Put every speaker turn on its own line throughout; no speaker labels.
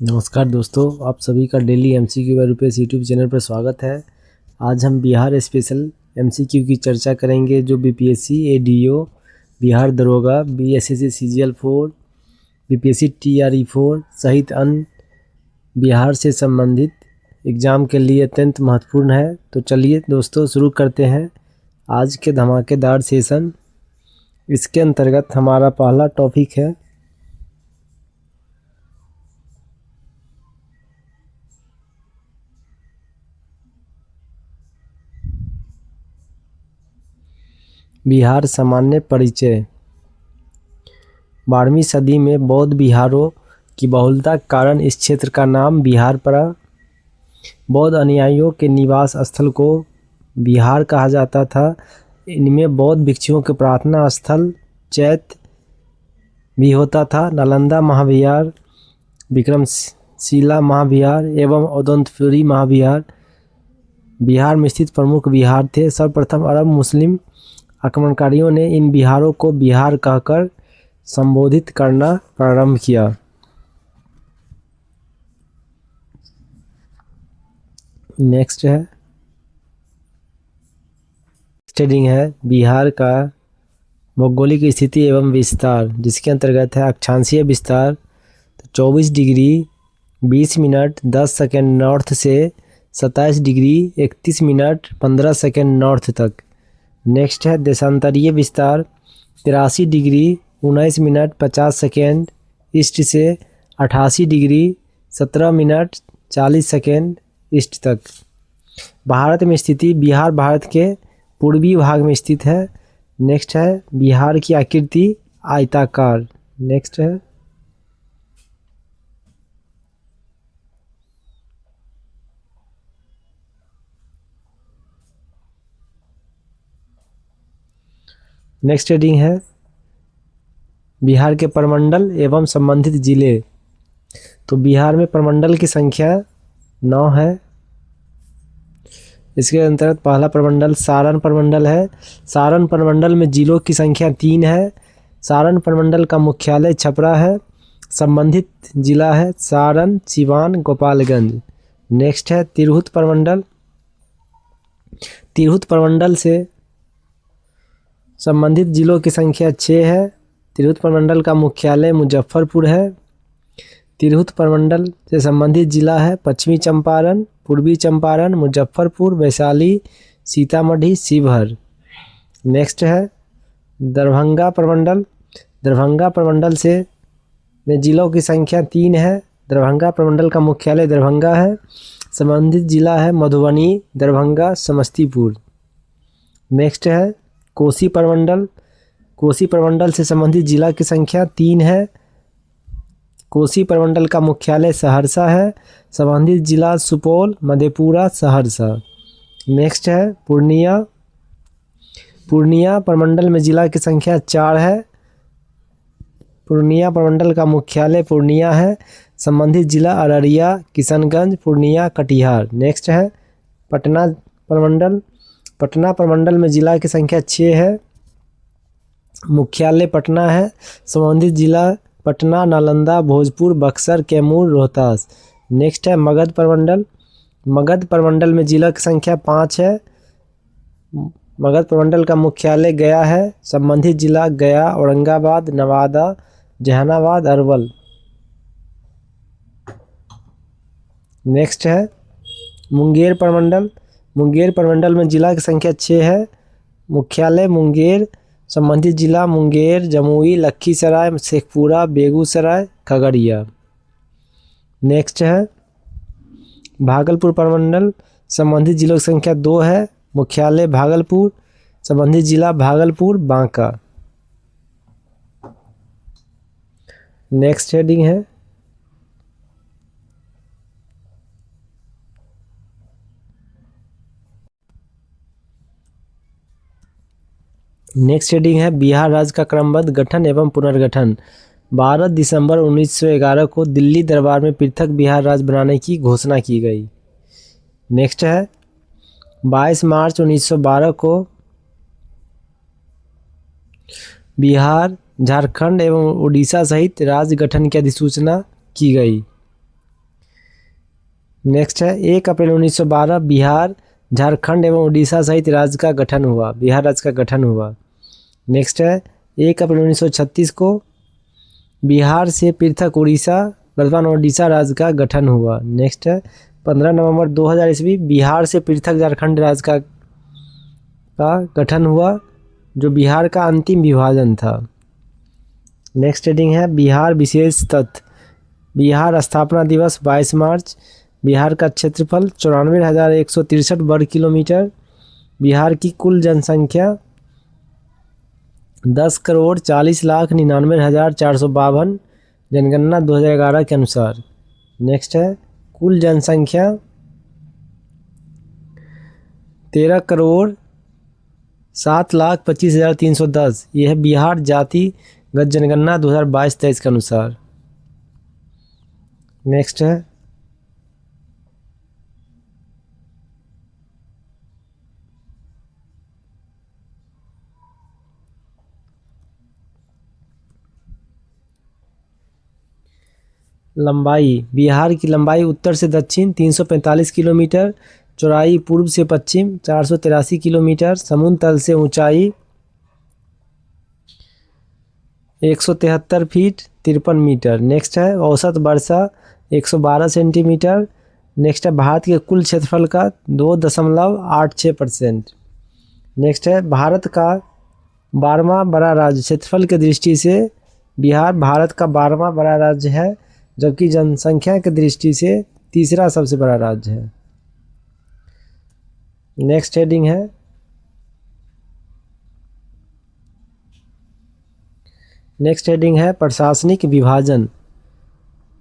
नमस्कार दोस्तों, आप सभी का daily MCQ by Rupesh YouTube channel पर स्वागत है। आज हम बिहार स्पेशल एमसीक्यू की चर्चा करेंगे जो बीपीएससी एडीओ, बिहार दरोगा, बीएसएससी सीजीएल 4, बीपीएससी टीआरई 4 सहित अन्य बिहार से संबंधित एग्ज़ाम के लिए अत्यंत महत्वपूर्ण है। तो चलिए दोस्तों शुरू करते हैं आज के धमाकेदार सेशन। इसके अंतर्गत हमारा पहला टॉपिक है बिहार सामान्य परिचय। 12वीं सदी में बौद्ध बिहारों की बहुलता के कारण इस क्षेत्र का नाम बिहार पड़ा। बौद्ध अनुयायियों के निवास स्थल को बिहार कहा जाता था। इनमें बौद्ध भिक्षुओं के प्रार्थना स्थल चैत्य भी होता था। नालंदा महाविहार, विक्रमशिला महाविहार एवं औदंतपुरी महाविहार बिहार में स्थित प्रमुख विहार थे। सर्वप्रथम अरब मुस्लिम आक्रमणकारियों ने इन बिहारों को बिहार कहकर संबोधित करना प्रारंभ किया। नेक्स्ट है स्टडिंग है बिहार का भौगोलिक स्थिति एवं विस्तार, जिसके अंतर्गत है अक्षांशीय विस्तार 24 डिग्री 20 मिनट 10 सेकेंड नॉर्थ से 27 डिग्री 31 मिनट 15 सेकेंड नॉर्थ तक। नेक्स्ट है देशांतरीय विस्तार 83 डिग्री 19 मिनट 50 सेकेंड ईस्ट से 88 डिग्री 17 मिनट 40 सेकेंड ईस्ट तक। भारत में स्थिति बिहार भारत के पूर्वी भाग में स्थित है। नेक्स्ट है बिहार की आकृति आयताकार। नेक्स्ट है नेक्स्ट हेडिंग है बिहार के प्रमंडल एवं संबंधित जिले। तो बिहार में प्रमंडल की संख्या 9 है। इसके अंतर्गत पहला प्रमंडल सारण प्रमंडल है। सारण प्रमंडल में जिलों की संख्या 3 है। सारण प्रमंडल का मुख्यालय छपरा है। संबंधित जिला है सारण, सिवान, गोपालगंज। नेक्स्ट है तिरहुत प्रमंडल। तिरहुत प्रमंडल से संबंधित जिलों की संख्या 6 है। तिरहुत प्रमंडल का मुख्यालय मुजफ्फरपुर है। तिरहुत प्रमंडल से संबंधित जिला है पश्चिमी चंपारण, पूर्वी चंपारण, मुजफ्फरपुर, वैशाली, सीतामढ़ी, शिवहर। नेक्स्ट है दरभंगा प्रमंडल। दरभंगा प्रमंडल से में जिलों की संख्या 3 है। दरभंगा प्रमंडल का मुख्यालय दरभंगा है। संबंधित जिला है मधुबनी, दरभंगा, समस्तीपुर। नेक्स्ट है कोसी प्रमंडल। कोसी प्रमंडल से संबंधित जिला की संख्या 3 है। कोसी प्रमंडल का मुख्यालय सहरसा है। संबंधित जिला सुपौल, मधेपुरा, सहरसा। नेक्स्ट है पूर्णिया। पूर्णिया प्रमंडल में जिला की संख्या 4 है। पूर्णिया प्रमंडल का मुख्यालय पूर्णिया है। संबंधित जिला अररिया, किशनगंज, पूर्णिया, कटिहार। नेक्स्ट है पटना प्रमंडल। पटना प्रमंडल में जिला की संख्या 6 है। मुख्यालय पटना है। संबंधित जिला पटना, नालंदा, भोजपुर, बक्सर, कैमूर, रोहतास। नेक्स्ट है मगध प्रमंडल। मगध प्रमंडल में जिला की संख्या 5 है। मगध प्रमंडल का मुख्यालय गया है। संबंधित जिला गया, औरंगाबाद, नवादा, जहानाबाद, अरवल। नेक्स्ट है मुंगेर प्रमंडल। मुंगेर प्रमंडल में जिला की संख्या 6 है। मुख्यालय मुंगेर। संबंधित जिला मुंगेर, जमुई, लखीसराय, शेखपुरा, बेगूसराय, खगड़िया। नेक्स्ट है भागलपुर प्रमंडल। संबंधित जिलों की संख्या 2 है। मुख्यालय भागलपुर। संबंधित जिला भागलपुर, बांका। नेक्स्ट हेडिंग है नेक्स्ट हेडिंग है बिहार राज्य का क्रमबद्ध गठन एवं पुनर्गठन। 12 दिसंबर 1911 को दिल्ली दरबार में पृथक बिहार राज्य बनाने की घोषणा की गई। नेक्स्ट है 22 मार्च 1912 को बिहार, झारखंड एवं उड़ीसा सहित राज्य गठन की अधिसूचना की गई। नेक्स्ट है 1 अप्रैल 1912 बिहार, झारखंड एवं उड़ीसा सहित राज्य का गठन हुआ, बिहार राज्य का गठन हुआ। नेक्स्ट है 1 अप्रैल 1936 को बिहार से पृथक उड़ीसा, वर्तमान उड़ीसा राज्य का गठन हुआ। नेक्स्ट है 15 नवंबर 2000 ईस्वी बिहार से पृथक झारखंड राज्य का गठन हुआ, जो बिहार का अंतिम विभाजन था। नेक्स्ट हेडिंग है बिहार विशेष तथ्य। बिहार स्थापना दिवस 22 मार्च। बिहार का क्षेत्रफल 94,163 वर्ग किलोमीटर। बिहार की कुल जनसंख्या 10,40,99,452, जनगणना 2011 के अनुसार। नेक्स्ट है कुल जनसंख्या 13,07,25,310, यह है बिहार जातिगत जनगणना 2022-23 के अनुसार। नेक्स्ट है लंबाई। बिहार की लंबाई उत्तर से दक्षिण 345 किलोमीटर, चौड़ाई पूर्व से पश्चिम 483 किलोमीटर, समुद्र तल से ऊंचाई 173 फीट 53 मीटर। नेक्स्ट है औसत वर्षा 112 सेंटीमीटर। नेक्स्ट है भारत के कुल क्षेत्रफल का 2.86%। नेक्स्ट है भारत का 12वां बड़ा राज्य। क्षेत्रफल की दृष्टि से बिहार भारत का 12वां बड़ा राज्य है, जबकि जनसंख्या की दृष्टि से तीसरा सबसे बड़ा राज्य है। नेक्स्ट हेडिंग है प्रशासनिक विभाजन।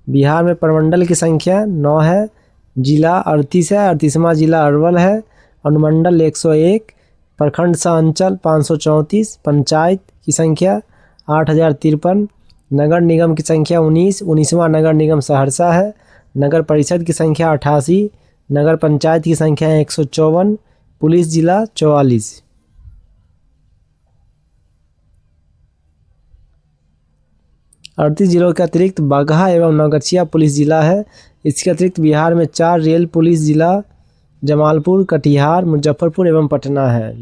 बिहार में प्रमंडल की संख्या 9 है, जिला 38 है, 38वां जिला अरवल है, अनुमंडल 101, प्रखंड सह अंचल 534, पंचायत की संख्या 8,053, नगर निगम की संख्या 19, 19वां नगर निगम सहरसा है, नगर परिषद की संख्या 88, नगर पंचायत की संख्या 154, पुलिस जिला 44। 38 जिलों के अतिरिक्त बाघा एवं नवगछिया पुलिस जिला है। इसके अतिरिक्त बिहार में 4 रेल पुलिस जिला जमालपुर, कटिहार, मुजफ्फरपुर एवं पटना है।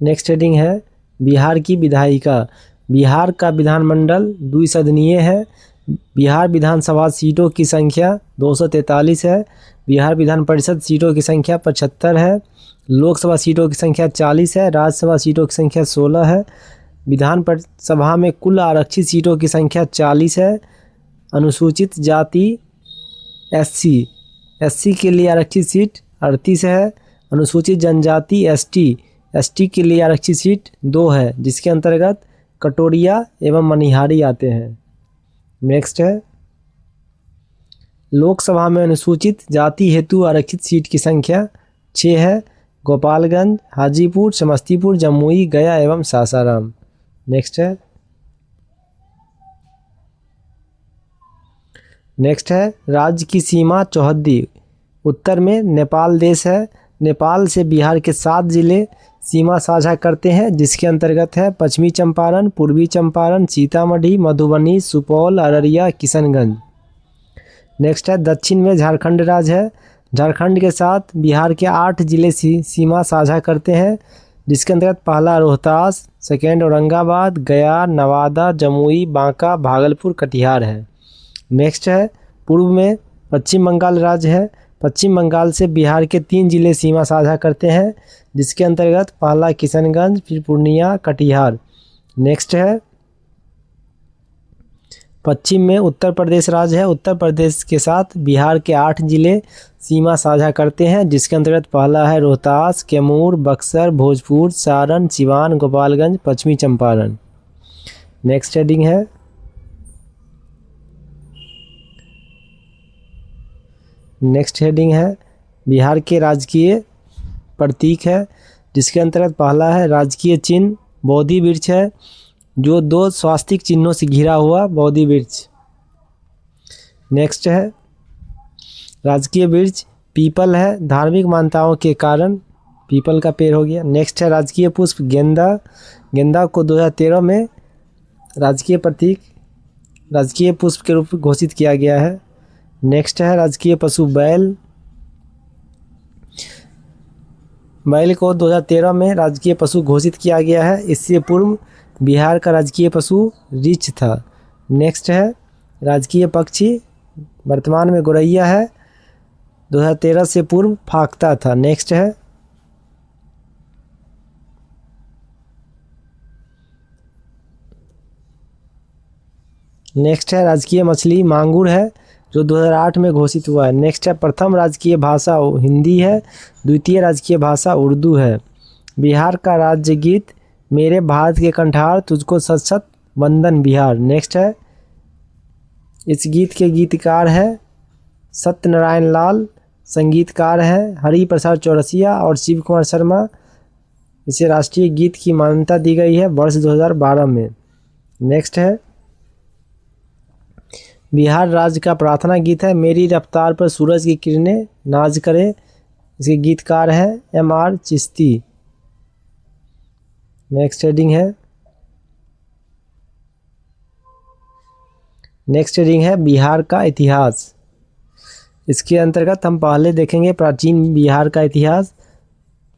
नेक्स्ट हेडिंग है बिहार की विधायिका। बिहार का विधानमंडल द्विसदनीय है। बिहार विधानसभा सीटों की संख्या 243 है। बिहार विधान परिषद सीटों की संख्या 75 है। लोकसभा सीटों की संख्या 40 है। राज्यसभा सीटों की संख्या 16 है। विधान सभा में कुल आरक्षित सीटों की संख्या 40 है। अनुसूचित जाति एससी के लिए आरक्षित सीट 38 है। अनुसूचित जनजाति एसटी के लिए आरक्षित सीट 2 है, जिसके अंतर्गत कटोरिया एवं मनिहारी आते हैं। नेक्स्ट है लोकसभा में अनुसूचित जाति हेतु आरक्षित सीट की संख्या 6 है। गोपालगंज, हाजीपुर, समस्तीपुर, जमुई, गया एवं सासाराम। नेक्स्ट है राज्य की सीमा चौहद्दी। उत्तर में नेपाल देश है। नेपाल से बिहार के 7 जिले सीमा साझा करते हैं, जिसके अंतर्गत है पश्चिमी चंपारण, पूर्वी चंपारण, सीतामढ़ी, मधुबनी, सुपौल, अररिया, किशनगंज। नेक्स्ट है दक्षिण में झारखंड राज्य है। झारखंड के साथ बिहार के 8 जिले सीमा साझा करते हैं, जिसके अंतर्गत पहला रोहतास, सेकेंड औरंगाबाद, गया, नवादा, जमुई, बांका, भागलपुर, कटिहार है। नेक्स्ट है पूर्व में पश्चिम बंगाल राज्य है। पश्चिम बंगाल से बिहार के 3 जिले सीमा साझा करते हैं, जिसके अंतर्गत पहला किशनगंज, फिर पूर्णिया, कटिहार। नेक्स्ट है पश्चिम में उत्तर प्रदेश राज्य है। उत्तर प्रदेश के साथ बिहार के 8 जिले सीमा साझा करते हैं, जिसके अंतर्गत पहला है रोहतास, कैमूर, बक्सर, भोजपुर, सारण, सिवान, गोपालगंज, पश्चिमी चंपारण। नेक्स्ट हेडिंग है बिहार के राजकीय प्रतीक है, जिसके अंतर्गत पहला है राजकीय चिन्ह बोधि वृक्ष है, जो 2 स्वास्तिक चिन्हों से घिरा हुआ बोधि वृक्ष। नेक्स्ट है राजकीय वृक्ष पीपल है। धार्मिक मान्यताओं के कारण पीपल का पेड़ हो गया। नेक्स्ट है राजकीय पुष्प गेंदा। गेंदा को 2013 में राजकीय प्रतीक, राजकीय पुष्प के रूप में घोषित किया गया है। नेक्स्ट है राजकीय पशु बैल। बैल को 2013 में राजकीय पशु घोषित किया गया है। इससे पूर्व बिहार का राजकीय पशु रीछ था। नेक्स्ट है राजकीय पक्षी, वर्तमान में गौरैया है, 2013 से पूर्व फाख्ता था। नेक्स्ट है राजकीय मछली मांगुर है, जो 2008 में घोषित हुआ है। नेक्स्ट है प्रथम राजकीय भाषा हिंदी है, द्वितीय राजकीय भाषा उर्दू है। बिहार का राज्य गीत मेरे भारत के कंठार तुझको सत सत वंदन बिहार। नेक्स्ट है इस गीत के गीतकार है सत्यनारायण लाल, संगीतकार है हरि प्रसाद चौरसिया और शिव कुमार शर्मा। इसे राष्ट्रीय गीत की मान्यता दी गई है वर्ष 2012 में। नेक्स्ट है बिहार राज्य का प्रार्थना गीत है मेरी रफ्तार पर सूरज की किरणें नाज करे। इसके गीतकार है MR चिश्ती। नेक्स्ट हेडिंग है बिहार का इतिहास। इसके अंतर्गत हम पहले देखेंगे प्राचीन बिहार का इतिहास।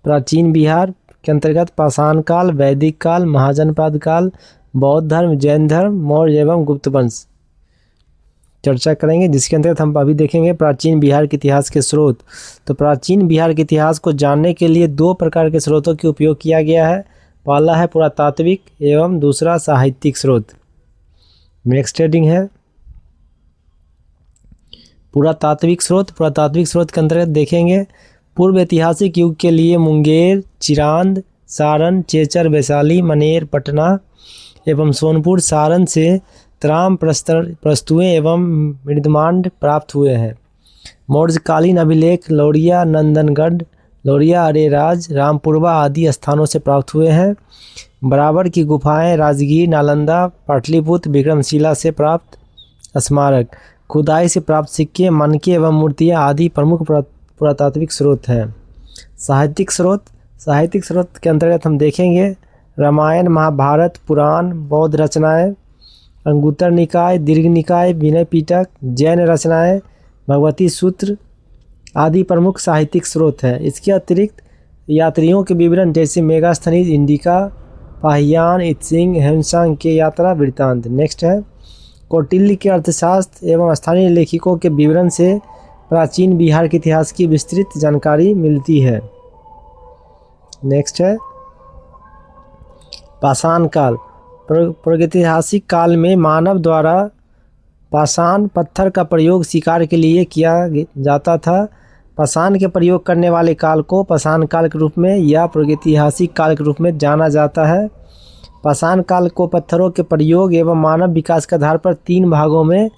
प्राचीन बिहार के अंतर्गत पाषाण काल, वैदिक काल, महाजनपद काल, बौद्ध धर्म, जैन धर्म, मौर्य एवं गुप्त वंश चर्चा करेंगे, जिसके अंतर्गत हम अभी देखेंगे प्राचीन बिहार के इतिहास के स्रोत। तो प्राचीन बिहार के इतिहास को जानने के लिए दो प्रकार के स्रोतों का उपयोग किया गया है। पहला है पुरातात्विक एवं दूसरा साहित्यिक स्रोत। नेक्स्ट हेडिंग है पुरातात्विक स्रोत। पुरातात्विक स्रोत के अंतर्गत देखेंगे पूर्व ऐतिहासिक युग के लिए मुंगेर, चिरांद, सारण, चेचर, वैशाली, मनेर, पटना एवं सोनपुर, सारण से त्राम प्रस्तुएं एवं मृदमांड प्राप्त हुए हैं। मौर्यकालीन अभिलेख लौरिया, नंदनगढ़, लौरिया, अरेराज, रामपुरवा आदि स्थानों से प्राप्त हुए हैं। बराबर की गुफाएं राजगीर, नालंदा, पाटलिपुत्र, विक्रमशिला से प्राप्त स्मारक, खुदाई से प्राप्त सिक्के, मनके एवं मूर्तियां आदि प्रमुख पुरातात्विक स्रोत हैं। साहित्यिक स्रोत के अंतर्गत हम देखेंगे रामायण, महाभारत, पुराण, बौद्ध रचनाएं, अंगुत्तर निकाय, दीर्घ निकाय, विनय पिटक, जैन रचनाएं, भगवती सूत्र आदि प्रमुख साहित्यिक स्रोत हैं। इसके अतिरिक्त यात्रियों के विवरण जैसे मेगास्थनीज, इंडिका, पाहियान, इत्सिंग, हेमसांग के यात्रा वृत्तांत। नेक्स्ट है कौटिल्य के अर्थशास्त्र एवं स्थानीय लेखकों के विवरण से प्राचीन बिहार के इतिहास की विस्तृत जानकारी मिलती है। नेक्स्ट है पाषाण काल। प्रागैतिहासिक काल में मानव द्वारा पाषाण पत्थर का प्रयोग शिकार के लिए किया जाता था। पाषाण के प्रयोग करने वाले काल को पाषाण काल के रूप में या प्रागैतिहासिक काल के रूप में जाना जाता है। पाषाण काल को पत्थरों के प्रयोग एवं मानव विकास के आधार पर 3 भागों में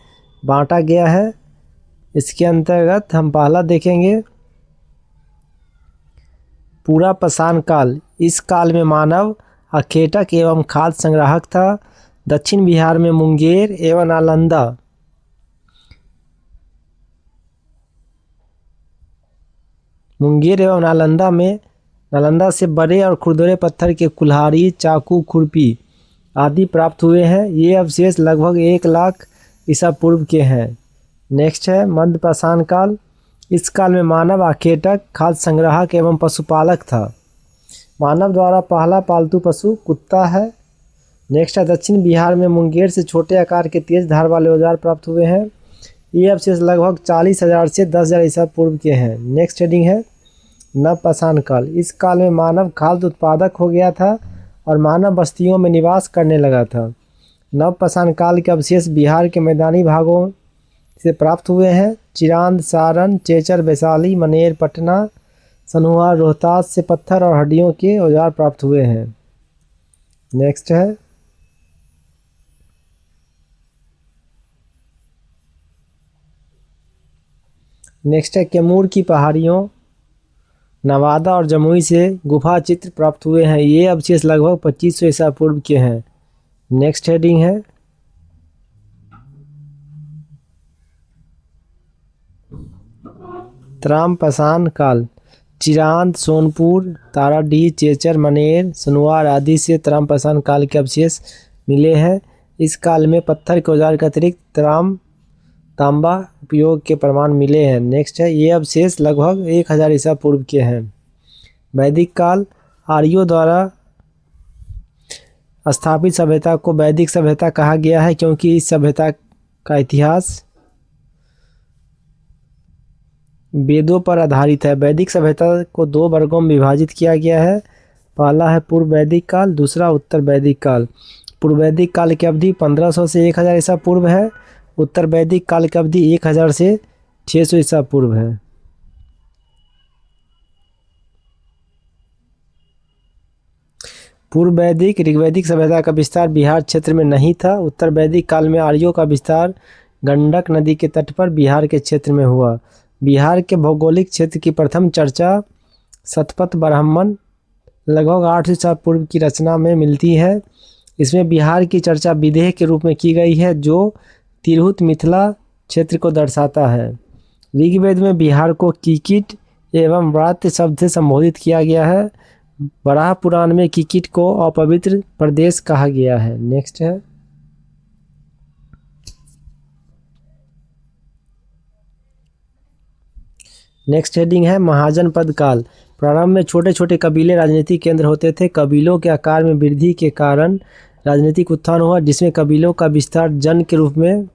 बांटा गया है। इसके अंतर्गत हम पहला देखेंगे पूरा पाषाण काल। इस काल में मानव अखेटक एवं खाद्य संग्राहक था। दक्षिण बिहार में मुंगेर एवं नालंदा से बड़े और खुरदरे पत्थर के कुल्हाड़ी, चाकू, खुरपी आदि प्राप्त हुए हैं। ये अवशेष लगभग 1 लाख ईसा पूर्व के हैं। नेक्स्ट है मध्य पाषाण काल। इस काल में मानव अखेटक, खाद्य संग्राहक एवं पशुपालक था। मानव द्वारा पहला पालतू पशु कुत्ता है। नेक्स्ट है दक्षिण बिहार में मुंगेर से छोटे आकार के तेज धार वाले औजार प्राप्त हुए हैं। ये अवशेष लगभग 40,000 से 10,000 ईसा पूर्व के हैं। नेक्स्ट हेडिंग है नव पाषाण काल। इस काल में मानव खाद्य उत्पादक हो गया था और मानव बस्तियों में निवास करने लगा था। नव पाषाण काल के अवशेष बिहार के मैदानी भागों से प्राप्त हुए हैं। चिरांद, सारण, चेचर, वैशाली, मनेर, पटना, सनुआ, रोहतास से पत्थर और हड्डियों के औजार प्राप्त हुए हैं। नेक्स्ट है कैमूर की पहाड़ियों, नवादा और जमुई से गुफा चित्र प्राप्त हुए हैं। ये अवशेष लगभग 2500 ईसा पूर्व के हैं। नेक्स्ट हेडिंग है त्राम पाषाण काल। चिरांद, सोनपुर, ताराडीह, चेचर, मनेर, सनुआर आदि से ताम्रपाषाण काल के अवशेष मिले हैं। इस काल में पत्थर के औजार के अतिरिक्त तांबा उपयोग के प्रमाण मिले हैं। नेक्स्ट है, ये अवशेष लगभग 1000 ईसा पूर्व के हैं। वैदिक काल, आर्यों द्वारा स्थापित सभ्यता को वैदिक सभ्यता कहा गया है क्योंकि इस सभ्यता का इतिहास वेदों पर आधारित है। वैदिक सभ्यता को 2 वर्गों में विभाजित किया गया है। पहला है पूर्व वैदिक काल, दूसरा उत्तर वैदिक काल। पूर्व वैदिक काल की अवधि 1500 से 1000 ईसा पूर्व है। उत्तर वैदिक काल की अवधि 1000 से 600 ईसा पूर्व है। पूर्व वैदिक ऋग्वैदिक सभ्यता का विस्तार बिहार क्षेत्र में नहीं था। उत्तर वैदिक काल में आर्यों का विस्तार गंडक नदी के तट पर बिहार के क्षेत्र में हुआ। बिहार के भौगोलिक क्षेत्र की प्रथम चर्चा शतपथ ब्राह्मण लगभग 800 ईसा पूर्व की रचना में मिलती है। इसमें बिहार की चर्चा विदेह के रूप में की गई है जो तिरहुत मिथिला क्षेत्र को दर्शाता है। ऋग्वेद में बिहार को किकिट एवं व्रात्य शब्द से संबोधित किया गया है। वराह पुराण में किकिट को अपवित्र प्रदेश कहा गया है। नेक्स्ट है, नेक्स्ट हेडिंग है महाजनपद काल। प्रारंभ में छोटे छोटे कबीले राजनीतिक केंद्र होते थे। कबीलों के आकार में वृद्धि के कारण राजनीतिक उत्थान हुआ जिसमें कबीलों का विस्तार जन के रूप में,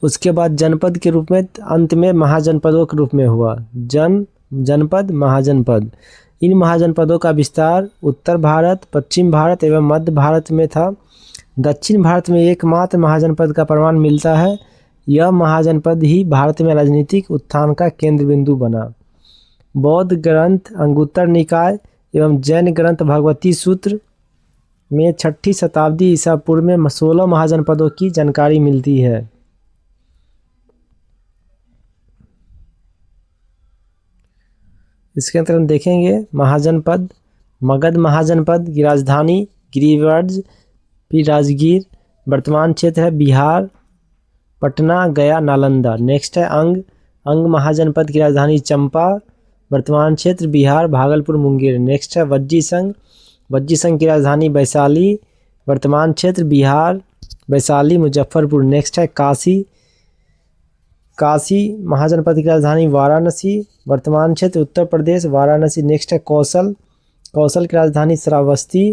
उसके बाद जनपद के रूप में, अंत में महाजनपदों के रूप में हुआ। जनपद, महाजनपद। इन महाजनपदों का विस्तार उत्तर भारत, पश्चिम भारत एवं मध्य भारत में था। दक्षिण भारत में एकमात्र महाजनपद का प्रमाण मिलता है। यह महाजनपद ही भारत में राजनीतिक उत्थान का केंद्र बिंदु बना। बौद्ध ग्रंथ अंगुत्तर निकाय एवं जैन ग्रंथ भगवती सूत्र में 6ठी शताब्दी ईसा पूर्व में 16 महाजनपदों की जानकारी मिलती है। इसके अंतर हम देखेंगे महाजनपद, मगध महाजनपद की राजधानी गिरिव्रज, फिर राजगीर, वर्तमान क्षेत्र है बिहार, पटना, गया, नालंदा। नेक्स्ट है अंग महाजनपद की राजधानी चंपा, वर्तमान क्षेत्र बिहार, भागलपुर, मुंगेर। नेक्स्ट है वज्जी संघ की राजधानी वैशाली, वर्तमान क्षेत्र बिहार, वैशाली, मुजफ्फरपुर। नेक्स्ट है काशी महाजनपद की राजधानी वाराणसी, वर्तमान क्षेत्र उत्तर प्रदेश, वाराणसी। नेक्स्ट है कौशल की राजधानी श्रावस्ती,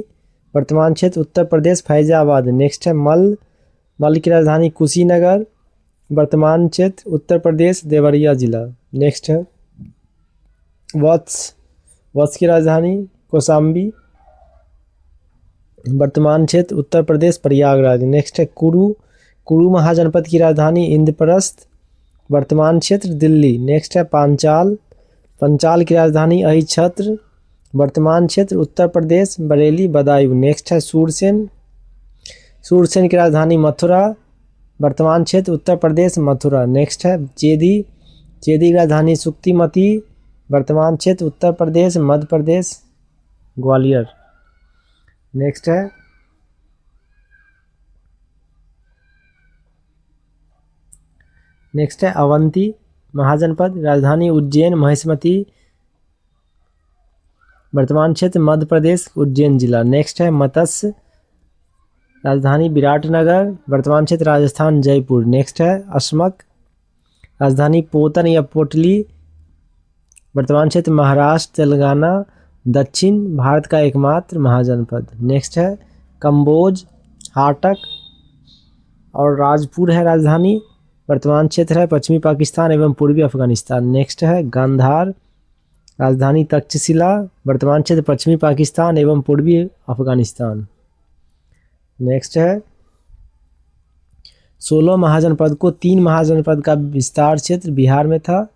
वर्तमान क्षेत्र उत्तर प्रदेश, फैजाबाद। नेक्स्ट है मल की राजधानी कुशीनगर, वर्तमान क्षेत्र उत्तर प्रदेश, देवरिया जिला। नेक्स्ट है वत्स की राजधानी कौशाम्बी, वर्तमान क्षेत्र उत्तर प्रदेश, प्रयागराज। नेक्स्ट है कुरु महाजनपद की राजधानी इंद्रप्रस्थ, वर्तमान क्षेत्र दिल्ली। नेक्स्ट है पंचाल की राजधानी अहिछत्र, वर्तमान क्षेत्र उत्तर प्रदेश, बरेली, बदायूं। नेक्स्ट है सूरसेन की राजधानी मथुरा, वर्तमान क्षेत्र उत्तर प्रदेश, मथुरा। नेक्स्ट है चेदी की राजधानी सुक्तिमती, वर्तमान क्षेत्र उत्तर प्रदेश, मध्य प्रदेश, ग्वालियर। नेक्स्ट है अवंती महाजनपद, राजधानी उज्जैन, महिष्मती, वर्तमान क्षेत्र मध्य प्रदेश, उज्जैन जिला। नेक्स्ट है मत्स्य, राजधानी विराटनगर, वर्तमान क्षेत्र राजस्थान, जयपुर। नेक्स्ट है अस्मक, राजधानी पोतन या पोटली, वर्तमान क्षेत्र महाराष्ट्र, तेलंगाना, दक्षिण भारत का एकमात्र महाजनपद। नेक्स्ट है कम्बोज, हाटक और राजपुर है राजधानी, वर्तमान क्षेत्र है पश्चिमी पाकिस्तान एवं पूर्वी अफगानिस्तान। नेक्स्ट है गांधार, राजधानी तक्षशिला, वर्तमान क्षेत्र पश्चिमी पाकिस्तान एवं पूर्वी अफगानिस्तान। नेक्स्ट है 16 महाजनपद को 3 महाजनपद का विस्तार क्षेत्र बिहार में था।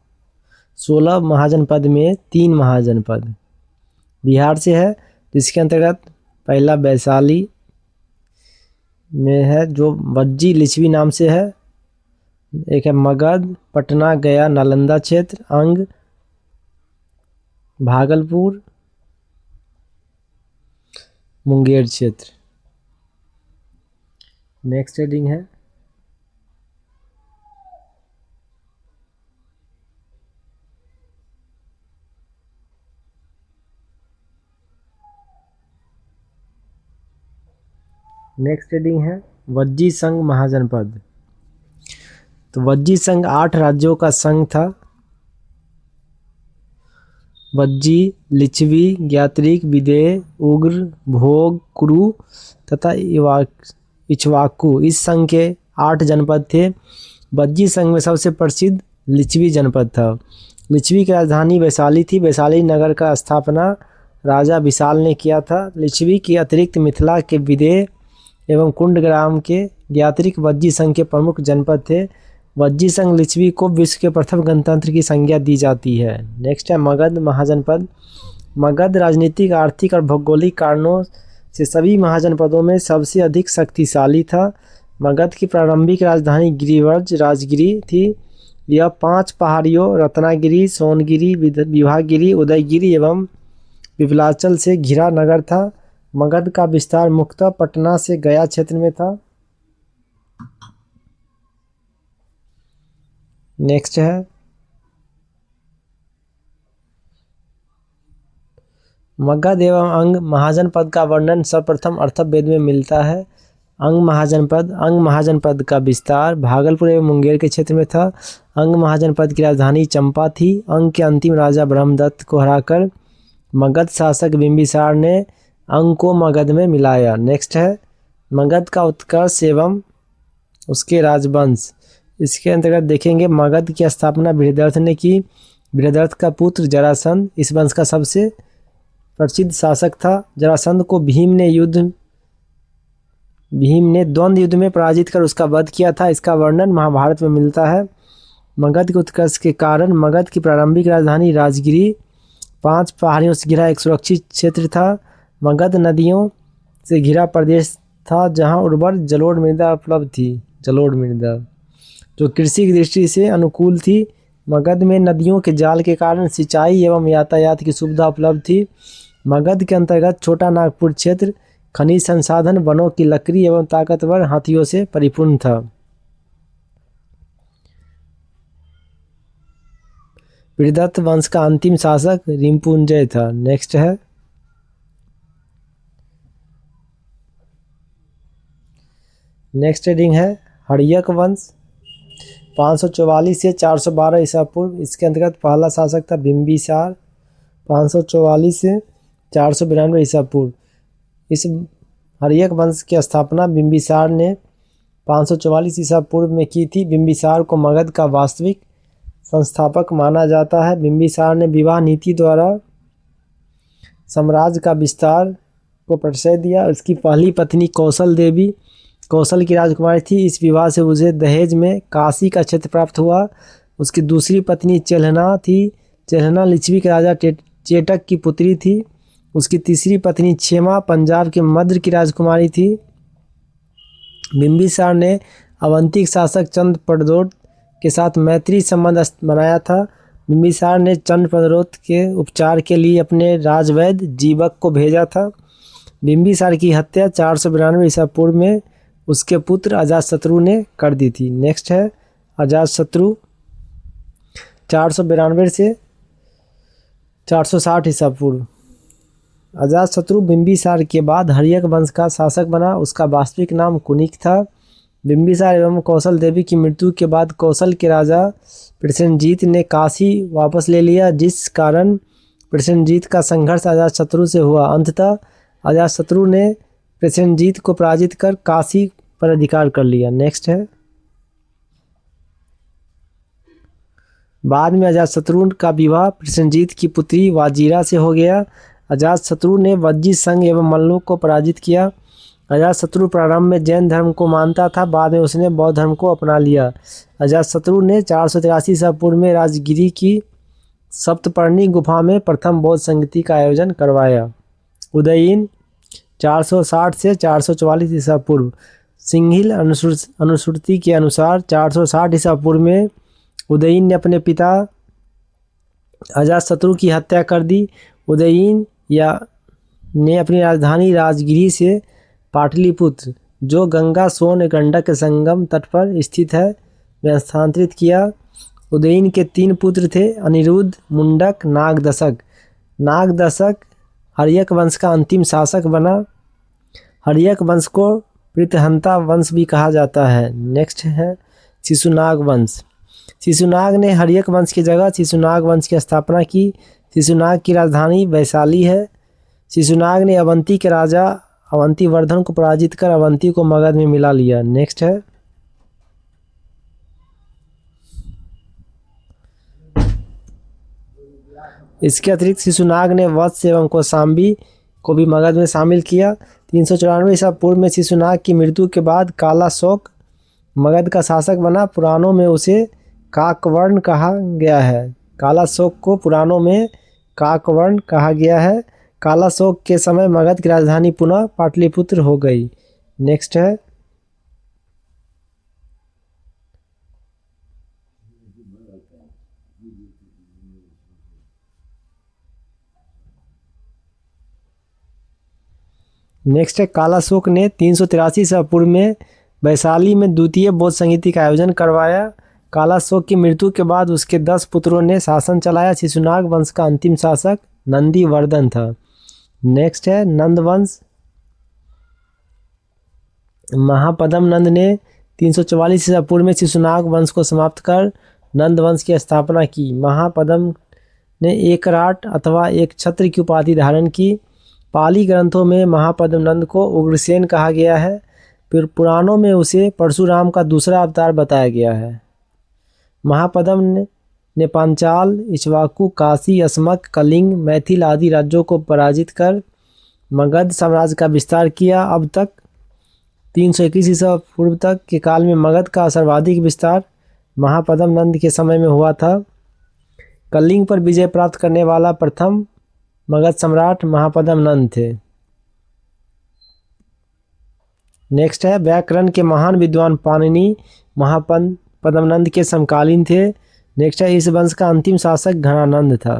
16 महाजनपद में 3 महाजनपद बिहार से है, जिसके अंतर्गत पहला वैशाली में है जो वज्जी लिच्छवी नाम से है। एक है मगध, पटना, गया, नालंदा क्षेत्र, अंग भागलपुर, मुंगेर क्षेत्र। नेक्स्ट हेडिंग है नेक्स्ट हेडिंग है वज्जी संघ महाजनपद। तो वज्जी संघ 8 राज्यों का संघ था। वज्जी, लिच्छवी, ज्ञात्रिक, विदेह, उग्र, भोग, कुरु तथा इक्ष्वाकु इस संघ के 8 जनपद थे। वज्जी संघ में सबसे प्रसिद्ध लिच्छवी जनपद था। लिच्छवी की राजधानी वैशाली थी। वैशाली नगर का स्थापना राजा विशाल ने किया था। लिच्छवी के अतिरिक्त मिथिला के विदेह एवं कुंडग्राम के ज्ञात्रिक वज्जी संघ के प्रमुख जनपद थे। वज्जी संघ लिच्छवी को विश्व के प्रथम गणतंत्र की संज्ञा दी जाती है। नेक्स्ट है मगध महाजनपद। मगध राजनीतिक, आर्थिक और भौगोलिक कारणों से सभी महाजनपदों में सबसे अधिक शक्तिशाली था। मगध की प्रारंभिक राजधानी गिरिव्रज राजगिरी थी। यह 5 पहाड़ियों रत्नागिरी, सोनगिरी, विभागिरी, उदयगिरी एवं विपलाचल से घिरा नगर था। मगध का विस्तार मुख्यतः पटना से गया क्षेत्र में था। नेक्स्ट है मगध एवं अंग महाजनपद का वर्णन सर्वप्रथम अथर्ववेद में मिलता है। अंग महाजनपद का विस्तार भागलपुर एवं मुंगेर के क्षेत्र में था। अंग महाजनपद की राजधानी चंपा थी। अंग के अंतिम राजा ब्रह्मदत्त को हराकर मगध शासक बिंबिसार ने अंग को मगध में मिलाया। नेक्स्ट है मगध का उत्कर्ष एवं उसके राजवंश। इसके अंतर्गत देखेंगे मगध की स्थापना बृहदर्थ ने की। बृहदर्थ का पुत्र जरासंध इस वंश का सबसे प्रसिद्ध शासक था। जरासंध को भीम ने द्वंद्व युद्ध में पराजित कर उसका वध किया था। इसका वर्णन महाभारत में मिलता है। मगध के उत्कर्ष के कारण मगध की प्रारंभिक राजधानी राजगिरी 5 पहाड़ियों से घिरा एक सुरक्षित क्षेत्र था। मगध नदियों से घिरा प्रदेश था जहां उर्वर जलोढ़ मृदा उपलब्ध थी। जलोढ़ मृदा जो कृषि की दृष्टि से अनुकूल थी। मगध में नदियों के जाल के कारण सिंचाई एवं यातायात की सुविधा उपलब्ध थी। मगध के अंतर्गत छोटा नागपुर क्षेत्र खनिज संसाधन, वनों की लकड़ी एवं ताकतवर हाथियों से परिपूर्ण था। बृहदत्त वंश का अंतिम शासक रिपुंजय था। नेक्स्ट है नेक्स्ट हेडिंग है हर्यक वंश 544 से 412 ईसा पूर्व। इसके अंतर्गत पहला शासक था बिंबिसार 544 से 492 ईसा पूर्व। इस हर्यक वंश की स्थापना बिंबिसार ने 544 ईसा पूर्व में की थी। बिंबिसार को मगध का वास्तविक संस्थापक माना जाता है। बिंबिसार ने विवाह नीति द्वारा साम्राज्य का विस्तार को प्रश्रय दिया। उसकी पहली पत्नी कौशल देवी कौशल की राजकुमारी थी। इस विवाह से उसे दहेज में काशी का क्षेत्र प्राप्त हुआ। उसकी दूसरी पत्नी चेलहना थी। चेलहना लिच्छवी के राजा चेटक की पुत्री थी। उसकी तीसरी पत्नी क्षेमा पंजाब के मद्र की राजकुमारी थी। बिंबिसार ने अवंतिक शासक चंद प्रद्योत के साथ मैत्री संबंध बनाया था। बिंबिसार ने चंद प्रद्योत के उपचार के लिए अपने राजवैद्य जीवक को भेजा था। बिंबिसार की हत्या 492 ईसा पूर्व में उसके पुत्र अजातशत्रु ने कर दी थी। नेक्स्ट है अजातशत्रु 492 से 460 ईसा पूर्व। अजातशत्रु बिंबिसार के बाद हर्यक वंश का शासक बना। उसका वास्तविक नाम कुनिक था। बिंबिसार एवं कौशल देवी की मृत्यु के बाद कौशल के राजा प्रसेनजीत ने काशी वापस ले लिया, जिस कारण प्रसेनजीत का संघर्ष अजातशत्रु से हुआ। अंततः अजातशत्रु ने प्रसेनजीत को पराजित कर काशी पर अधिकार कर लिया। नेक्स्ट है बाद में अजातशत्रु का विवाह प्रसेनजीत की पुत्री वाजिरा से हो गया। अजातशत्रु ने वज्जी संघ एवं मल्लों को पराजित किया। अजातशत्रु प्रारंभ में जैन धर्म को मानता था, बाद में उसने बौद्ध धर्म को अपना लिया। अजातशत्रु ने 483 ईसा पूर्व में राजगिरी की सप्तपर्णी गुफा में प्रथम बौद्ध संगति का आयोजन करवाया। उदयीन 460 से 444 ईसा पूर्व। सिंघिल अनुश्रुति के अनुसार 460 ईसा पूर्व में उदयीन ने अपने पिता अजातशत्रु की हत्या कर दी। उदयीन ने अपनी राजधानी राजगिरी से पाटलिपुत्र, जो गंगा सोन गंडक के संगम तट पर स्थित है, में स्थानांतरित किया। उदयीन के 3 पुत्र थे, अनिरुद्ध, मुंडक, नागदशक। नागदशक हर्यक वंश का अंतिम शासक बना। हर्यक वंश को पृथहंता वंश भी कहा जाता है। नेक्स्ट है शिशुनाग वंश। शिशुनाग ने हर्यक वंश की जगह शिशुनाग वंश की स्थापना की। शिशुनाग की राजधानी वैशाली है। शिशुनाग ने अवंती के राजा अवंतीवर्धन को पराजित कर अवंती को मगध में मिला लिया। नेक्स्ट है इसके अतिरिक्त शिशुनाग ने वत्स एवं कौशाम्बी को भी मगध में शामिल किया। 394 ईसा पूर्व में शिशुनाग की मृत्यु के बाद कालाशोक मगध का शासक बना। पुराणों में उसे काकवर्ण कहा गया है। कालाशोक को पुराणों में काकवर्ण कहा गया है। कालाशोक के समय मगध की राजधानी पुनः पाटलिपुत्र हो गई। नेक्स्ट है कालाशोक ने 383 ईसा पूर्व में वैशाली में द्वितीय बौद्ध संगीति का आयोजन करवाया। कालाशोक की मृत्यु के बाद उसके 10 पुत्रों ने शासन चलाया। शिशुनाग वंश का अंतिम शासक नंदीवर्धन था। नेक्स्ट है नंद वंश। महापद्म नंद ने 344 ईसा पूर्व में शिशुनाग वंश को समाप्त कर नंद वंश की स्थापना की। महापद्म ने एक राट अथवा एक छत्र की उपाधि धारण की। पाली ग्रंथों में महापद्म नंद को उग्रसेन कहा गया है। फिर पुराणों में उसे परशुराम का दूसरा अवतार बताया गया है। महापद्म ने पांचाल, इक्ष्वाकु, काशी, अस्मक, कलिंग, मैथिल आदि राज्यों को पराजित कर मगध साम्राज्य का विस्तार किया। अब तक 321 ईसा पूर्व तक के काल में मगध का सर्वाधिक विस्तार महापद्म नंद के समय में हुआ था। कलिंग पर विजय प्राप्त करने वाला प्रथम मगध सम्राट महापद्म नंद थे। नेक्स्ट है व्याकरण के महान विद्वान पाणिनि महापद्म नंद के समकालीन थे। नेक्स्ट है इस वंश का अंतिम शासक घनानंद था।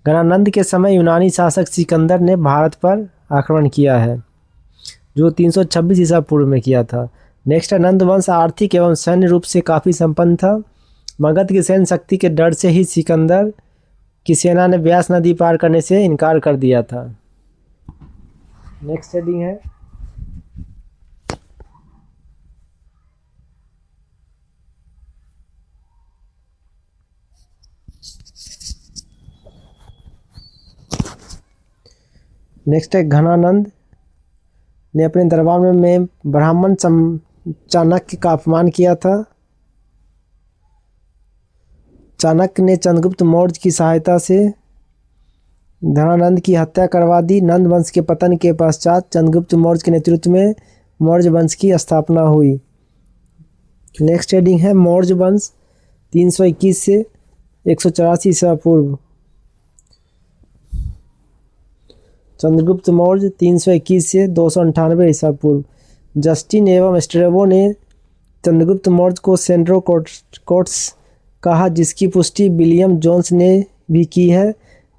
घनानंद के समय यूनानी शासक सिकंदर ने भारत पर आक्रमण किया है, जो 326 ईसा पूर्व में किया था। नेक्स्ट है नंद वंश आर्थिक एवं सैन्य रूप से काफ़ी संपन्न था। मगध की सैन्य शक्ति के डर से ही सिकंदर की सेना ने व्यास नदी पार करने से इनकार कर दिया था। नेक्स्ट हेडिंग है घनानंद ने अपने दरबार में ब्राह्मण चाणक्य का अपमान किया था। चाणक्य ने चंद्रगुप्त मौर्य की सहायता से घनानंद की हत्या करवा दी। नंद वंश के पतन के पश्चात चंद्रगुप्त मौर्य के नेतृत्व में मौर्य वंश की स्थापना हुई। नेक्स्ट हेडिंग है मौर्य वंश 321 से 184 ईसा पूर्व। चंद्रगुप्त मौर्य 321 से 298 ईसा पूर्व। जस्टिन एवं स्ट्रेबो ने चंद्रगुप्त मौर्य को सेंड्रोकोट्स कहा, जिसकी पुष्टि विलियम जोन्स ने भी की है।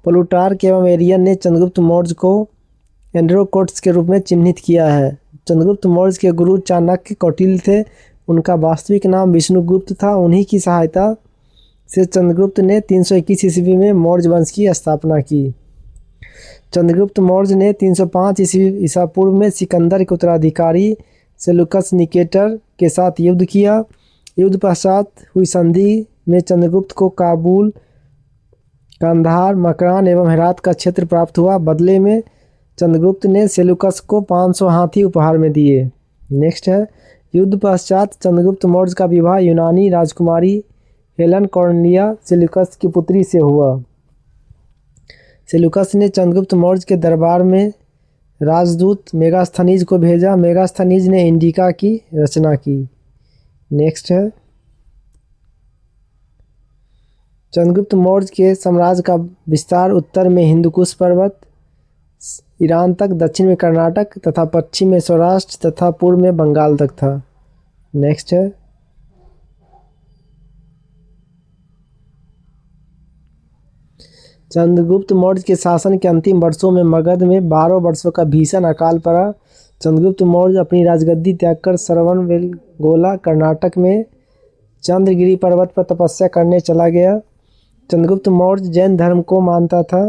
प्लूटार्क एवं एरियन ने चंद्रगुप्त मौर्य को एंड्रोकोट्स के रूप में चिन्हित किया है। चंद्रगुप्त मौर्य के गुरु चाणक्य कौटिल्य थे। उनका वास्तविक नाम विष्णुगुप्त था। उन्हीं की सहायता से चंद्रगुप्त ने 321 ईस्वी में मौर्य वंश की स्थापना की। चंद्रगुप्त मौर्य ने 305 ईसा पूर्व में सिकंदर के उत्तराधिकारी सेल्यूकस निकेटर के साथ युद्ध किया। युद्ध पश्चात हुई संधि में चंद्रगुप्त को काबुल, कंधार, मकरान एवं हेरात का क्षेत्र प्राप्त हुआ। बदले में चंद्रगुप्त ने सेल्यूकस को 500 हाथी उपहार में दिए। नेक्स्ट है युद्ध पश्चात चंद्रगुप्त मौर्य का विवाह यूनानी राजकुमारी हेलन कॉर्नेलिया सेल्यूकस की पुत्री से हुआ। सेल्यूकस ने चंद्रगुप्त मौर्य के दरबार में राजदूत मेगास्थनीज को भेजा। मेगास्थनीज ने इंडिका की रचना की। नेक्स्ट है चंद्रगुप्त मौर्य के साम्राज्य का विस्तार उत्तर में हिंदुकुश पर्वत, ईरान तक, दक्षिण में कर्नाटक तथा पश्चिम में सौराष्ट्र तथा पूर्व में बंगाल तक था। नेक्स्ट है चंद्रगुप्त मौर्य के शासन के अंतिम वर्षों में मगध में 12 वर्षों का भीषण अकाल पड़ा। चंद्रगुप्त मौर्य अपनी राजगद्दी त्यागकर श्रवणबेलगोला कर्नाटक में चंद्रगिरी पर्वत पर तपस्या करने चला गया। चंद्रगुप्त मौर्य जैन धर्म को मानता था।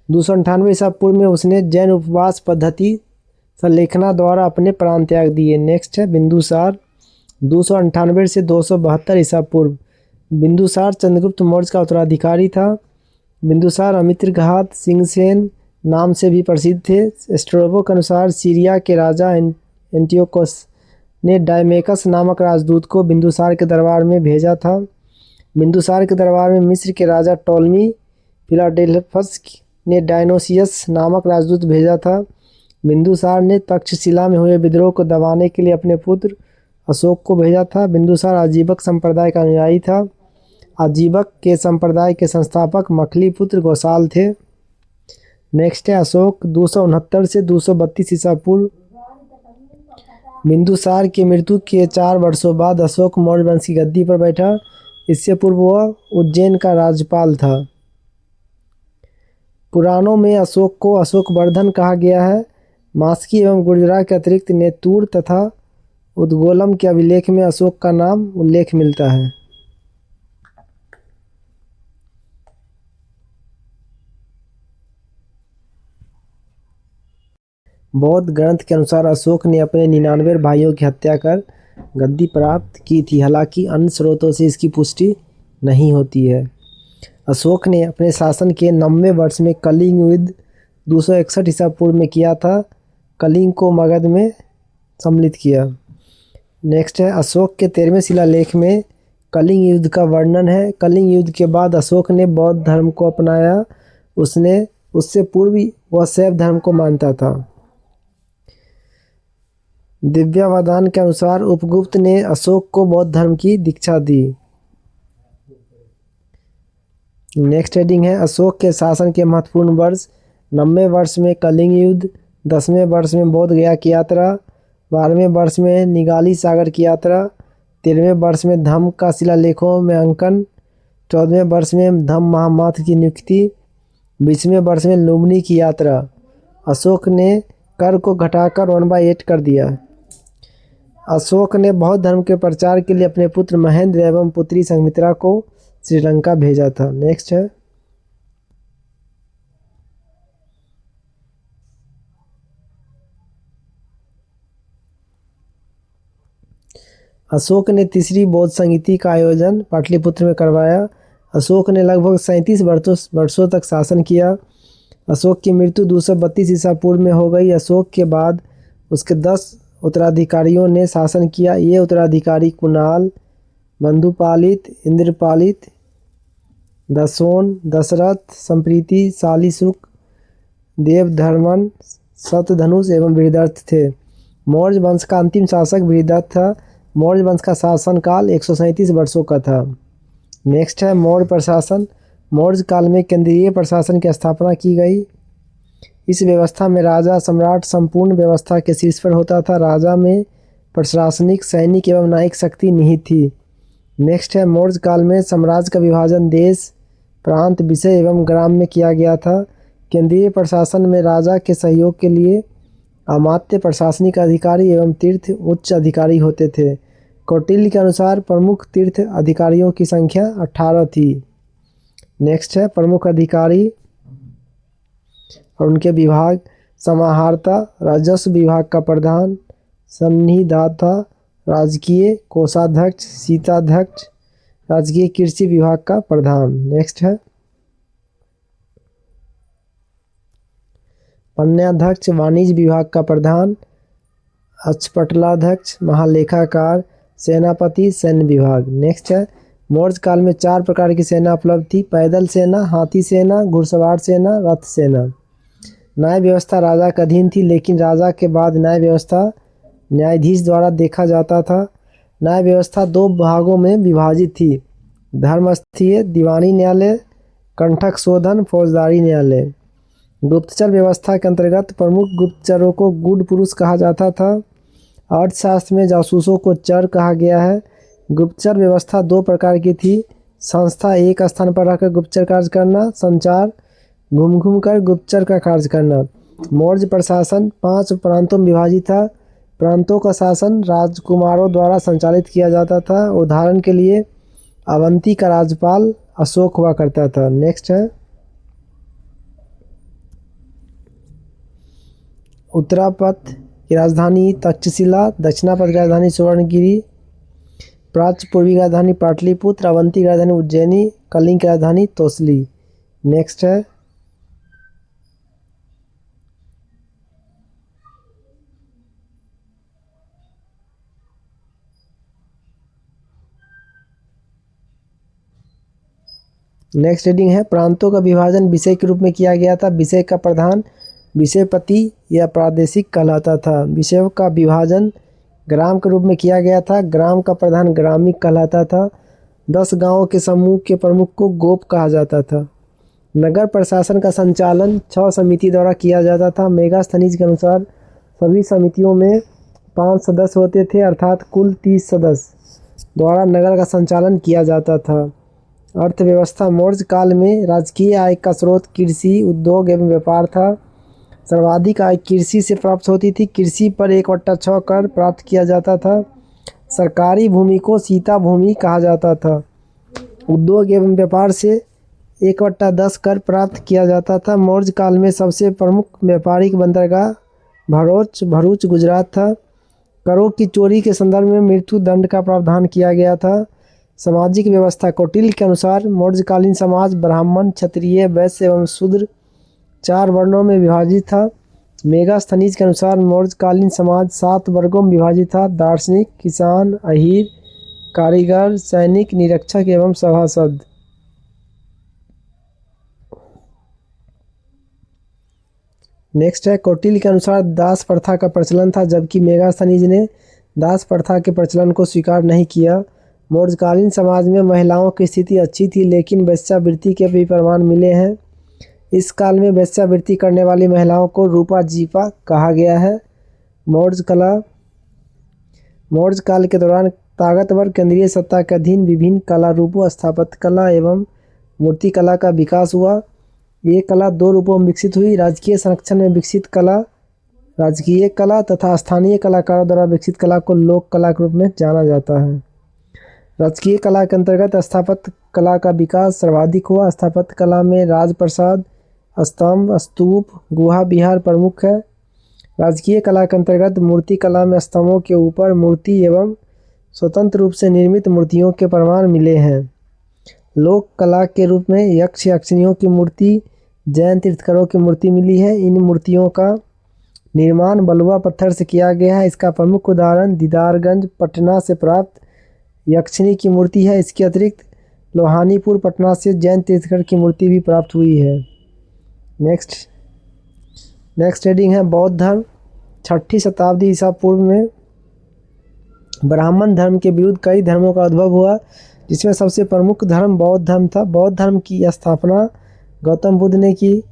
298 ईसा पूर्व में उसने जैन उपवास पद्धति संलेखना द्वारा अपने प्राण त्याग दिए। नेक्स्ट है बिंदुसार 298 से 272 ईसा पूर्व। बिंदुसार चंद्रगुप्त मौर्य का उत्तराधिकारी था। बिंदुसार अमित्रघात सिंहसेन नाम से भी प्रसिद्ध थे। स्ट्रोबो के अनुसार सीरिया के राजा एंटियोकस ने डायमेकस नामक राजदूत को बिंदुसार के दरबार में भेजा था। बिंदुसार के दरबार में मिस्र के राजा टॉलमी फिलाडेल्फस ने डायनोसियस नामक राजदूत भेजा था। बिंदुसार ने तक्षशिला में हुए विद्रोह को दबाने के लिए अपने पुत्र अशोक को भेजा था। बिंदुसार आजीवक संप्रदाय का अनुयायी था। आजीवक के संप्रदाय के संस्थापक मखली पुत्र गौसाल थे। नेक्स्ट है अशोक 269 से 232 ईसा पूर्व। बिंदुसार की मृत्यु के 4 वर्षों बाद अशोक मौर्य वंश की गद्दी पर बैठा। इससे पूर्व वह उज्जैन का राज्यपाल था। पुराणों में अशोक को अशोकवर्धन कहा गया है। मास्की एवं गुर्जरा के अतिरिक्त नेतूर तथा उद्गोलम के अभिलेख में अशोक का नाम उल्लेख मिलता है। बौद्ध ग्रंथ के अनुसार अशोक ने अपने 99 भाइयों की हत्या कर गद्दी प्राप्त की थी। हालांकि अन्य स्रोतों से इसकी पुष्टि नहीं होती है। अशोक ने अपने शासन के 90वें वर्ष में कलिंग युद्ध 261 ईसा पूर्व में किया था। कलिंग को मगध में सम्मिलित किया। नेक्स्ट है अशोक के 13वें शिलालेख में कलिंग युद्ध का वर्णन है। कलिंग युद्ध के बाद अशोक ने बौद्ध धर्म को अपनाया। उससे पूर्व वह शैव धर्म को मानता था। दिव्यावधान के अनुसार उपगुप्त ने अशोक को बौद्ध धर्म की दीक्षा दी। नेक्स्ट हेडिंग है अशोक के शासन के महत्वपूर्ण वर्ष। 90वें वर्ष में कलिंग युद्ध, 10वें वर्ष में बोध गया की यात्रा, 12वें वर्ष में निगाली सागर की यात्रा, 13वें वर्ष में धम्म का शिलालेखों में अंकन, 14वें वर्ष में धम्म महामात्र की नियुक्ति, 20वें वर्ष में लुम्बिनी की यात्रा। अशोक ने कर को घटाकर 1/8 कर दिया। अशोक ने बौद्ध धर्म के प्रचार के लिए अपने पुत्र महेंद्र एवं पुत्री संघमित्रा को श्रीलंका भेजा था। नेक्स्ट है अशोक ने तीसरी बौद्ध संगीति का आयोजन पाटलिपुत्र में करवाया। अशोक ने लगभग 37 वर्षों तक शासन किया। अशोक की मृत्यु 232 ईसा पूर्व में हो गई। अशोक के बाद उसके 10 उत्तराधिकारियों ने शासन किया। ये उत्तराधिकारी कुणाल, बंधुपालित, इंद्रपालित, दशोन, दशरथ, संप्रीति, शालीशुक, देवधर्मन, शतधनुष एवं बृहदर्थ थे। मौर्य वंश का अंतिम शासक बृहदर्थ था। मौर्य वंश का शासनकाल 137 वर्षों का था। नेक्स्ट है मौर्य प्रशासन। मौर्य काल में केंद्रीय प्रशासन की स्थापना की गई। इस व्यवस्था में राजा सम्राट संपूर्ण व्यवस्था के शीर्ष पर होता था। राजा में प्रशासनिक, सैनिक एवं न्यायिक शक्ति निहित थी। नेक्स्ट है मौर्य काल में साम्राज्य का विभाजन देश, प्रांत, विषय एवं ग्राम में किया गया था। केंद्रीय प्रशासन में राजा के सहयोग के लिए अमात्य, प्रशासनिक अधिकारी एवं तीर्थ उच्च अधिकारी होते थे। कौटिल्य के अनुसार प्रमुख तीर्थ अधिकारियों की संख्या 18 थी। नेक्स्ट है प्रमुख अधिकारी और उनके विभाग। समाहर्ता, राजस्व विभाग का प्रधान, सन्निधाता, राजकीय कोषाध्यक्ष, शीताध्यक्ष, राजकीय कृषि विभाग का प्रधान। नेक्स्ट है पन्याध्यक्ष, वाणिज्य विभाग का प्रधान, अक्षपटलाध्यक्ष, महालेखाकार, सेनापति, सैन्य विभाग। नेक्स्ट है मौर्य काल में 4 प्रकार की सेना उपलब्ध थी। पैदल सेना, हाथी सेना, घुड़सवार सेना, रथ सेना। न्याय व्यवस्था राजा के अधीन थी, लेकिन राजा के बाद न्याय व्यवस्था न्यायाधीश द्वारा देखा जाता था। न्याय व्यवस्था 2 भागों में विभाजित थी, धर्मस्थीय दीवानी न्यायालय, कंठक शोधन फौजदारी न्यायालय। गुप्तचर व्यवस्था के अंतर्गत प्रमुख गुप्तचरों को गूढ़ पुरुष कहा जाता था। अर्थशास्त्र में जासूसों को चर कहा गया है। गुप्तचर व्यवस्था 2 प्रकार की थी, संस्था एक स्थान पर रहकर गुप्तचर कार्य करना, संचार घूम घूम कर गुप्तचर का कार्य करना। मौर्य प्रशासन 5 प्रांतों में विभाजित था। प्रांतों का शासन राजकुमारों द्वारा संचालित किया जाता था। उदाहरण के लिए अवंती का राज्यपाल अशोक हुआ करता था। नेक्स्ट है उत्तरापथ की राजधानी तक्षशिला, दक्षिणापथ की राजधानी सुवर्णगिरी, प्राच्य पूर्वी की राजधानी पाटलिपुत्र, अवंती की राजधानी उज्जैनी, कलिंग की राजधानी तोसली। नेक्स्ट है नेक्स्ट रीडिंग है प्रांतों का विभाजन विषय के रूप में किया गया था। विषय का प्रधान विषयपति या प्रादेशिक कहलाता था। विषयों का विभाजन ग्राम के रूप में किया गया था। ग्राम का प्रधान ग्रामिक कहलाता था। 10 गांवों के समूह के प्रमुख को गोप कहा जाता था। नगर प्रशासन का संचालन 6 समिति द्वारा किया जाता था। मेगास्थनीज के अनुसार सभी समितियों में 5 सदस्य होते थे, अर्थात कुल 30 सदस्य द्वारा नगर का संचालन किया जाता था। अर्थव्यवस्था मौर्य काल में राजकीय आय का स्रोत कृषि, उद्योग एवं व्यापार था। सर्वाधिक आय कृषि से प्राप्त होती थी। कृषि पर 1/6 कर प्राप्त किया जाता था। सरकारी भूमि को सीता भूमि कहा जाता था। उद्योग एवं व्यापार से 1/10 कर प्राप्त किया जाता था। मौर्य काल में सबसे प्रमुख व्यापारिक बंदरगाह भरूच गुजरात था। करों की चोरी के संदर्भ में मृत्यु दंड का प्रावधान किया गया था। सामाजिक व्यवस्था कौटिल्य के अनुसार मौर्यकालीन समाज ब्राह्मण, क्षत्रिय, वैश्य एवं शूद्र 4 वर्णों में विभाजित था। मेगास्थनीज के अनुसार मौर्यकालीन समाज 7 वर्गों में विभाजित था। दार्शनिक, किसान, अहीर, कारीगर, सैनिक, निरीक्षक एवं सभासद। नेक्स्ट है कौटिल्य के अनुसार दास प्रथा का प्रचलन था, जबकि मेगास्थनीज ने दास प्रथा के प्रचलन को स्वीकार नहीं किया। मौर्यकालीन समाज में महिलाओं की स्थिति अच्छी थी, लेकिन वेश्यावृत्ति के भी प्रमाण मिले हैं। इस काल में वेश्यावृत्ति करने वाली महिलाओं को रूपा जीपा कहा गया है। मौर्य काल के दौरान ताकतवर केंद्रीय सत्ता के अधीन विभिन्न कला रूपों स्थापत्य कला एवं मूर्ति कला का विकास हुआ। ये कला 2 रूपों में विकसित हुई। राजकीय संरक्षण में विकसित कला राजकीय कला तथा स्थानीय कलाकारों द्वारा विकसित कला को लोक कला के रूप में जाना जाता है। राजकीय कला के अंतर्गत स्थापत्य कला का विकास सर्वाधिक हुआ। स्थापत्य कला में राजप्रसाद, स्तंभ, स्तूप, गुहा विहार प्रमुख है। राजकीय कला के अंतर्गत मूर्ति कला में स्तंभों के ऊपर मूर्ति एवं स्वतंत्र रूप से निर्मित मूर्तियों के प्रमाण मिले हैं। लोक कला के रूप में यक्ष यक्षिणियों की मूर्ति, जैन तीर्थंकरों की मूर्ति मिली है। इन मूर्तियों का निर्माण बलुआ पत्थर से किया गया है। इसका प्रमुख उदाहरण दीदारगंज पटना से प्राप्त यक्षिणी की मूर्ति है। इसके अतिरिक्त लोहानीपुर पटना से जैन तीर्थंकर की मूर्ति भी प्राप्त हुई है। नेक्स्ट रीडिंग है बौद्ध धर्म। 6ठी शताब्दी ईसा पूर्व में ब्राह्मण धर्म के विरुद्ध कई धर्मों का उद्भव हुआ, जिसमें सबसे प्रमुख धर्म बौद्ध धर्म था। बौद्ध धर्म की स्थापना गौतम बुद्ध ने की।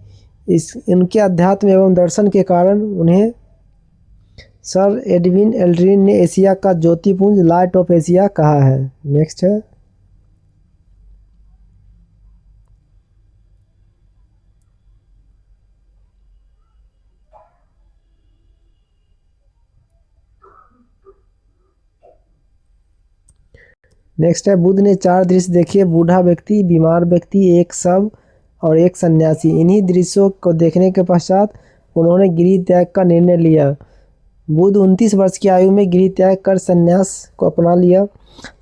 इनके अध्यात्म एवं दर्शन के कारण उन्हें सर एडविन एल्ड्रिन ने एशिया का ज्योतिपुंज लाइट ऑफ एशिया कहा है। नेक्स्ट है बुद्ध ने 4 दृश्य देखे। बूढ़ा व्यक्ति, बीमार व्यक्ति, एक शव और एक सन्यासी। इन्हीं दृश्यों को देखने के पश्चात उन्होंने गृह त्याग का निर्णय लिया। बुद्ध 29 वर्ष की आयु में गृह त्याग कर सन्यास को अपना लिया।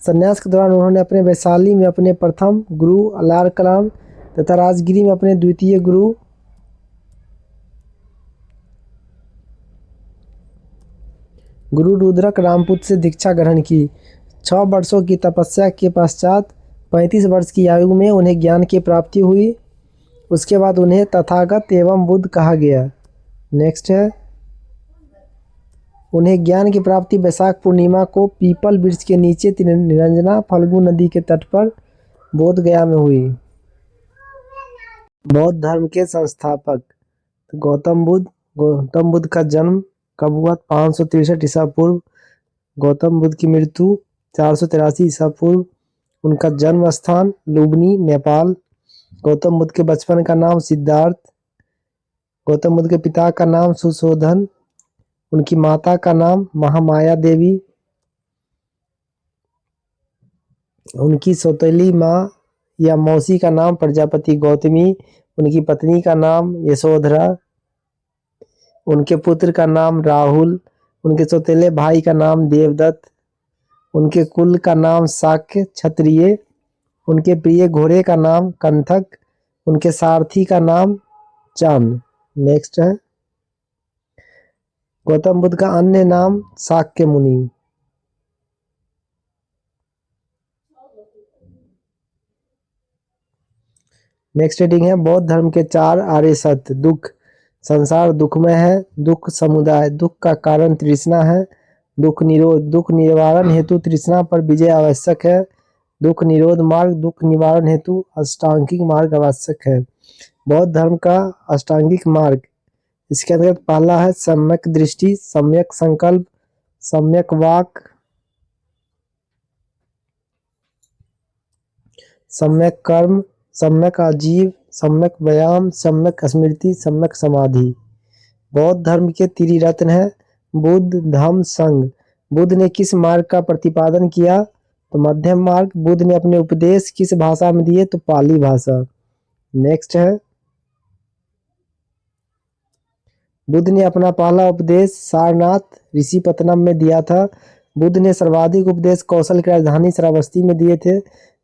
सन्यास के दौरान उन्होंने अपने वैशाली में अपने प्रथम गुरु अलार कलाम तथा राजगिरी में अपने द्वितीय गुरु रुद्रक रामपुत्र से दीक्षा ग्रहण की। 6 वर्षों की तपस्या के पश्चात 35 वर्ष की आयु में उन्हें ज्ञान की प्राप्ति हुई। उसके बाद उन्हें तथागत एवं बुद्ध कहा गया। नेक्स्ट है उन्हें ज्ञान की प्राप्ति वैशाख पूर्णिमा को पीपल वृक्ष के नीचे निरंजना फल्गु नदी के तट पर बोध गया में हुई। बौद्ध धर्म के संस्थापक गौतम बुद्ध का जन्म कब हुआ? 563 ईसा पूर्व। गौतम बुद्ध की मृत्यु 483 ईसा पूर्व। उनका जन्म स्थान लुम्बिनी, नेपाल। गौतम बुद्ध के बचपन का नाम सिद्धार्थ। गौतम बुद्ध के पिता का नाम सुशोधन। उनकी माता का नाम महामाया देवी। उनकी सौतेली माँ या मौसी का नाम प्रजापति गौतमी। उनकी पत्नी का नाम यशोधरा। उनके पुत्र का नाम राहुल, उनके सौतेले भाई का नाम देवदत्त, उनके कुल का नाम शाक्य क्षत्रिय, उनके प्रिय घोड़े का नाम कंथक, उनके सारथी का नाम चान। नेक्स्ट है गौतम बुद्ध का अन्य नाम शाक्य मुनि। नेक्स्ट हेडिंग है बौद्ध धर्म के 4 आर्य सत्य। दुख, संसार दुखमय है। दुख समुदाय, दुख का कारण तृष्णा है। दुख निरोध, दुख निवारण हेतु तृष्णा पर विजय आवश्यक है। दुख निरोध मार्ग, दुख निवारण हेतु अष्टांगिक मार्ग आवश्यक है। बौद्ध धर्म का अष्टांगिक मार्ग, इसके अंतर्गत पहला है सम्यक दृष्टि, सम्यक संकल्प, सम्यक वाक, सम्यक कर्म, सम्यक आजीव, सम्यक व्यायाम, सम्यक स्मृति, सम्यक समाधि। बौद्ध धर्म के त्रिरत्न है बुद्ध, धम्म, संघ। बुद्ध ने किस मार्ग का प्रतिपादन किया? तो मध्यम मार्ग। बुद्ध ने अपने उपदेश किस भाषा में दिए? तो पाली भाषा। नेक्स्ट है बुद्ध ने अपना पहला उपदेश सारनाथ ऋषिपतनम में दिया था। बुद्ध ने सर्वाधिक उपदेश कौशल की राजधानी श्रावस्ती में दिए थे।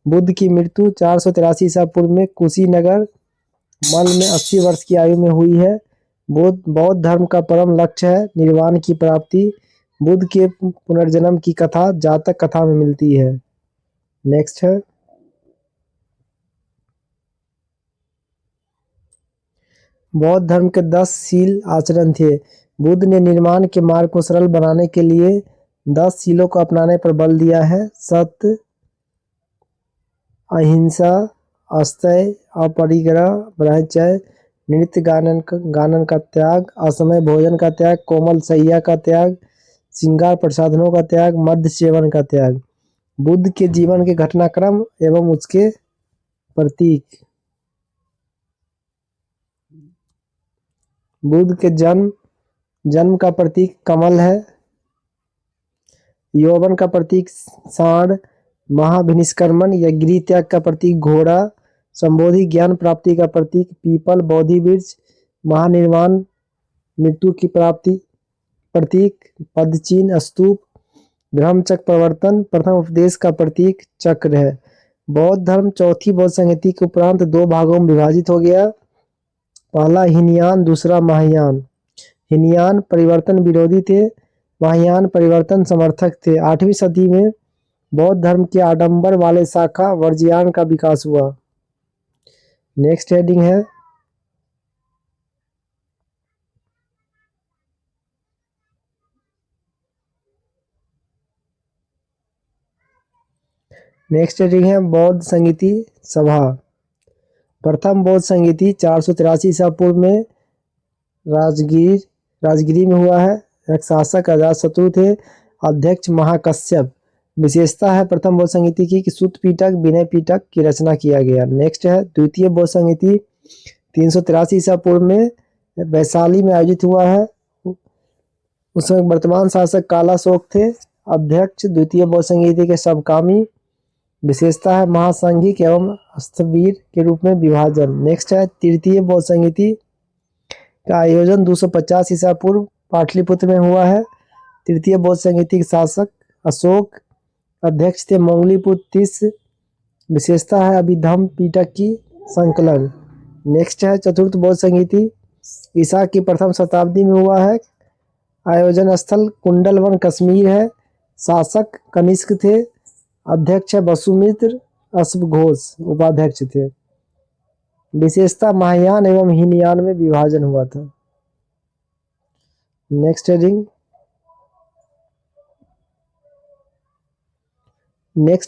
बुद्ध की मृत्यु 483 ईसा पूर्व में कुशीनगर मल में 80 वर्ष की आयु में हुई है। बौद्ध धर्म का परम लक्ष्य है निर्वाण की प्राप्ति। बुद्ध के पुनर्जन्म की कथा जातक कथा में मिलती है। नेक्स्ट है बौद्ध धर्म के 10 शील आचरण थे। बुद्ध ने निर्माण के मार्ग को सरल बनाने के लिए 10 शीलों को अपनाने पर बल दिया है। सत्य, अहिंसा, अस्थेय, अपरिग्रह, ब्रह्मचर्य, नृत्य गानन का त्याग, असमय भोजन का त्याग, कोमल शैया का त्याग, श्रृंगार प्रसाधनों का त्याग, मद्य सेवन का त्याग। बुद्ध के जीवन के घटनाक्रम एवं उसके प्रतीक। बुद्ध के जन्म का प्रतीक कमल है। यौवन का प्रतीक सांड, महाभिनिष्क्रमण या गिरि त्याग का प्रतीक घोड़ा, संबोधि ज्ञान प्राप्ति का प्रतीक पीपल, बोधि वृक्ष, महानिर्वाण मृत्यु की प्राप्ति प्रतीक पदचिन्ह स्तूप, ब्रह्मचक्र प्रवर्तन प्रथम उपदेश का प्रतीक चक्र है। बौद्ध धर्म चौथी बौद्ध संहिता के उपरांत 2 भागों में विभाजित हो गया। पहला हीनयान, दूसरा महायान। हीनयान परिवर्तन विरोधी थे, महायान परिवर्तन समर्थक थे। 8वीं सदी में बौद्ध धर्म के आडंबर वाले शाखा वर्जियान का विकास हुआ। नेक्स्ट हेडिंग है बौद्ध संगीति सभा। प्रथम बौद्ध संगीति 483 ईसा पूर्व में राजगिरी में हुआ है। एक शासक अजातशत्रु थे। अध्यक्ष महाकश्यप। विशेषता है प्रथम बौद्ध संगीति की कि सूत पीटक, विनय पीटक की रचना किया गया। नेक्स्ट है द्वितीय बौद्ध संगीति 383 ईसा पूर्व में वैशाली में आयोजित हुआ है। उसमें वर्तमान शासक कालाशोक थे। अध्यक्ष द्वितीय बौद्ध संगीति के सबकामी। विशेषता है महासंघिक एवं स्थविर के रूप में विभाजन। नेक्स्ट है तृतीय बौद्ध संगीति का आयोजन 250 ईसा पूर्व पाटलिपुत्र में हुआ है। तृतीय बौद्ध संगीति के शासक अशोक। अध्यक्ष थे मोंगलीपुत्र तीस। विशेषता है अभिधम्म पीटक की संकलन। नेक्स्ट है चतुर्थ बौद्ध संगीति ईसा की प्रथम शताब्दी में हुआ है। आयोजन स्थल कुंडलवन कश्मीर है। शासक कनिष्क थे। अध्यक्ष है वसुमित्र अश्वघोष उपाध्यक्ष थे। विशेषता महायान एवं हीनयान में विभाजन हुआ था। नेक्स्ट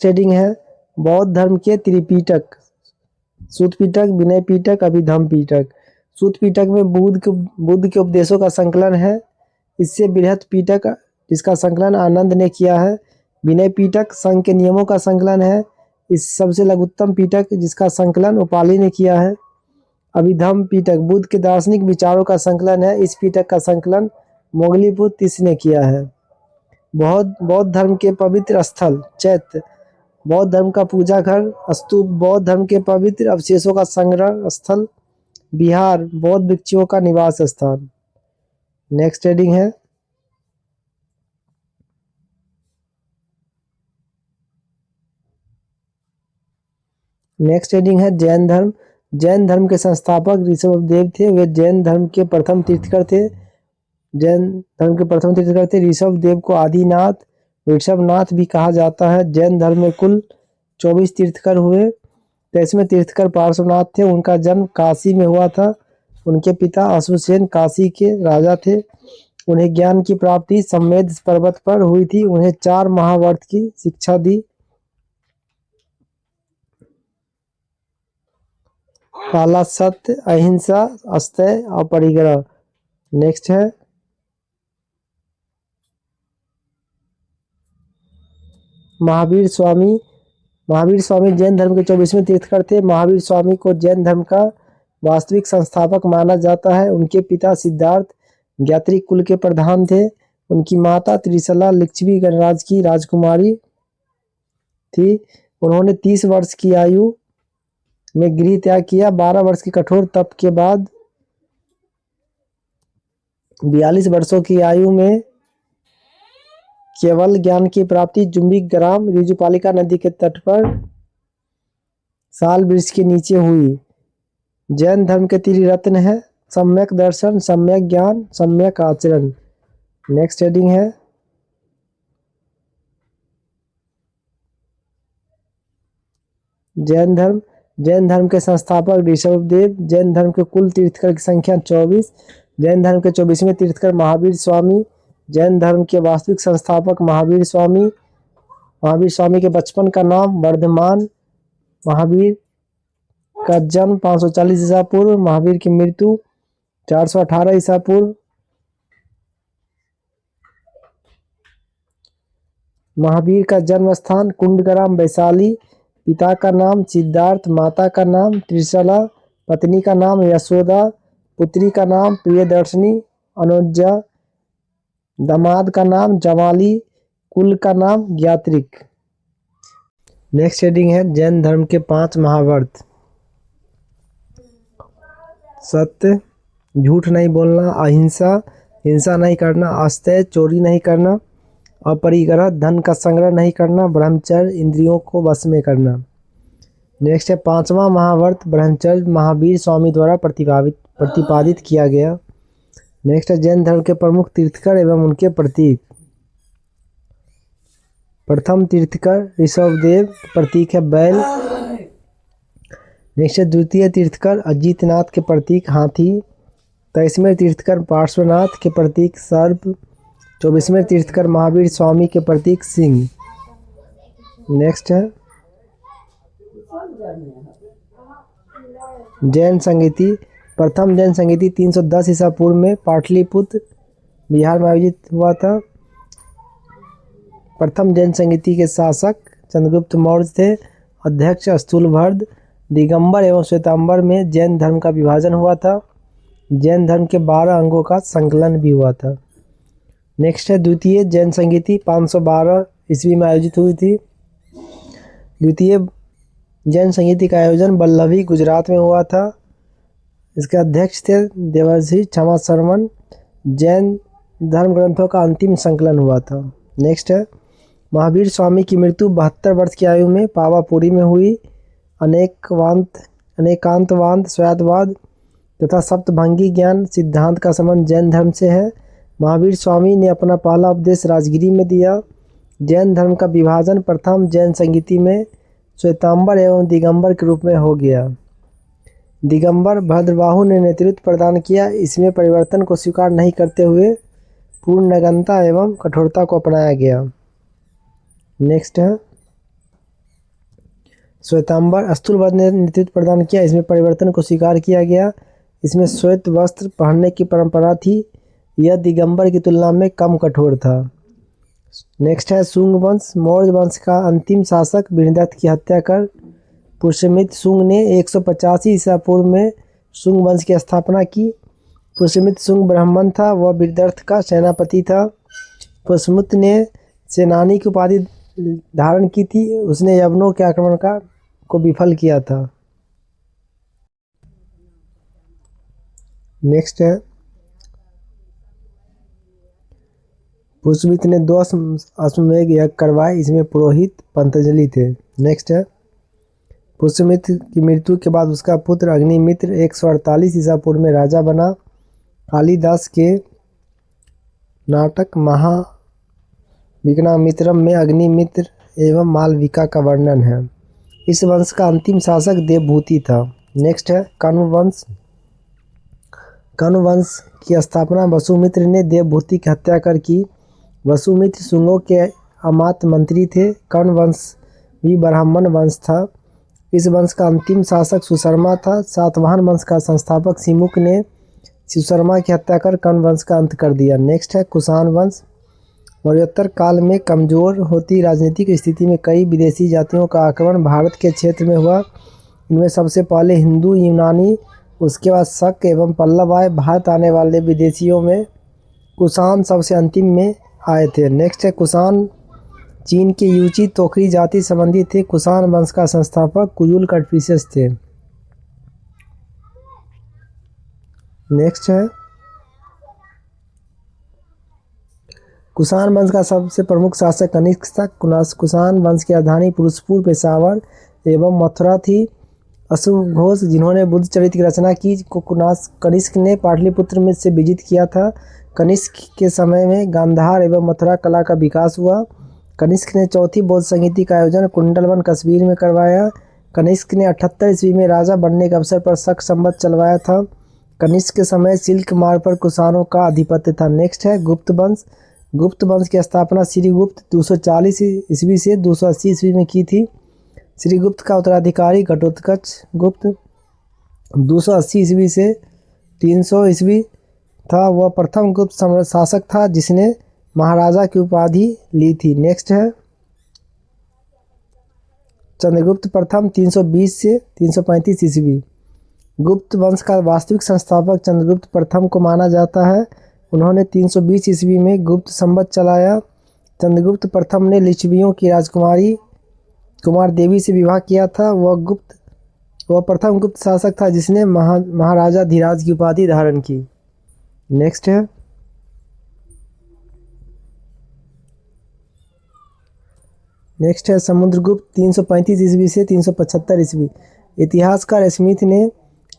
हेडिंग है बौद्ध धर्म के त्रिपीटक। सूत पीटक, विनय पीटक, अभिधम्म पीटक। सूत पीटक में बुद्ध के उपदेशों का संकलन है। इससे बृहत पीटक जिसका संकलन आनंद ने किया है। विनय पीटक संघ के नियमों का संकलन है। इस सबसे लघुत्तम पीटक जिसका संकलन उपाली ने किया है। अभिधम्म पीटक बुद्ध के दार्शनिक विचारों का संकलन है। इस पीटक का संकलन मोगलीपुत्र तीस ने किया है। बौद्ध धर्म के पवित्र स्थल चैत्य। बौद्ध धर्म का पूजा घर स्तूप। बौद्ध धर्म के पवित्र अवशेषों का संग्रह स्थल विहार। बौद्ध भिक्षुओं का निवास स्थान। नेक्स्ट हेडिंग है जैन धर्म। जैन धर्म के संस्थापक ऋषभदेव थे। वे जैन धर्म के प्रथम तीर्थकर थे। ऋषभदेव को आदिनाथ, ऋषभनाथ भी कहा जाता है। जैन धर्म में कुल 24 तीर्थकर हुए। 23वें तीर्थकर पार्श्वनाथ थे। उनका जन्म काशी में हुआ था। उनके पिता अश्वसेन काशी के राजा थे। उन्हें ज्ञान की प्राप्ति सम्मेद पर्वत पर हुई थी। उन्हें 4 महावर्त की शिक्षा दी। पहला सत्य, अहिंसा, अस्तेय और परिग्रह। नेक्स्ट है महावीर स्वामी। महावीर स्वामी जैन धर्म के 24वें तीर्थकर थे। महावीर स्वामी को जैन धर्म का वास्तविक संस्थापक माना जाता है। उनके पिता सिद्धार्थ ज्ञात्री कुल के प्रधान थे। उनकी माता त्रिशला लिच्छवी गणराज की राजकुमारी थी। उन्होंने 30 वर्ष की आयु में गृह त्याग किया। 12 वर्ष की कठोर तप के बाद 42 वर्षों की आयु में केवल ज्ञान की प्राप्ति जुम्बिक ग्राम ऋजुपालिका नदी के तट पर साल वृक्ष के नीचे हुई। जैन धर्म के त्रिरत्न है सम्यक दर्शन, सम्यक ज्ञान, सम्यक आचरण। नेक्स्ट हेडिंग है जैन धर्म। जैन धर्म के संस्थापक ऋषभदेव। जैन धर्म के कुल तीर्थकर की संख्या 24। जैन धर्म के 24वें तीर्थकर महावीर स्वामी। जैन धर्म के वास्तविक संस्थापक महावीर स्वामी। महावीर स्वामी के बचपन का नाम वर्धमान। महावीर का जन्म 540 ईसा पूर्व। महावीर की मृत्यु 418 ईसा पूर्व। महावीर का जन्म स्थान कुंडग्राम वैशाली। पिता का नाम सिद्धार्थ, माता का नाम त्रिशला, पत्नी का नाम यशोदा, पुत्री का नाम प्रियदर्शनी अनुजा, दामाद का नाम जमाली, कुल का नाम ज्ञात्रिक। नेक्स्ट हेडिंग है जैन धर्म के 5 महाव्रत। सत्य, झूठ नहीं बोलना, अहिंसा, हिंसा नहीं करना, अस्तेय, चोरी नहीं करना, अपरिग्रह, धन का संग्रह नहीं करना, ब्रह्मचर्य, इंद्रियों को वश में करना। नेक्स्ट है 5वां महाव्रत ब्रह्मचर्य, महावीर स्वामी द्वारा प्रतिपादित किया गया। नेक्स्ट है जैन धर्म के प्रमुख तीर्थकर एवं उनके प्रतीक। प्रथम तीर्थकर ऋषभदेव, प्रतीक है बैल। नेक्स्ट है द्वितीय तीर्थकर अजीतनाथ के प्रतीक हाथी। 23वें तीर्थकर पार्श्वनाथ के प्रतीक सर्प। 24वें तीर्थकर महावीर स्वामी के प्रतीक सिंह। नेक्स्ट है जैन संगीति। प्रथम जैन संगीति 310 ईसा पूर्व में पाटलिपुत्र बिहार में आयोजित हुआ था। प्रथम जैन संगीति के शासक चंद्रगुप्त मौर्य थे। अध्यक्ष स्थूलभद्र। दिगंबर एवं श्वेतांबर में जैन धर्म का विभाजन हुआ था। जैन धर्म के 12 अंगों का संकलन भी हुआ था। नेक्स्ट है द्वितीय जैन संगीति 512 ईस्वी में आयोजित हुई थी। द्वितीय जैन संगीति का आयोजन बल्लभी गुजरात में हुआ था। इसके अध्यक्ष थे देवर्षि क्षमा शर्मन। जैन धर्म ग्रंथों का अंतिम संकलन हुआ था। नेक्स्ट है महावीर स्वामी की मृत्यु 72 वर्ष की आयु में पावापुरी में हुई। अनेकांतवाद, स्वैतवाद तथा सप्तभंगी ज्ञान सिद्धांत का संबंध जैन धर्म से है। महावीर स्वामी ने अपना पहला उपदेश राजगिरी में दिया। जैन धर्म का विभाजन प्रथम जैन संगीति में श्वेतांबर एवं दिगंबर के रूप में हो गया। दिगंबर भद्रबाहु ने नेतृत्व प्रदान किया। इसमें परिवर्तन को स्वीकार नहीं करते हुए पूर्ण नग्नता एवं कठोरता को अपनाया गया। नेक्स्ट है श्वेतांबर स्थूलभद्र ने नेतृत्व प्रदान किया। इसमें परिवर्तन को स्वीकार किया गया। इसमें श्वेत वस्त्र पहनने की परंपरा थी। यह दिगंबर की तुलना में कम कठोर था। नेक्स्ट है शुंग वंश। मौर्य वंश का अंतिम शासक विष्णुदत्त की हत्या कर पुष्यमित्र शुंग ने 185 ईसा पूर्व में शुंग वंश की स्थापना की। पुष्यमित्र शुंग ब्राह्मण था। वह विष्णुदत्त का सेनापति था। पुष्यमित्र ने सेनानी की उपाधि धारण की थी। उसने यवनों के आक्रमण को विफल किया था। नेक्स्ट है पुष्यमित्र ने 2 अश्वमेध यज्ञ करवाए, इसमें पुरोहित पतंजलि थे। नेक्स्ट है, पुष्यमित्र की मृत्यु के बाद उसका पुत्र अग्निमित्र 148 ईसा पूर्व में राजा बना। कालिदास के नाटक महाविक्रमामित्रम में अग्निमित्र एवं मालविका का वर्णन है। इस वंश का अंतिम शासक देवभूति था। नेक्स्ट है, कण्व वंश की स्थापना वसुमित्र ने देवभूति की हत्या कर की। वसुमित्र शुंगों के अमात्य मंत्री थे। कण्व वंश भी ब्राह्मण वंश था। इस वंश का अंतिम शासक सुशर्मा था। सातवाहन वंश का संस्थापक सिमुक ने सुशर्मा की हत्या कर कण्व वंश का अंत कर दिया। नेक्स्ट है, कुषाण वंश। मौर्योत्तर काल में कमजोर होती राजनीतिक स्थिति में कई विदेशी जातियों का आक्रमण भारत के क्षेत्र में हुआ। इनमें सबसे पहले हिंदू, यूनानी, उसके बाद शक एवं पल्लव आए। भारत आने वाले विदेशियों में कुषाण सबसे अंतिम में आए थे। नेक्स्ट है, कुषाण चीन के यूची तोखरी जाति संबंधी थे। कुषाण वंश का संस्थापक कुजुल कडफिसेस थे। नेक्स्ट है, कुषाण वंश का सबसे प्रमुख शासक कनिष्क था। कुषाण वंश की राजधानी पुरुषपुर, पेशावर एवं मथुरा थी। अशुभ घोष, जिन्होंने बुद्ध चरित्र की रचना की, को कनिष्क ने पाटलिपुत्र में से विजित किया था। कनिष्क के समय में गांधार एवं मथुरा कला का विकास हुआ। कनिष्क ने चौथी बौद्ध संगीति का आयोजन कुंडलवन कश्मीर में करवाया। कनिष्क ने 78 ईस्वी में राजा बनने के अवसर पर शक संवत चलवाया था। कनिष्क के समय सिल्क मार्ग पर कुषाणों का आधिपत्य था। नेक्स्ट है, गुप्त वंश। गुप्त वंश की स्थापना श्रीगुप्त 240 ईस्वी से 280 ईस्वी में की थी। श्रीगुप्त का उत्तराधिकारी घटोत्कच गुप्त 280 ईस्वी से 300 ईस्वी था। वह प्रथम गुप्त शासक था जिसने महाराजा की उपाधि ली थी। नेक्स्ट है, चंद्रगुप्त प्रथम 320 से 335 ईस्वी। गुप्त वंश का वास्तविक संस्थापक चंद्रगुप्त प्रथम को माना जाता है। उन्होंने 320 ईस्वी में गुप्त संवत चलाया। चंद्रगुप्त प्रथम ने लिच्छवियों की राजकुमारी कुमार देवी से विवाह किया था। वह प्रथम गुप्त शासक था जिसने महाराजा धीराज की उपाधि धारण की। नेक्स्ट है, समुद्रगुप्त 335 ईस्वी से 375 ईस्वी। इतिहासकार स्मिथ ने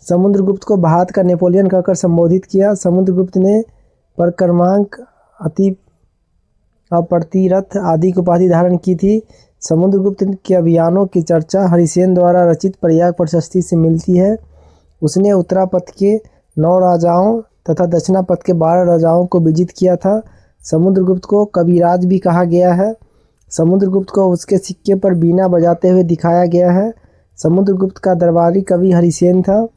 समुद्रगुप्त को भारत का नेपोलियन कहकर संबोधित किया। समुद्रगुप्त ने परक्रमांक, अति अप्रतिरथ आदि की उपाधि धारण की थी। समुद्रगुप्त के अभियानों की चर्चा हरिसेन द्वारा रचित प्रयाग प्रशस्ति से मिलती है। उसने उत्तरापथ के 9 राजाओं तथा दक्षिणापथ के 12 राजाओं को विजित किया था। समुद्रगुप्त को कविराज भी कहा गया है। समुद्रगुप्त को उसके सिक्के पर बीना बजाते हुए दिखाया गया है। समुद्रगुप्त का दरबारी कवि हरिसेन था।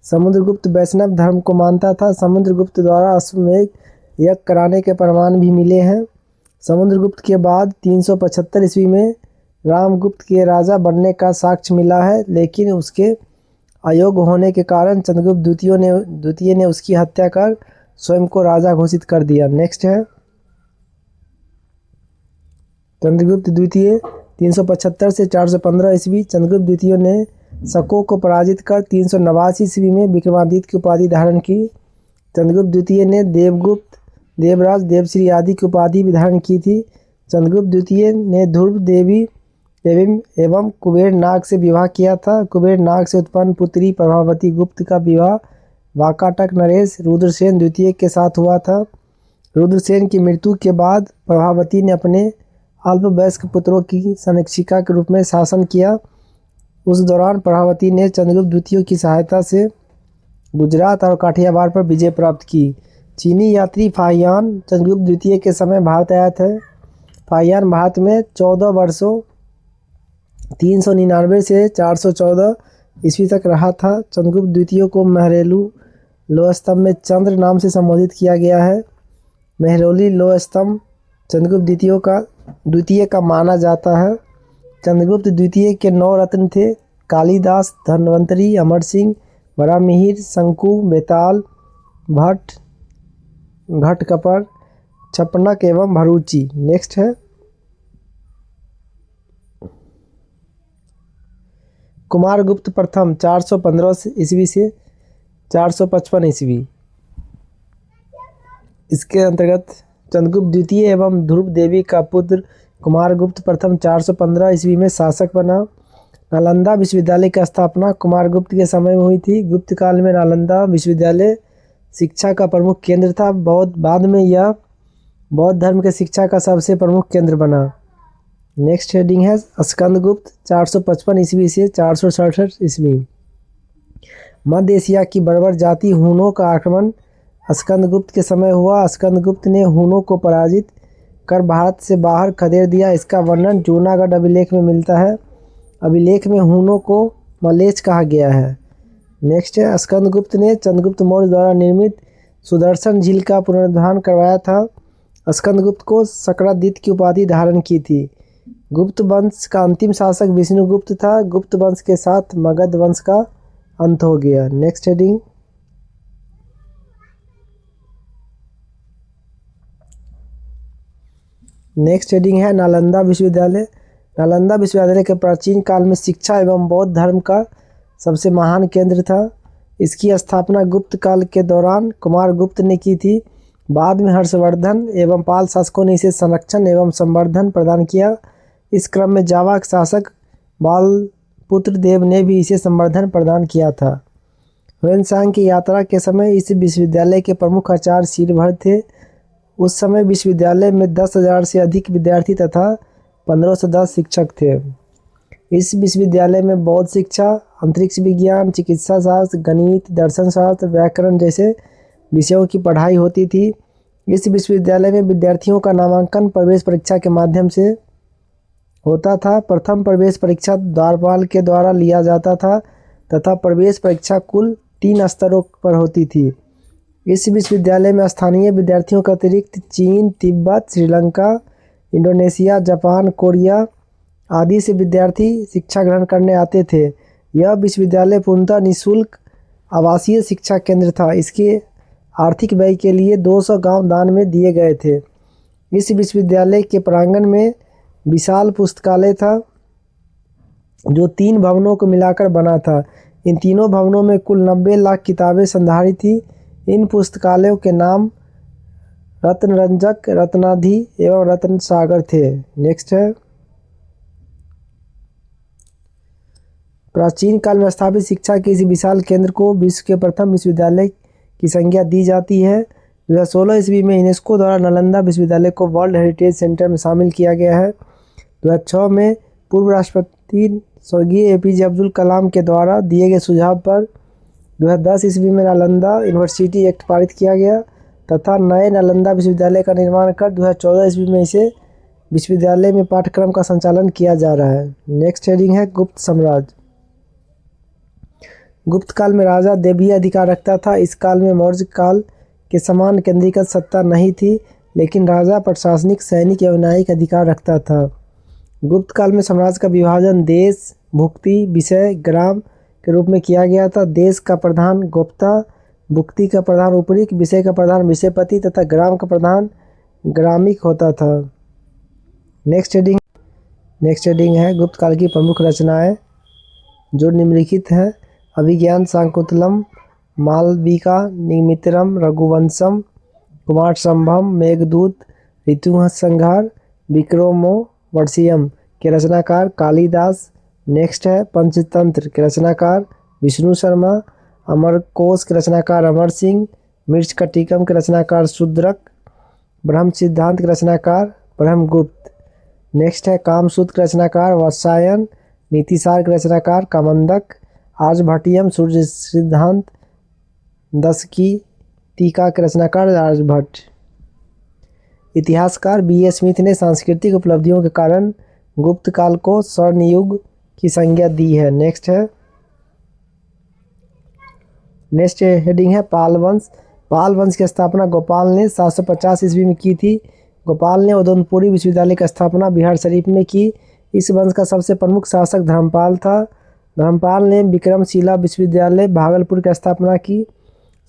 समुद्रगुप्त वैष्णव धर्म को मानता था। समुद्रगुप्त द्वारा अश्वमेध यज्ञ कराने के प्रमाण भी मिले हैं। समुद्रगुप्त के बाद 375 ईस्वी में रामगुप्त के राजा बनने का साक्ष्य मिला है, लेकिन उसके अयोग्य होने के कारण चंद्रगुप्त द्वितीय ने उसकी हत्या कर स्वयं को राजा घोषित कर दिया। नेक्स्ट है, चंद्रगुप्त द्वितीय 375 से 415 ईस्वी। चंद्रगुप्त द्वितीय ने शकों को पराजित कर 389 ईस्वी में विक्रमादित्य की उपाधि धारण की। चंद्रगुप्त द्वितीय ने देवगुप्त, देवराज, देवश्री आदि की उपाधि भी धारण की थी। चंद्रगुप्त द्वितीय ने ध्रुव देवी एवं कुबेर नाग से विवाह किया था। कुबेर नाग से उत्पन्न पुत्री प्रभावती गुप्त का विवाह वाकाटक नरेश रुद्रसेन द्वितीय के साथ हुआ था। रुद्रसेन की मृत्यु के बाद प्रभावती ने अपने अल्पवयस्क पुत्रों की संरक्षिका के रूप में शासन किया। उस दौरान प्रभावती ने चंद्रगुप्त द्वितीय की सहायता से गुजरात और काठियावाड़ पर विजय प्राप्त की। चीनी यात्री फाहियान चंद्रगुप्त द्वितीय के समय भारत आया था। फाहियान भारत में 14 वर्षों 399 से 414 ईस्वी तक रहा था। चंद्रगुप्त द्वितीय को महरेलू लोह स्तंभ में चंद्र नाम से संबोधित किया गया है। महरौली लोह स्तंभ चंद्रगुप्त द्वितीय का माना जाता है। चंद्रगुप्त द्वितीय के 9 रत्न थे: कालिदास, धन्वंतरी, अमर सिंह, वरामिहिर, शंकु, बेताल, भट्ट, घटकपर, छपनक एवं भरूची। नेक्स्ट है, कुमारगुप्त प्रथम 415 ईस्वी से 455 ईस्वी। इसके अंतर्गत चंद्रगुप्त द्वितीय एवं ध्रुव देवी का पुत्र कुमारगुप्त प्रथम 415 ईस्वी में शासक बना। नालंदा विश्वविद्यालय की स्थापना कुमारगुप्त के समय में हुई थी। गुप्त काल में नालंदा विश्वविद्यालय शिक्षा का प्रमुख केंद्र था। बाद में यह बौद्ध धर्म के शिक्षा का सबसे प्रमुख केंद्र बना। नेक्स्ट हेडिंग है स्कंदगुप्त 455 ईस्वी से 467 ईस्वी। मध्य एशिया की बर्बर जाति हूनों का आक्रमण स्कंदगुप्त के समय हुआ। स्कंदगुप्त ने हूनों को पराजित कर भारत से बाहर खदेड़ दिया। इसका वर्णन जूनागढ़ अभिलेख में मिलता है। अभिलेख में हूनों को मलेच्छ कहा गया है। नेक्स्ट है स्कंदगुप्त ने चंद्रगुप्त मौर्य द्वारा निर्मित सुदर्शन झील का पुनरुद्धार करवाया था। स्कंदगुप्त को शक्रादित्य की उपाधि धारण की थी। गुप्त वंश का अंतिम शासक विष्णुगुप्त था। गुप्त वंश के साथ मगध वंश का अंत हो गया। नेक्स्ट हेडिंग है नालंदा विश्वविद्यालय। नालंदा विश्वविद्यालय के प्राचीन काल में शिक्षा एवं बौद्ध धर्म का सबसे महान केंद्र था। इसकी स्थापना गुप्त काल के दौरान कुमारगुप्त ने की थी। बाद में हर्षवर्धन एवं पाल शासकों ने इसे संरक्षण एवं संवर्धन प्रदान किया। इस क्रम में जावा शासक बालपुत्र देव ने भी इसे संवर्धन प्रदान किया था। ह्वेनसांग की यात्रा के समय इस विश्वविद्यालय के प्रमुख आचार्य शीलभर थे। उस समय विश्वविद्यालय में 10,000 से अधिक विद्यार्थी तथा 1510 शिक्षक थे। इस विश्वविद्यालय में बौद्ध शिक्षा, अंतरिक्ष विज्ञान, चिकित्सा शास्त्र, गणित, दर्शन शास्त्र, व्याकरण जैसे विषयों की पढ़ाई होती थी। इस विश्वविद्यालय में विद्यार्थियों का नामांकन प्रवेश परीक्षा के माध्यम से होता था। प्रथम प्रवेश परीक्षा द्वारपाल के द्वारा लिया जाता था तथा प्रवेश परीक्षा कुल 3 स्तरों पर होती थी। इस विश्वविद्यालय में स्थानीय विद्यार्थियों के अतिरिक्त चीन, Tibet, Sri Lanka, Indonesia, Japan, Korea आदि से विद्यार्थी शिक्षा ग्रहण करने आते थे। यह विश्वविद्यालय पूर्णतः निःशुल्क आवासीय शिक्षा केंद्र था। इसके आर्थिक व्यय के लिए 200 गांव दान में दिए गए थे। इस विश्वविद्यालय के प्रांगण में विशाल पुस्तकालय था जो 3 भवनों को मिलाकर बना था। इन तीनों भवनों में कुल 90 लाख किताबें संधारित थी। इन पुस्तकालयों के नाम रत्नरंजक, रत्नाधि एवं रत्न सागर थे। नेक्स्ट है प्राचीन काल में स्थापित शिक्षा के इस विशाल केंद्र को विश्व के प्रथम विश्वविद्यालय की संज्ञा दी जाती है। 2016 ईस्वी में यूनेस्को द्वारा नालंदा विश्वविद्यालय को वर्ल्ड हेरिटेज सेंटर में शामिल किया गया है। 2006 में पूर्व राष्ट्रपति स्वर्गीय APJ अब्दुल कलाम के द्वारा दिए गए सुझाव पर 2010 ईस्वी में नालंदा यूनिवर्सिटी एक्ट पारित किया गया तथा नए नालंदा विश्वविद्यालय का निर्माण कर 2014 ईस्वी में इसे विश्वविद्यालय में पाठ्यक्रम का संचालन किया जा रहा है। नेक्स्ट हेडिंग है गुप्त साम्राज्य। गुप्त काल में राजा देवीय अधिकार रखता था। इस काल में मौर्य काल के समान केंद्रीकृत सत्ता नहीं थी, लेकिन राजा प्रशासनिक, सैनिक एवं न्यायिक अधिकार रखता था। गुप्त काल में साम्राज्य का विभाजन देश, भुक्ति, विषय, ग्राम के रूप में किया गया था। देश का प्रधान गोप्ता, भुक्ति का प्रधान उपरिक, विषय का प्रधान विषयपति तथा ग्राम का प्रधान ग्रामिक होता था। नेक्स्ट हेडिंग है गुप्त काल की प्रमुख रचनाएं जो निम्नलिखित हैं। अभिज्ञान शाकुंतलम, मालविका, निमित्रम, रघुवंशम, कुमार संभव, मेघदूत, ऋतुसंहार, विक्रमोर्वशीयम के रचनाकार कालिदास। नेक्स्ट है पंचतंत्र के रचनाकार विष्णु शर्मा, अमरकोश के रचनाकार अमर सिंह, मृच्छकटिकम के रचनाकार शूद्रक, ब्रह्म सिद्धांत के रचनाकार ब्रह्मगुप्त। नेक्स्ट है कामसूत्र के रचनाकार वात्स्यायन, नीतिसार के रचनाकार कामंदक, आर्यभट्टियम सूर्य सिद्धांत, दशकी टीका के रचनाकार आर्यभट्ट। इतिहासकार B.A. स्मिथ ने सांस्कृतिक उपलब्धियों के कारण गुप्त काल को स्वर्ण युग की संज्ञा दी है। नेक्स्ट हेडिंग है पाल वंश। पाल वंश की स्थापना गोपाल ने 750 ईस्वी में की थी। गोपाल ने उदयपुरी विश्वविद्यालय की स्थापना बिहार शरीफ में की। इस वंश का सबसे प्रमुख शासक धर्मपाल था। धर्मपाल ने विक्रमशिला विश्वविद्यालय भागलपुर की स्थापना की।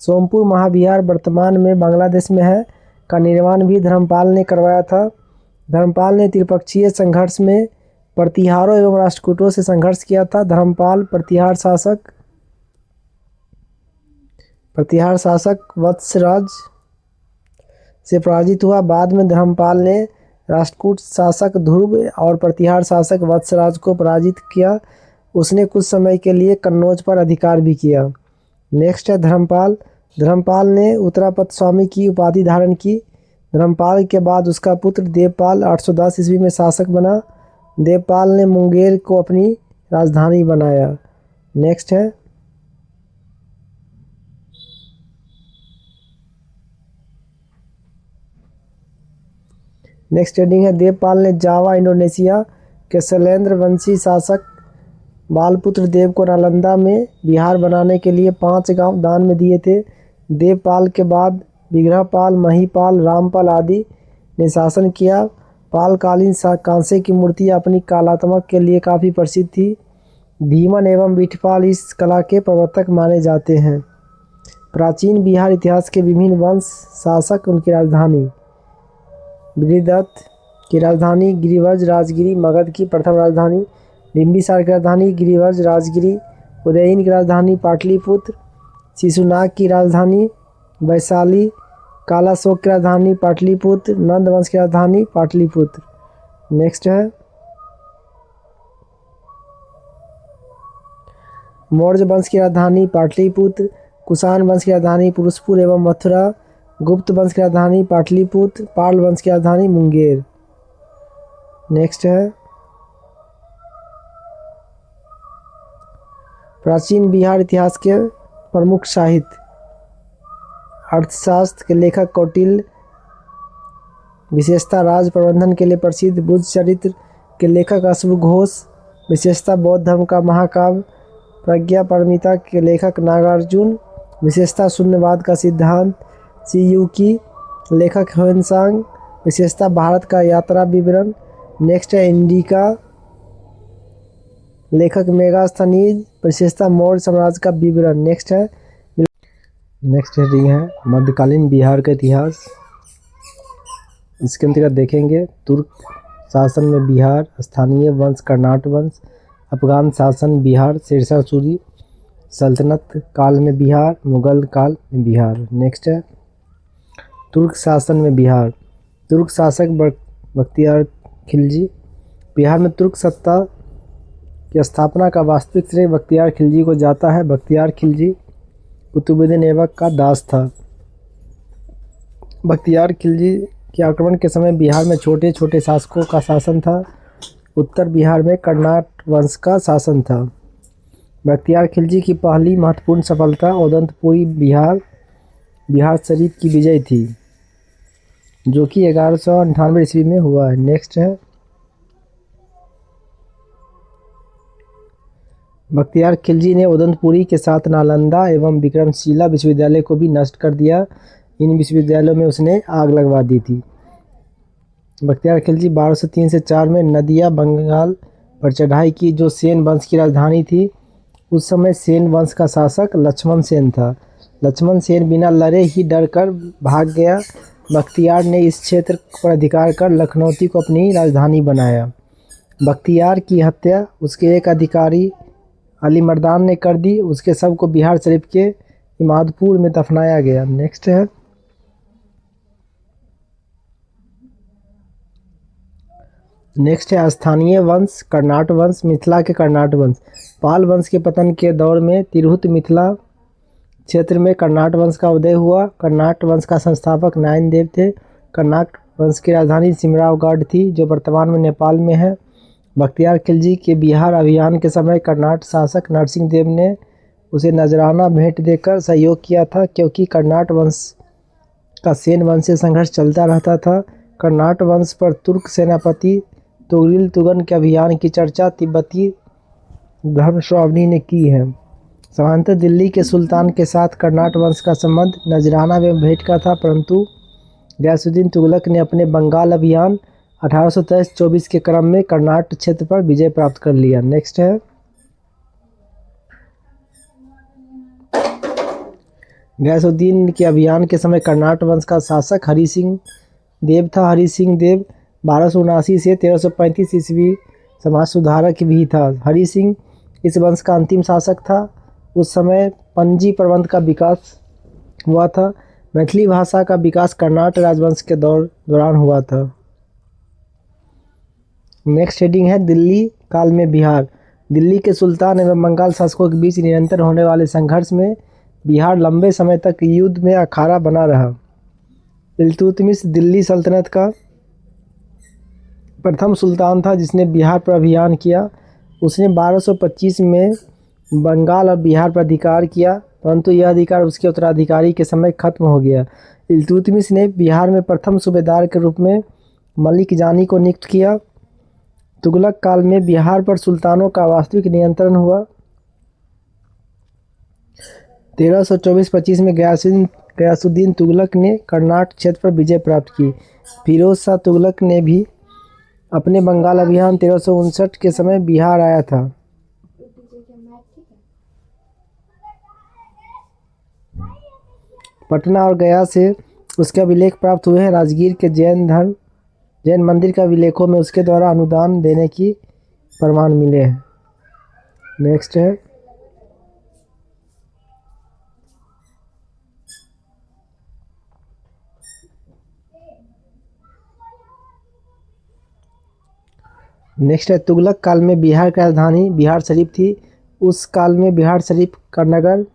सोमपुर महाविहार वर्तमान में बांग्लादेश में है का निर्माण भी धर्मपाल ने करवाया था। धर्मपाल ने त्रिपक्षीय संघर्ष में प्रतिहारों एवं राष्ट्रकूटों से संघर्ष किया था। धर्मपाल प्रतिहार शासक वत्सराज से पराजित हुआ। बाद में धर्मपाल ने राष्ट्रकूट शासक ध्रुव और प्रतिहार शासक वत्सराज को पराजित किया। उसने कुछ समय के लिए कन्नौज पर अधिकार भी किया। नेक्स्ट है धर्मपाल। धर्मपाल ने उत्तरापथ स्वामी की उपाधि धारण की। धर्मपाल के बाद उसका पुत्र देवपाल 810 ईस्वी में शासक बना। देवपाल ने मुंगेर को अपनी राजधानी बनाया। नेक्स्ट है नेक्स्ट हेडिंग है देवपाल ने जावा इंडोनेशिया के शैलेंद्र वंशी शासक बालपुत्र देव को नालंदा में बिहार बनाने के लिए 5 गांव दान में दिए थे। देवपाल के बाद विग्रहपाल, महीपाल, रामपाल आदि ने शासन किया। पालकालीन कांसे की मूर्तियाँ अपनी कलात्मक के लिए काफ़ी प्रसिद्ध थी। भीमन एवं विठपाल इस कला के प्रवर्तक माने जाते हैं। प्राचीन बिहार इतिहास के विभिन्न वंश शासक, उनकी राजधानी। बृहदत्त की राजधानी गिरिवर्ज राजगिरी, मगध की प्रथम राजधानी। बिंबिसार की राजधानी गिरिवर्ज राजगिरी। उदयन की राजधानी पाटलिपुत्र। शिशुनाग की राजधानी वैशाली। कालाशोक की राजधानी पाटलिपुत्र। नंद वंश की राजधानी पाटलिपुत्र। नेक्स्ट है मौर्य वंश की राजधानी पाटलिपुत्र। कुषाण वंश की राजधानी पुरुषपुर एवं मथुरा। गुप्त वंश की राजधानी पाटलिपुत्र। पाल वंश की राजधानी मुंगेर। नेक्स्ट है प्राचीन बिहार इतिहास के प्रमुख साहित्य। अर्थशास्त्र के लेखक कौटिल्य। विशेषता राज प्रबंधन के लिए प्रसिद्ध बुद्ध चरित्र के लेखक अश्वघोष। विशेषता बौद्ध धर्म का महाकाव्य प्रज्ञा पारमिता के लेखक नागार्जुन। विशेषता शून्यवाद का सिद्धांत सीयूकी, लेखक ह्वेनसांग। विशेषता भारत का यात्रा विवरण। नेक्स्ट है इंडिका, लेखक मेगास्थनीज। विशेषता मौर्य साम्राज्य का विवरण। नेक्स्ट हेडिंग है मध्यकालीन बिहार का इतिहास। इसके अंतर्गत देखेंगे तुर्क शासन में बिहार, स्थानीय वंश कर्नाट वंश, अफगान शासन बिहार, शेरशाह सूरी सल्तनत काल में बिहार, मुगल काल में बिहार। नेक्स्ट है तुर्क शासन में बिहार। तुर्क शासक बख्तियार खिलजी। बिहार में तुर्क सत्ता की स्थापना का वास्तविक श्रेय बख्तियार खिलजी को जाता है। बख्तियार खिलजी कुतुबुद्दीन ऐबक का दास था। बख्तियार खिलजी के आक्रमण के समय बिहार में छोटे छोटे शासकों का शासन था। उत्तर बिहार में कर्नाट वंश का शासन था। बख्तियार खिलजी की पहली महत्वपूर्ण सफलता ओदंतपुरी बिहार शरीफ की विजय थी, जो कि 1198 ईस्वी में हुआ है। नेक्स्ट है बख्तियार खिलजी ने ओदंतपुरी के साथ नालंदा एवं विक्रमशिला विश्वविद्यालय को भी नष्ट कर दिया। इन विश्वविद्यालयों में उसने आग लगवा दी थी। बख्तियार खिलजी 1203 से 4 में नदिया बंगाल पर चढ़ाई की, जो सेन वंश की राजधानी थी। उस समय सेन वंश का शासक लक्ष्मण सेन था। लक्ष्मण सेन बिना लड़े ही डर कर भाग गया। बख्तियार ने इस क्षेत्र पर अधिकार कर लखनौती को अपनी राजधानी बनाया। बख्तियार की हत्या उसके एक अधिकारी अली मर्दान ने कर दी। उसके शव को बिहार शरीफ के इमादपुर में दफनाया गया। नेक्स्ट है स्थानीय वंश कर्नाट वंश, मिथिला के कर्नाट वंश। पाल वंश के पतन के दौर में तिरहुत मिथिला क्षेत्र में कर्नाट वंश का उदय हुआ। कर्नाट वंश का संस्थापक नारायण देव थे। कर्नाट वंश की राजधानी सिमरावगढ़ थी, जो वर्तमान में नेपाल में है। बख्तियार खिलजी के बिहार अभियान के समय कर्नाट शासक नरसिंह देव ने उसे नजराना भेंट देकर सहयोग किया था, क्योंकि कर्नाट वंश का सेन वंश से संघर्ष चलता रहता था। कर्नाट वंश पर तुर्क सेनापति तुगरिल तुगन के अभियान की चर्चा तिब्बती धर्मस्वामिनी ने की है। समांतर दिल्ली के सुल्तान के साथ कर्नाट वंश का संबंध नजराना एवं भेंट का था, परंतु गयासुद्दीन तुगलक ने अपने बंगाल अभियान 1823-24 के क्रम में कर्नाट क्षेत्र पर विजय प्राप्त कर लिया। नेक्स्ट है गयासुद्दीन के अभियान के समय कर्नाट वंश का शासक हरि सिंह देव था। हरि सिंह देव 1279 से 1335 ईस्वी समाज सुधारक भी था। हरि सिंह इस वंश का अंतिम शासक था। उस समय पंजी प्रबंध का विकास हुआ था। मैथिली भाषा का विकास कर्नाटक राजवंश के दौरान हुआ था। नेक्स्ट हेडिंग है दिल्ली काल में बिहार। दिल्ली के सुल्तान एवं बंगाल शासकों के बीच निरंतर होने वाले संघर्ष में बिहार लंबे समय तक युद्ध में अखाड़ा बना रहा। इल्तुतमिश दिल्ली सल्तनत का प्रथम सुल्तान था जिसने बिहार पर अभियान किया। उसने 1225 में बंगाल और बिहार पर अधिकार किया, परंतु यह अधिकार उसके उत्तराधिकारी के समय खत्म हो गया। इल्तुतमिश ने बिहार में प्रथम सूबेदार के रूप में मलिक जानी को नियुक्त किया। तुगलक काल में बिहार पर सुल्तानों का वास्तविक नियंत्रण हुआ। 1324-25 में गयासुद्दीन तुगलक ने कर्नाटक क्षेत्र पर विजय प्राप्त की। फिरोज शाह तुगलक ने भी अपने बंगाल अभियान 1359 के समय बिहार आया था। पटना और गया से उसके अभिलेख प्राप्त हुए हैं। राजगीर के जैन मंदिर का अभिलेखों में उसके द्वारा अनुदान देने की प्रमाण मिले हैं। नेक्स्ट है तुगलक काल में बिहार की राजधानी बिहार शरीफ थी। उस काल में बिहार शरीफ का नगर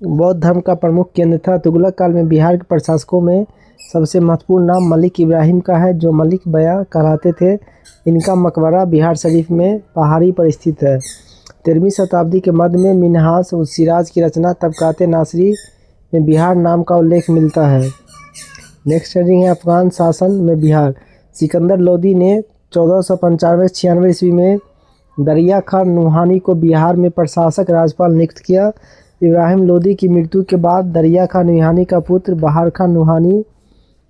बौद्ध धर्म का प्रमुख केंद्र था। तुगलक काल में बिहार के प्रशासकों में सबसे महत्वपूर्ण नाम मलिक इब्राहिम का है, जो मलिक बया कहलाते थे। इनका मकबरा बिहार शरीफ में पहाड़ी पर स्थित है। 13वीं शताब्दी के मध्य में मिन्हाज उस सिराज की रचना तबकाते नासरी में बिहार नाम का उल्लेख मिलता है। नेक्स्ट हेडिंग है अफगान शासन में बिहार। सिकंदर लोदी ने 1495-96 ईस्वी में दरिया खान नुहानी को बिहार में प्रशासक राज्यपाल नियुक्त किया। इब्राहिम लोदी की मृत्यु के बाद दरिया खान नुहानी का पुत्र बहार खान नुहानी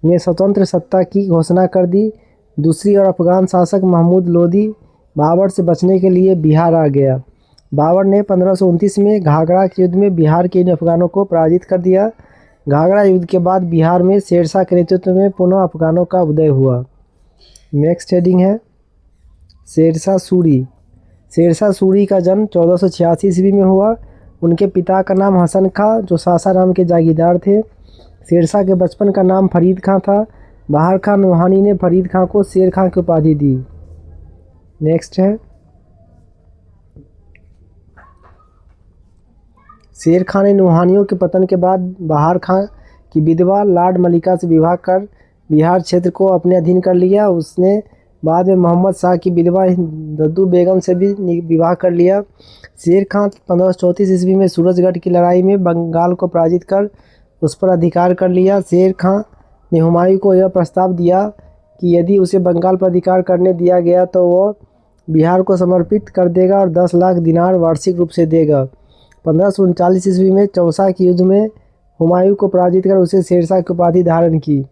ने स्वतंत्र सत्ता की घोषणा कर दी। दूसरी ओर अफगान शासक महमूद लोदी बाबर से बचने के लिए बिहार आ गया। बाबर ने 1529 में घाघरा के युद्ध में बिहार के इन अफगानों को पराजित कर दिया। घाघरा युद्ध के बाद बिहार में शेरशाह के नेतृत्व में पुनः अफगानों का उदय हुआ। नेक्स्ट हेडिंग है शेरशाह सूरी। शेरशाह सूरी का जन्म 1486 ईस्वी में हुआ। उनके पिता का नाम हसन खां जो सासाराम के जागीरदार थे। शेरशाह के बचपन का नाम फरीद खां था। बहार खान नुहानी ने फरीद खां को शेर खां की उपाधि दी। नेक्स्ट है शेर खां ने नुहानियों के पतन के बाद बहार खां की विधवा लाड मलिका से विवाह कर बिहार क्षेत्र को अपने अधीन कर लिया। उसने बाद में मोहम्मद शाह की विधवा दद्दू बेगम से भी विवाह कर लिया। शेर खां 1534 ईस्वी में सूरजगढ़ की लड़ाई में बंगाल को पराजित कर उस पर अधिकार कर लिया। शेर खां ने हुमायूं को यह प्रस्ताव दिया कि यदि उसे बंगाल पर अधिकार करने दिया गया तो वह बिहार को समर्पित कर देगा और 10 लाख दिनार वार्षिक रूप से देगा। 1539 ईस्वी में चौसा के युद्ध में हुमायूं को पराजित कर उसे शेरशाह की उपाधि धारण की।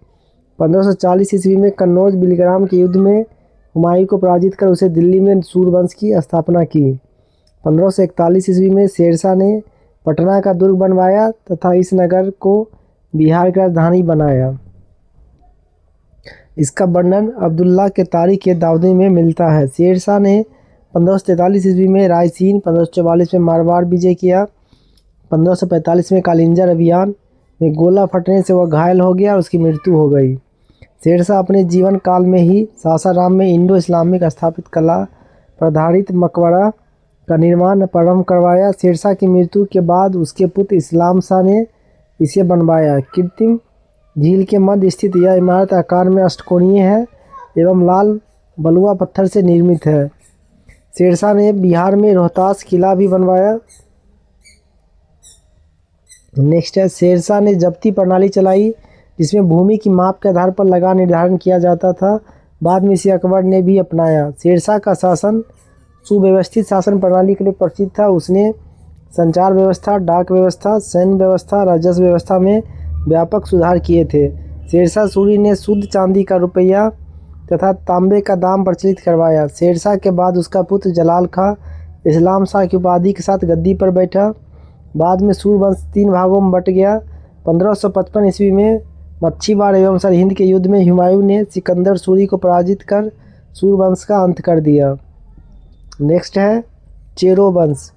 1540 ईस्वी में कन्नौज बिलग्राम के युद्ध में हुमायूं को पराजित कर उसे दिल्ली में सूरवंश की स्थापना की। 1541 ईस्वी में शेरशाह ने पटना का दुर्ग बनवाया तथा इस नगर को बिहार की राजधानी बनाया। इसका वर्णन अब्दुल्ला के तारीख ए दाऊदी में मिलता है। शेरशाह ने 1543 ईस्वी में रायसीन, 1544 में मारवाड़ विजय किया। 1545 में कालिंजर अभियान में गोला फटने से वह घायल हो गया और उसकी मृत्यु हो गई। शेरशाह अपने जीवन काल में ही सासाराम में इंडो इस्लामिक स्थापित कला पर आधारित मकबरा का निर्माण प्रारंभ करवाया। शेरशाह की मृत्यु के बाद उसके पुत्र इस्लाम शाह ने इसे बनवाया। कृत्रिम झील के मध्य स्थित यह इमारत आकार में अष्टकोणीय है एवं लाल बलुआ पत्थर से निर्मित है। शेरशाह ने बिहार में रोहतास किला भी बनवाया। नेक्स्ट है शेरशाह ने जब्ती प्रणाली चलाई जिसमें भूमि की माप के आधार पर लगान निर्धारण किया जाता था। बाद में इसे अकबर ने भी अपनाया। शेरशाह का शासन सुव्यवस्थित शासन प्रणाली के लिए प्रसिद्ध था। उसने संचार व्यवस्था, डाक व्यवस्था, सैन्य व्यवस्था, राजस्व व्यवस्था में व्यापक सुधार किए थे। शेरशाह सूरी ने शुद्ध चांदी का रुपया तथा तांबे का दाम प्रचलित करवाया। शेरशाह के बाद उसका पुत्र जलाल खां इस्लाम शाह की उपाधि के साथ गद्दी पर बैठा। बाद में सूरवंश 3 भागों में बट गया। 1555 ईस्वी में मच्छीवाड़ एवं सरहिंद के युद्ध में हुमायूं ने सिकंदर सूरी को पराजित कर सूरवंश का अंत कर दिया। नेक्स्ट है चेरो वंश।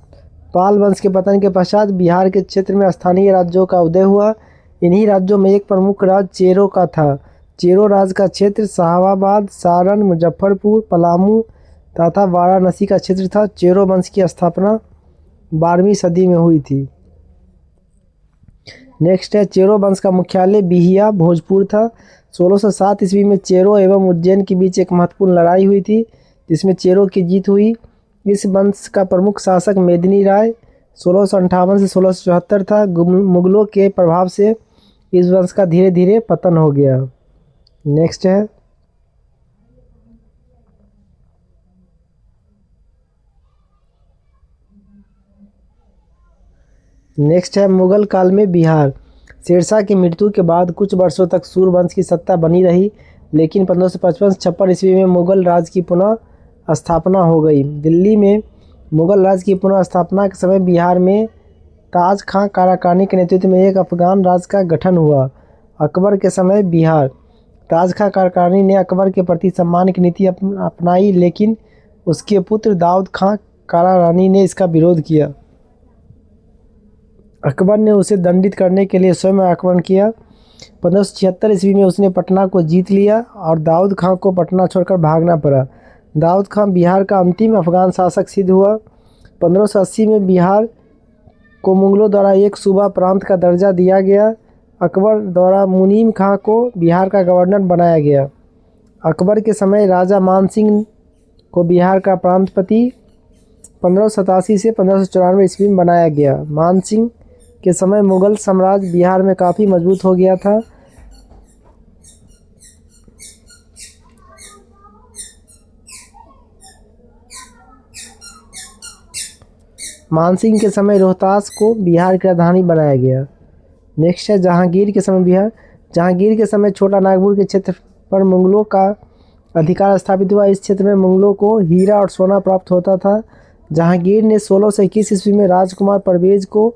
पाल वंश के पतन के पश्चात बिहार के क्षेत्र में स्थानीय राज्यों का उदय हुआ। इन्हीं राज्यों में एक प्रमुख राज्य चेरो का था। चेरो राज का क्षेत्र शाहाबाद, सारण, मुजफ्फरपुर, पलामू तथा वाराणसी का क्षेत्र था। चेरो वंश की स्थापना 12वीं सदी में हुई थी। नेक्स्ट है, चेरो वंश का मुख्यालय बिहिया भोजपुर था। 1607 ईस्वी में चेरो एवं उज्जैन के बीच एक महत्वपूर्ण लड़ाई हुई थी, जिसमें चेरो की जीत हुई। इस वंश का प्रमुख शासक मेदिनी राय 1658 से 1674 था। मुगलों के प्रभाव से इस वंश का धीरे धीरे पतन हो गया। नेक्स्ट है, मुगल काल में बिहार। शेरशाह की मृत्यु के बाद कुछ वर्षों तक सूरवंश की सत्ता बनी रही, लेकिन 1555-56 ईस्वी में मुगल राज की पुनः स्थापना हो गई। दिल्ली में मुगल राज की पुनः स्थापना के समय बिहार में ताज खां काराकानी के नेतृत्व में एक अफगान राज का गठन हुआ। अकबर के समय बिहार। ताज खां काराकानी ने अकबर के प्रति सम्मान की नीति अपनाई, लेकिन उसके पुत्र दाऊद खां काराकानी ने इसका विरोध किया। अकबर ने उसे दंडित करने के लिए स्वयं आक्रमण किया। 1576 ईस्वी में उसने पटना को जीत लिया और दाऊद खां को पटना छोड़कर भागना पड़ा। दाऊद खां बिहार का अंतिम अफगान शासक सिद्ध हुआ। 1580 में बिहार को मुगलों द्वारा एक सूबा प्रांत का दर्जा दिया गया। अकबर द्वारा मुनीम खां को बिहार का गवर्नर बनाया गया। अकबर के समय राजा मानसिंह को बिहार का प्रांतपति 1587 से 1594 ईस्वी में बनाया गया। मानसिंह के समय मुगल साम्राज्य बिहार में काफ़ी मजबूत हो गया था। मानसिंह के समय रोहतास को बिहार की राजधानी बनाया गया। नेक्स्ट है, जहांगीर के समय बिहार। जहांगीर के समय छोटा नागपुर के क्षेत्र पर मुगलों का अधिकार स्थापित हुआ। इस क्षेत्र में मुगलों को हीरा और सोना प्राप्त होता था। जहांगीर ने 1621 ईस्वी में राजकुमार परवेज को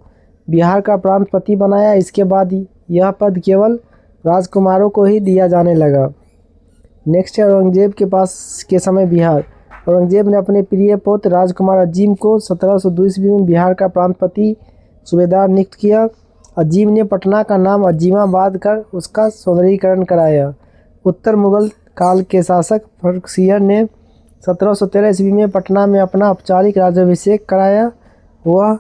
बिहार का प्रांतपति बनाया। इसके बाद यह पद केवल राजकुमारों को ही दिया जाने लगा। नेक्स्ट है, औरंगजेब के पास के समय बिहार। औरंगजेब ने अपने प्रिय पुत्र राजकुमार अजीम को 1702 ईस्वी में बिहार का प्रांतपति सूबेदार नियुक्त किया। अजीम ने पटना का नाम अजीमाबाद कर उसका सौंदर्यीकरण कराया। उत्तर मुगल काल के शासक फर्रुखसिंह ने 1713 ईस्वी में पटना में अपना औपचारिक राज्याभिषेक कराया। वह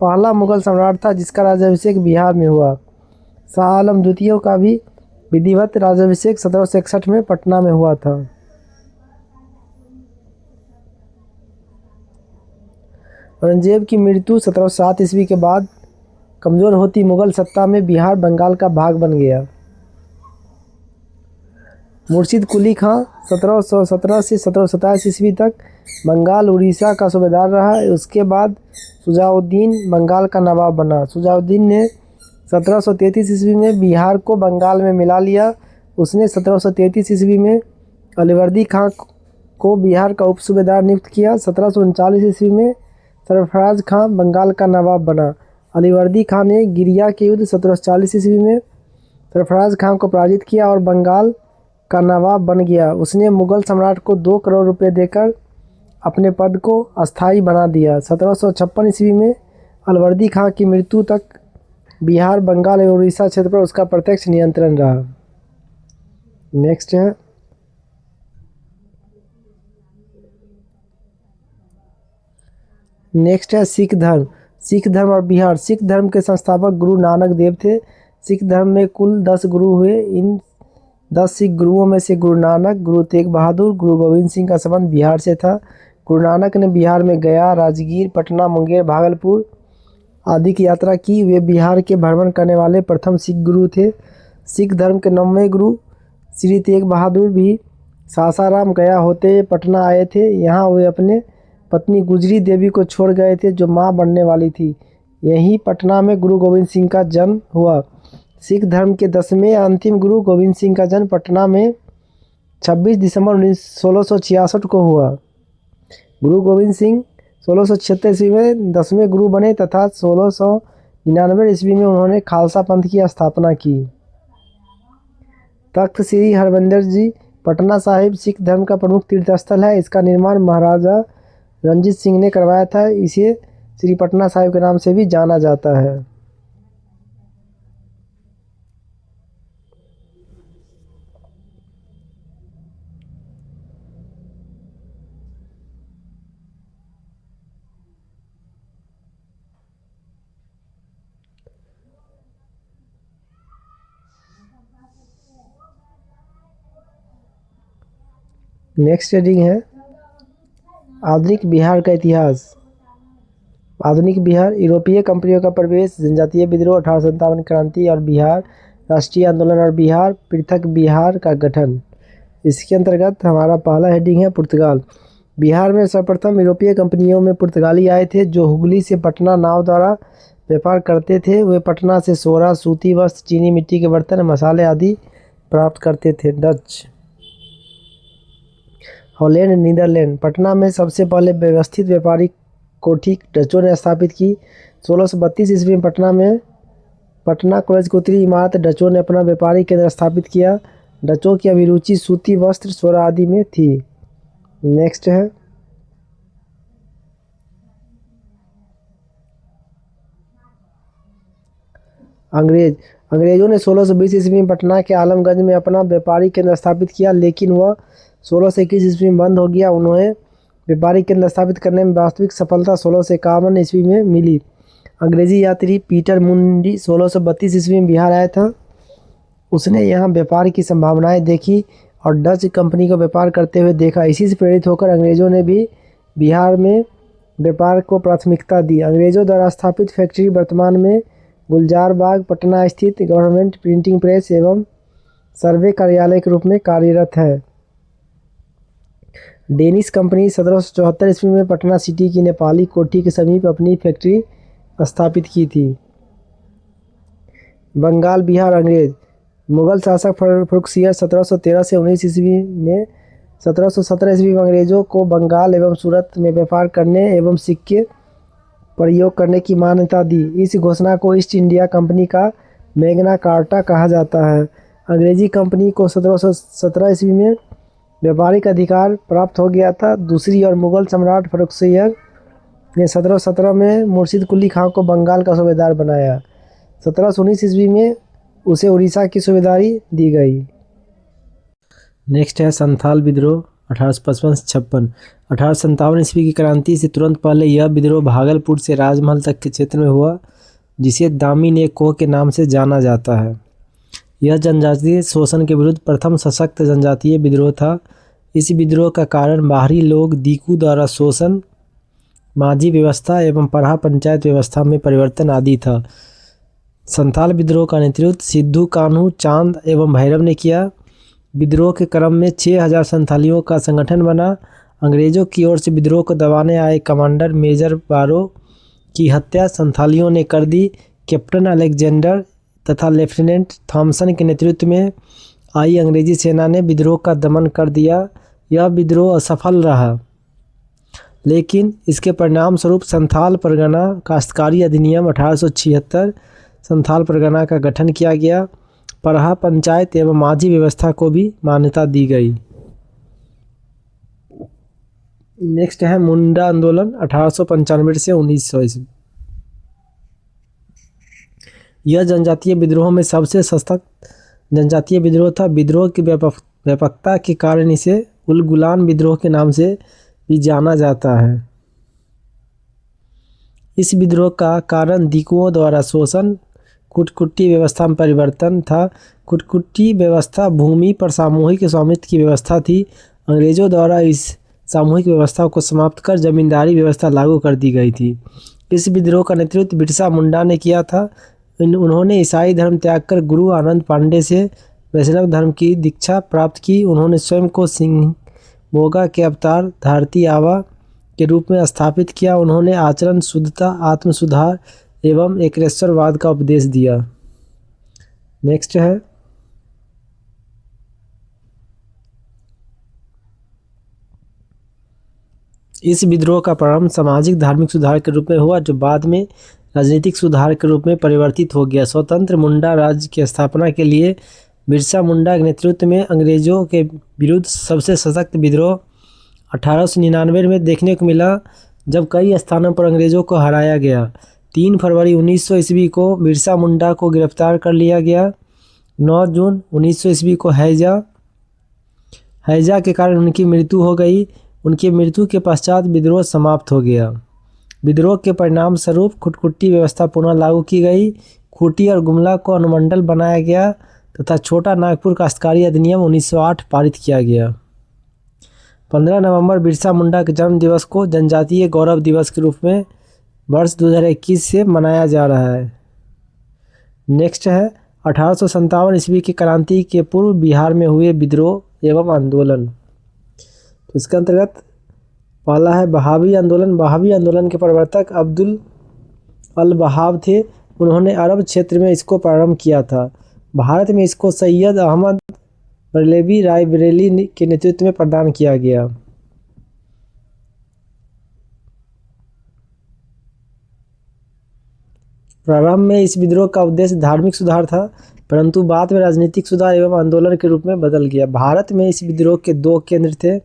पहला मुगल सम्राट था जिसका राज्याभिषेक बिहार में हुआ। शाह आलम द्वितीय का भी विधिवत राज्याभिषेक 1761 में पटना में हुआ था। औरंगजेब की मृत्यु 1707 ईस्वी के बाद कमज़ोर होती मुगल सत्ता में बिहार बंगाल का भाग बन गया। मुर्शिद कुली खां 1717 से 1727 ईस्वी तक बंगाल उड़ीसा का सूबेदार रहा। उसके बाद शुजाउद्दीन बंगाल का नवाब बना। शुजाउद्दीन ने 1733 ईस्वी में बिहार को बंगाल में मिला लिया। उसने 1733 ईस्वी में अलीवर्दी खां को बिहार का उपसूबेदार नियुक्त किया। 1739 ईस्वी में सरफराज खां बंगाल का नवाब बना। अलीवर्दी खां ने गिरिया के युद्ध 1740 ईस्वी में सरफराज खां को पराजित किया और बंगाल का नवाब बन गया। उसने मुगल सम्राट को 2 करोड़ रुपए देकर अपने पद को अस्थायी बना दिया। 1756 ईस्वी में अलीवर्दी खां की मृत्यु तक बिहार, बंगाल एवं उड़ीसा क्षेत्र पर उसका प्रत्यक्ष नियंत्रण रहा। नेक्स्ट है सिख धर्म। सिख धर्म और बिहार। सिख धर्म के संस्थापक गुरु नानक देव थे। सिख धर्म में कुल 10 गुरु हुए। इन 10 सिख गुरुओं में से गुरु नानक, गुरु तेग बहादुर, गुरु गोविंद सिंह का संबंध बिहार से था। गुरु नानक ने बिहार में गया, राजगीर, पटना, मुंगेर, भागलपुर आदि की यात्रा की। वे बिहार के भ्रमण करने वाले प्रथम सिख गुरु थे। सिख धर्म के 9वें गुरु श्री तेग बहादुर भी सासाराम गया होते पटना आए थे। यहाँ वे अपने पत्नी गुजरी देवी को छोड़ गए थे, जो मां बनने वाली थी। यहीं पटना में गुरु गोविंद सिंह का जन्म हुआ। सिख धर्म के 10वें अंतिम गुरु गोविंद सिंह का जन्म पटना में 26 दिसंबर 1666 को हुआ। गुरु गोविंद सिंह 1676 ईस्वी में 10वें गुरु बने तथा 1699 ईस्वी में उन्होंने खालसा पंथ की स्थापना की। तख्त श्री हरमंदिर जी पटना साहिब सिख धर्म का प्रमुख तीर्थस्थल है। इसका निर्माण महाराजा रंजीत सिंह ने करवाया था। इसे श्री पटना साहिब के नाम से भी जाना जाता है। नेक्स्ट रीडिंग है आधुनिक बिहार का इतिहास। आधुनिक बिहार, यूरोपीय कंपनियों का प्रवेश, जनजातीय विद्रोह, 1857 क्रांति और बिहार राष्ट्रीय आंदोलन और बिहार पृथक बिहार का गठन। इसके अंतर्गत हमारा पहला हेडिंग है पुर्तगाल। बिहार में सर्वप्रथम यूरोपीय कंपनियों में पुर्तगाली आए थे जो हुगली से पटना नाव द्वारा व्यापार करते थे। वे पटना से सोरा, सूती वस्त्र, चीनी मिट्टी के बर्तन, मसाले आदि प्राप्त करते थे। Dutch, Holland, Netherlands. पटना में सबसे पहले व्यवस्थित व्यापारिक कोठी डचों ने स्थापित की। 1632 ईस्वी में पटना कॉलेज की उत्तरी इमारत डचों ने अपना व्यापारिक केंद्र स्थापित किया। डचों की अभिरुचि सूती वस्त्र, सोरा आदि में थी। नेक्स्ट है अंग्रेजों ने 1620 ईस्वी में पटना के आलमगंज में अपना व्यापारिक केंद्र स्थापित किया, लेकिन वह 1621 ईस्वी में बंद हो गया। उन्हें व्यापारिक केंद्र स्थापित करने में वास्तविक सफलता 1651 ईस्वी में मिली। अंग्रेजी यात्री पीटर मुंडी 1632 ईस्वी में बिहार आया था। उसने यहाँ व्यापार की संभावनाएं देखी और डच कंपनी को व्यापार करते हुए देखा। इसी से प्रेरित होकर अंग्रेजों ने भी बिहार में व्यापार को प्राथमिकता दी। अंग्रेजों द्वारा स्थापित फैक्ट्री वर्तमान में गुलजार बाग, पटना स्थित गवर्नमेंट प्रिंटिंग प्रेस एवं सर्वे कार्यालय के रूप में कार्यरत है। डेनिश कंपनी 1774 ईस्वी में पटना सिटी की नेपाली कोठी के समीप अपनी फैक्ट्री स्थापित की थी। बंगाल बिहार अंग्रेज। मुगल शासक फर्रुखसियर 1713 से 19 ईस्वी में 1717 ईस्वी में अंग्रेजों को बंगाल एवं सूरत में व्यापार करने एवं सिक्के प्रयोग करने की मान्यता दी। इस घोषणा को ईस्ट इंडिया कंपनी का मैग्ना कार्टा कहा जाता है। अंग्रेजी कंपनी को 1717 ईस्वी में व्यापारिक अधिकार प्राप्त हो गया था। दूसरी ओर मुगल सम्राट फर्रुखसियर ने 1717 में मुर्शिद कुली खां को बंगाल का सूबेदार बनाया। 1719 ईस्वी में उसे उड़ीसा की सूबेदारी दी गई। नेक्स्ट है संथाल विद्रोह 1855-56। 1857 ईस्वी की क्रांति से तुरंत पहले यह विद्रोह भागलपुर से राजमहल तक के क्षेत्र में हुआ, जिसे दामिनी कोह के नाम से जाना जाता है। यह जनजातीय शोषण के विरुद्ध प्रथम सशक्त जनजातीय विद्रोह था। इस विद्रोह का कारण बाहरी लोग दीकू द्वारा शोषण, माझी व्यवस्था एवं परहा पंचायत व्यवस्था में परिवर्तन आदि था। संथाल विद्रोह का नेतृत्व सिद्धू कान्हू चांद एवं भैरव ने किया। विद्रोह के क्रम में 6000 संथालियों का संगठन बना। अंग्रेजों की ओर से विद्रोह को दबाने आए कमांडर मेजर बारो की हत्या संथालियों ने कर दी। कैप्टन अलेक्जेंडर तथा लेफ्टिनेंट थॉमसन के नेतृत्व में आई अंग्रेजी सेना ने विद्रोह का दमन कर दिया। यह विद्रोह असफल रहा, लेकिन इसके परिणाम स्वरूप संथाल परगना काश्तकारी अधिनियम 1876 संथाल परगना का गठन किया गया। परहा पंचायत एवं माझी व्यवस्था को भी मान्यता दी गई। नेक्स्ट है मुंडा आंदोलन 1895 से 1900 ईस्वी। यह जनजातीय विद्रोह में सबसे सशक्त जनजातीय विद्रोह था। विद्रोह की व्यापकता के कारण इसे उल गुलान विद्रोह के नाम से भी जाना जाता है। इस विद्रोह का कारण दीकुओं द्वारा शोषण, कुटकुटी व्यवस्था में परिवर्तन था। कुटकुटी व्यवस्था भूमि पर सामूहिक स्वामित्व की व्यवस्था थी। अंग्रेजों द्वारा इस सामूहिक व्यवस्था को समाप्त कर जमींदारी व्यवस्था लागू कर दी गई थी। इस विद्रोह का नेतृत्व बिरसा मुंडा ने किया था। उन्होंने ईसाई धर्म त्याग कर गुरु आनंद पांडे से वैष्णव धर्म की दीक्षा प्राप्त की। उन्होंने स्वयं को सिंह बोगा के अवतार धारती आवा के रूप में स्थापित किया। उन्होंने आचरण शुद्धता, आत्म सुधार एवं एकेश्वरवाद का उपदेश दिया। नेक्स्ट है इस विद्रोह का प्रारंभ सामाजिक धार्मिक सुधार के रूप में हुआ, जो बाद में राजनीतिक सुधार के रूप में परिवर्तित हो गया। स्वतंत्र मुंडा राज्य की स्थापना के लिए बिरसा मुंडा के नेतृत्व में अंग्रेजों के विरुद्ध सबसे सशक्त विद्रोह 1899 में देखने को मिला, जब कई स्थानों पर अंग्रेजों को हराया गया। 3 फरवरी 1900 ईस्वी को बिरसा मुंडा को गिरफ्तार कर लिया गया। 9 जून 1900 ईस्वी को हैजा के कारण उनकी मृत्यु हो गई। उनकी मृत्यु के पश्चात विद्रोह समाप्त हो गया। विद्रोह के परिणाम स्वरूप खुटकुटी व्यवस्था पुनः लागू की गई। खूंटी और गुमला को अनुमंडल बनाया गया तथा छोटा नागपुर काश्तकारी अधिनियम 1908 पारित किया गया। 15 नवंबर बिरसा मुंडा के जन्म दिवस को जनजातीय गौरव दिवस के रूप में वर्ष 2021 से मनाया जा रहा है। नेक्स्ट है 1857 ईस्वी की क्रांति के पूर्व बिहार में हुए विद्रोह एवं आंदोलन। तो इसके अंतर्गत पहला है बहावी आंदोलन। बहावी आंदोलन के प्रवर्तक अब्दुल अल बहाव थे। उन्होंने अरब क्षेत्र में इसको प्रारंभ किया था। भारत में इसको सैयद अहमद बरेलवी रायबरेली के नेतृत्व में प्रदान किया गया। प्रारंभ में इस विद्रोह का उद्देश्य धार्मिक सुधार था, परंतु बाद में राजनीतिक सुधार एवं आंदोलन के रूप में बदल गया। भारत में इस विद्रोह के 2 केंद्र थे।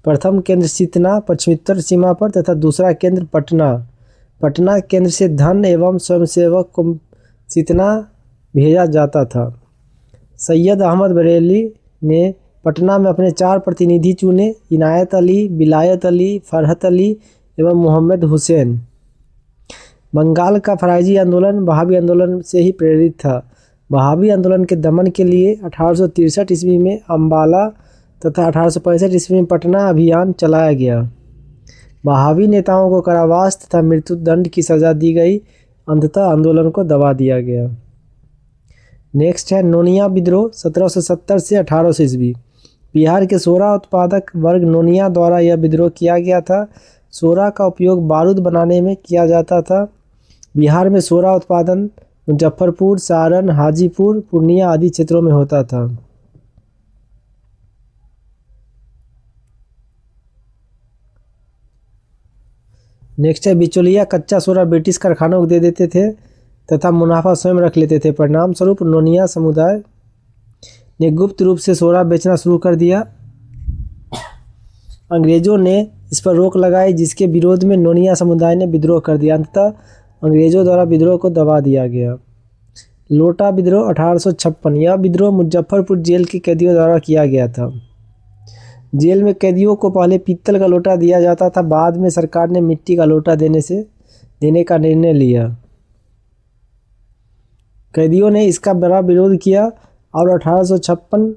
प्रथम केंद्र सितना पश्चिमोत्तर सीमा पर तथा दूसरा केंद्र पटना। पटना केंद्र से धन एवं स्वयंसेवक को सितना भेजा जाता था। सैयद अहमद बरेली ने पटना में अपने 4 प्रतिनिधि चुने, इनायत अली, विलायत अली, फरहत अली एवं मोहम्मद हुसैन। बंगाल का फराइजी आंदोलन बहावी आंदोलन से ही प्रेरित था। बहावी आंदोलन के दमन के लिए 1863 ईस्वी में अम्बाला तथा 1865 ईस्वी में पटना अभियान चलाया गया। बहावी नेताओं को कारावास तथा मृत्युदंड की सजा दी गई। अंततः आंदोलन को दबा दिया गया। नेक्स्ट है नोनिया विद्रोह 1770 से 1800 ईस्वी। बिहार के सोरा उत्पादक वर्ग नोनिया द्वारा यह विद्रोह किया गया था। सोरा का उपयोग बारूद बनाने में किया जाता था। बिहार में सोरा उत्पादन मुजफ्फरपुर, सारण, हाजीपुर, पूर्णिया आदि क्षेत्रों में होता था। नेक्स्ट है बिचौलिया कच्चा सोरा ब्रिटिश कारखानों को दे देते थे तथा मुनाफा स्वयं रख लेते थे। परिणाम स्वरूप नोनिया समुदाय ने गुप्त रूप से सोरा बेचना शुरू कर दिया। अंग्रेजों ने इस पर रोक लगाई, जिसके विरोध में नोनिया समुदाय ने विद्रोह कर दिया। अंततः अंग्रेजों द्वारा विद्रोह को दबा दिया गया। लोटा विद्रोह 1856। यह विद्रोह मुजफ्फरपुर जेल के कैदियों द्वारा किया गया था। जेल में कैदियों को पहले पीतल का लोटा दिया जाता था, बाद में सरकार ने मिट्टी का लोटा देने का निर्णय लिया। कैदियों ने इसका बड़ा विरोध किया और 1856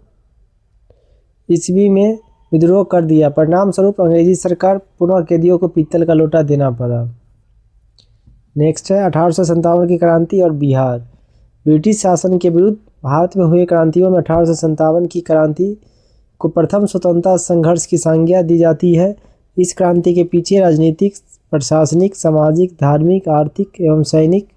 ईस्वी में विद्रोह कर दिया। परिणाम स्वरूप अंग्रेजी सरकार पुनः कैदियों को पीतल का लोटा देना पड़ा। नेक्स्ट है 1857 की क्रांति और बिहार। ब्रिटिश शासन के विरुद्ध भारत में हुए क्रांतियों में 1857 की क्रांति को प्रथम स्वतंत्रता संघर्ष की संज्ञा दी जाती है। इस क्रांति के पीछे राजनीतिक, प्रशासनिक, सामाजिक, धार्मिक, आर्थिक एवं सैनिक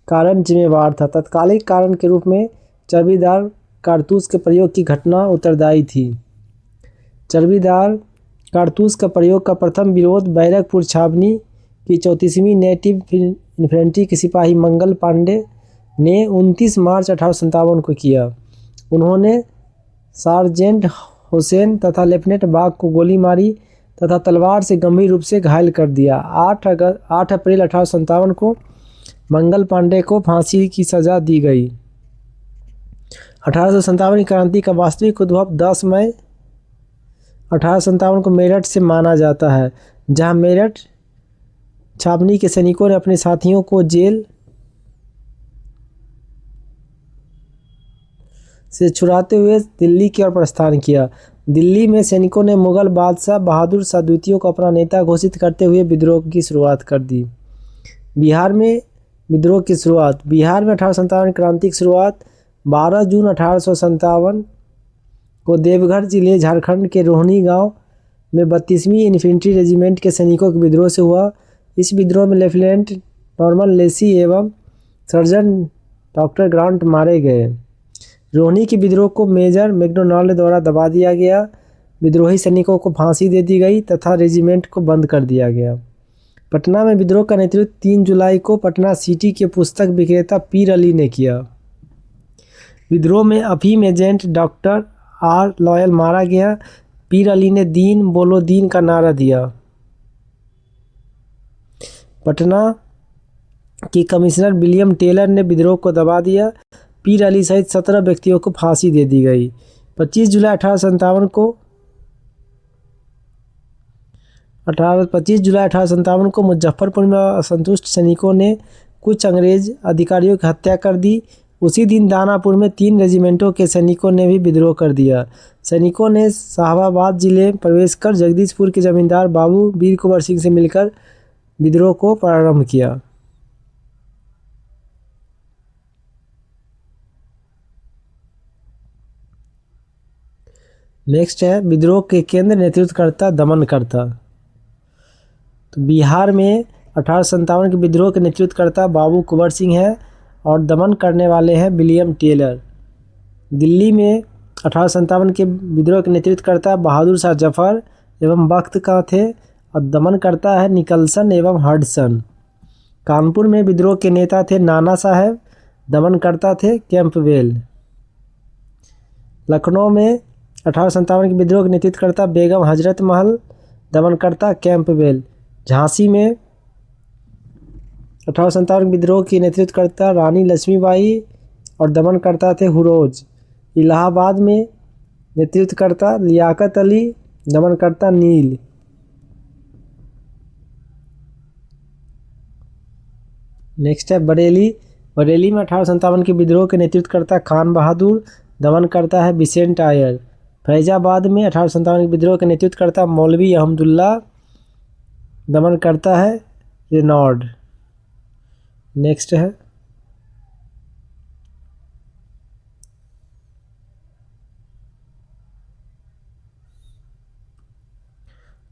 कारण जिम्मेवार था। तत्कालिक कारण के रूप में चर्बीदार कारतूस के प्रयोग की घटना उत्तरदायी थी। चर्बीदार कारतूस का प्रयोग का प्रथम विरोध बैरकपुर छावनी की 34वीं नेटिव इन्फेंट्री के सिपाही मंगल पांडे ने 29 मार्च 1857 को किया। उन्होंने सार्जेंट हुसैन तथा लेफ्टिनेंट बाग को गोली मारी तथा तलवार से गंभीर रूप से घायल कर दिया। 8 अप्रैल 1857 को मंगल पांडे को फांसी की सजा दी गई। 1857 की क्रांति का वास्तविक उद्भव 10 मई 1857 को मेरठ से माना जाता है, जहां मेरठ छावनी के सैनिकों ने अपने साथियों को जेल से छुड़ाते हुए दिल्ली की ओर प्रस्थान किया। दिल्ली में सैनिकों ने मुगल बादशाह बहादुर शाह द्वितीय को अपना नेता घोषित करते हुए विद्रोह की शुरुआत कर दी। बिहार में विद्रोह की शुरुआत। बिहार में 1857 क्रांति की शुरुआत 12 जून 1857 को देवघर जिले झारखंड के रोहनी गांव में 32वीं इन्फेंट्री रेजिमेंट के सैनिकों के विद्रोह से हुआ। इस विद्रोह में लेफ्टिनेंट नॉर्मन लेसी एवं सर्जन डॉक्टर ग्रांट मारे गए। रोहनी के विद्रोह को मेजर मैकडोनाल्ड द्वारा दबा दिया गया। विद्रोही सैनिकों को फांसी दे दी गई तथा रेजिमेंट को बंद कर दिया गया। पटना में विद्रोह का नेतृत्व 3 जुलाई को पटना सिटी के पुस्तक विक्रेता पीर अली ने किया। विद्रोह में अफीम एजेंट डॉक्टर आर लॉयल मारा गया। पीर अली ने दीन बोलो दीन का नारा दिया। पटना के कमिश्नर विलियम टेलर ने विद्रोह को दबा दिया। पीर अली सहित 17 व्यक्तियों को फांसी दे दी गई। 25 जुलाई 1857 को मुजफ्फरपुर में असंतुष्ट सैनिकों ने कुछ अंग्रेज अधिकारियों की हत्या कर दी। उसी दिन दानापुर में 3 रेजिमेंटों के सैनिकों ने भी विद्रोह कर दिया। सैनिकों ने शाहाबाद जिले में प्रवेश कर जगदीशपुर के जमींदार बाबू वीर कुंवर सिंह से मिलकर विद्रोह को प्रारंभ किया। नेक्स्ट है विद्रोह के केंद्र नेतृत्वकर्ता दमनकर्ता। तो बिहार में 1857 के विद्रोह के नेतृत्वकर्ता बाबू कुंवर सिंह है और दमन करने वाले हैं विलियम टेलर। दिल्ली में 1857 के विद्रोह के नेतृत्वकर्ता बहादुर शाह जफर एवं बख्त का थे और दमन करता है निकलसन एवं हडसन। कानपुर में विद्रोह के नेता थे नाना साहब, दमन करता थे कैंपबेल। लखनऊ में 1857 के विद्रोह के नेतृत्वकर्ता बेगम हजरत महल, दमन करता कैंपबेल। झांसी में 1857 के विद्रोह की नेतृत्वकर्ता रानी लक्ष्मीबाई और दमन करता थे हुरोज। इलाहाबाद में नेतृत्वकर्ता लियाकत अली, दमन करता नील। नेक्स्ट है बरेली। बरेली में 1857 के विद्रोह के नेतृत्वकर्ता खान बहादुर, दमन करता है बिसेंट आयर। फैजाबाद में 1857 के विद्रोह के नेतृत्वकर्ता मौलवी अहमदुल्ला, दमन करता है रेनॉल्ड। नेक्स्ट है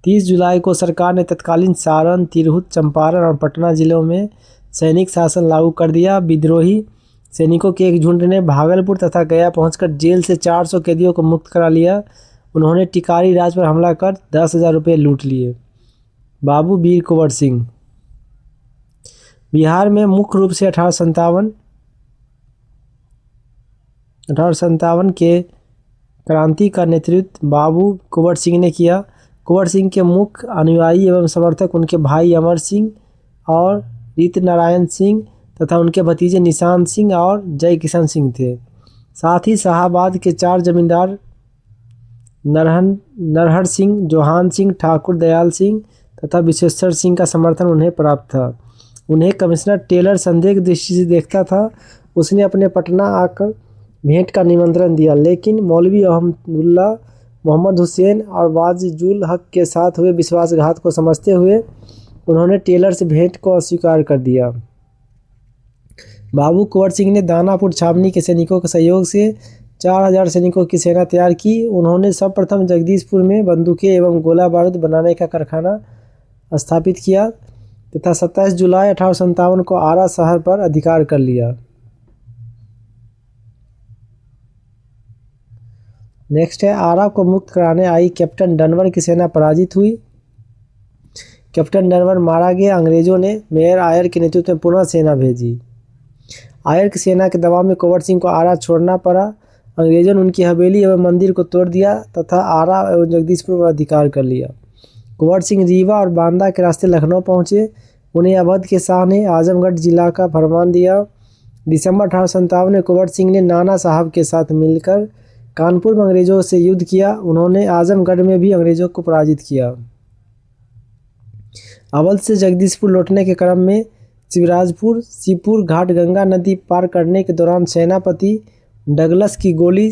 30 जुलाई को सरकार ने तत्कालीन सारण, तिरहुत, चंपारण और पटना जिलों में सैनिक शासन लागू कर दिया। विद्रोही सैनिकों के एक झुंड ने भागलपुर तथा गया पहुंचकर जेल से 400 कैदियों को मुक्त करा लिया। उन्होंने टिकारी राज पर हमला कर 10,000 रुपये लूट लिए। बाबू वीर कुंवर सिंह। बिहार में मुख्य रूप से 1857 के क्रांति का नेतृत्व बाबू कुंवर सिंह ने किया। कुंवर सिंह के मुख्य अनुयायी एवं समर्थक उनके भाई अमर सिंह और रीत नारायण सिंह तथा उनके भतीजे निशान सिंह और जय किशन सिंह थे। साथ ही शाहाबाद के 4 जमींदार नरहर सिंह, जोहान सिंह, ठाकुर दयाल सिंह तथा विश्वेश्वर सिंह का समर्थन उन्हें प्राप्त था। उन्हें कमिश्नर टेलर संदेह की दृष्टि से देखता था। उसने अपने पटना आकर भेंट का निमंत्रण दिया, लेकिन मौलवी अहमदुल्ला, मोहम्मद हुसैन और वाजिजुल हक के साथ हुए विश्वासघात को समझते हुए उन्होंने टेलर से भेंट को अस्वीकार कर दिया। बाबू कुंवर सिंह ने दानापुर छावनी के सैनिकों के सहयोग से 4000 सैनिकों की सेना तैयार की। उन्होंने सर्वप्रथम जगदीशपुर में बंदूकें एवं गोला बारूद बनाने का कारखाना स्थापित किया तथा 27 जुलाई 1857 को आरा शहर पर अधिकार कर लिया। नेक्स्ट है आरा को मुक्त कराने आई कैप्टन डनवर की सेना पराजित हुई। कैप्टन डनवर मारा गया। अंग्रेजों ने मेयर आयर के नेतृत्व में पुनः सेना भेजी। आयर की सेना के दबाव में कुंवर सिंह को आरा छोड़ना पड़ा। अंग्रेजों ने उनकी हवेली एवं मंदिर को तोड़ दिया तथा आरा एवं जगदीशपुर पर अधिकार कर लिया। कुंवर सिंह रीवा और बांदा के रास्ते लखनऊ पहुंचे। उन्हें अवध के शाह ने आजमगढ़ जिला का फरमान दिया। दिसंबर 1857 में कुंवर सिंह ने नाना साहब के साथ मिलकर कानपुर में अंग्रेजों से युद्ध किया। उन्होंने आजमगढ़ में भी अंग्रेजों को पराजित किया। अवध से जगदीशपुर लौटने के क्रम में शिवराजपुर सीपुर घाट गंगा नदी पार करने के दौरान सेनापति डगलस की गोली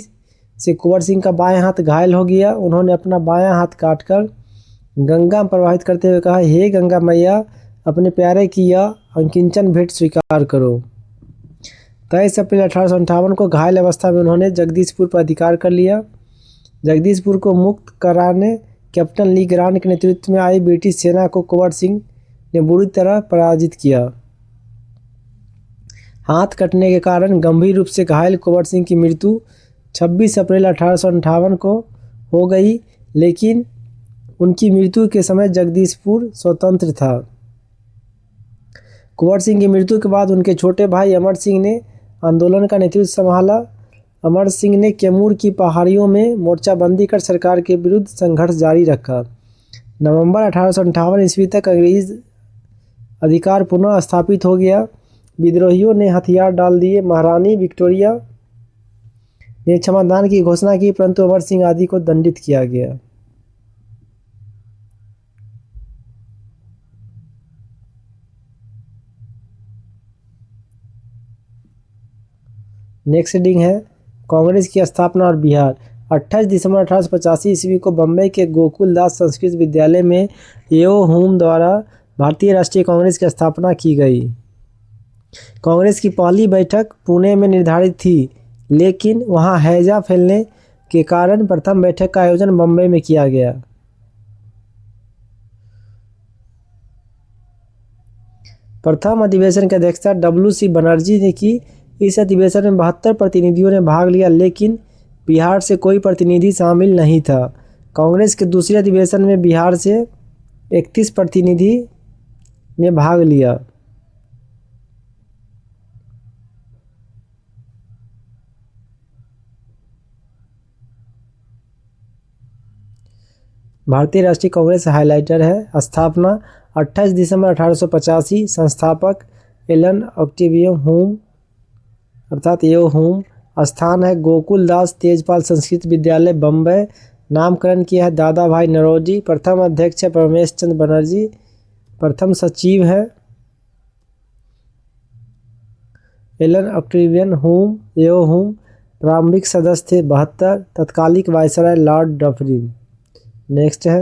से कुंवर सिंह का बायां हाथ घायल हो गया। उन्होंने अपना बायां हाथ काटकर गंगा में प्रवाहित करते हुए कहा, हे गंगा मैया, अपने प्यारे की यह अंकिंचन भेंट स्वीकार करो। 23 अप्रैल 1858 को घायल अवस्था में उन्होंने जगदीशपुर पर अधिकार कर लिया। जगदीशपुर को मुक्त कराने कैप्टन ली ग्रांट के नेतृत्व में आई ब्रिटिश सेना को कुंवर सिंह ने बुरी तरह पराजित किया। हाथ कटने के कारण गंभीर रूप से घायल कुंवर सिंह की मृत्यु 26 अप्रैल 1858 को हो गई, लेकिन उनकी मृत्यु के समय जगदीशपुर स्वतंत्र था। कुंवर सिंह की मृत्यु के बाद उनके छोटे भाई अमर सिंह ने आंदोलन का नेतृत्व संभाला। अमर सिंह ने कैमूर की पहाड़ियों में मोर्चाबंदी कर सरकार के विरुद्ध संघर्ष जारी रखा। नवंबर 1858 ईस्वी तक अंग्रेज अधिकार पुनः स्थापित हो गया। विद्रोहियों ने हथियार डाल दिए। महारानी विक्टोरिया ने क्षमादान की घोषणा की, परंतु अमर सिंह आदि को दंडित किया गया। नेक्स्ट हेडिंग है कांग्रेस की स्थापना और बिहार। 28 दिसंबर 1885 ईस्वी को बम्बई के गोकुल दास संस्कृत विद्यालय में येओ हुम द्वारा भारतीय राष्ट्रीय कांग्रेस की स्थापना की गई। कांग्रेस की पहली बैठक पुणे में निर्धारित थी, लेकिन वहां हैजा फैलने के कारण प्रथम बैठक का आयोजन बम्बई में किया गया। प्रथम अधिवेशन की अध्यक्षता WC बनर्जी ने की। इस अधिवेशन में 72 प्रतिनिधियों ने भाग लिया, लेकिन बिहार से कोई प्रतिनिधि शामिल नहीं था। कांग्रेस के दूसरे अधिवेशन में बिहार से 31 प्रतिनिधि ने भाग लिया। भारतीय राष्ट्रीय कांग्रेस हाइलाइटर है। स्थापना 28 दिसंबर 1885। संस्थापक एलन ऑक्टेवियन हुम अर्थात येओ हुम। स्थान है गोकुल दास तेजपाल संस्कृत विद्यालय बम्बई। नामकरण किया है दादा भाई नौरोजी। प्रथम अध्यक्ष है परमेश चंद्र बनर्जी। प्रथम सचिव है एलन ऑक्टेवियन हुम येओ हुम। प्रारंभिक सदस्य थे 72। तत्कालिक वायसराय लॉर्ड डफरिन। नेक्स्ट है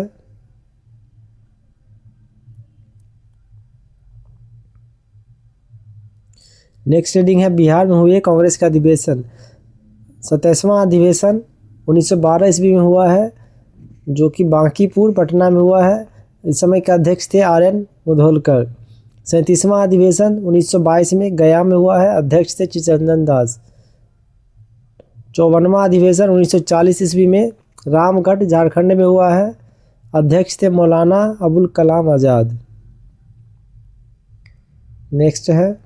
नेक्स्ट हेडिंग है बिहार में हुए कांग्रेस का अधिवेशन। 27वां अधिवेशन 1912 ईस्वी में हुआ है, जो कि बांकीपुर पटना में हुआ है। इस समय के अध्यक्ष थे RN मुधोलकर। 37वां अधिवेशन 1922 में गया में हुआ है। अध्यक्ष थे चित्तरंजन दास। 54वां अधिवेशन 1940 ईस्वी में रामगढ़ झारखंड में हुआ है। अध्यक्ष थे मौलाना अबुल कलाम आज़ाद। नेक्स्ट है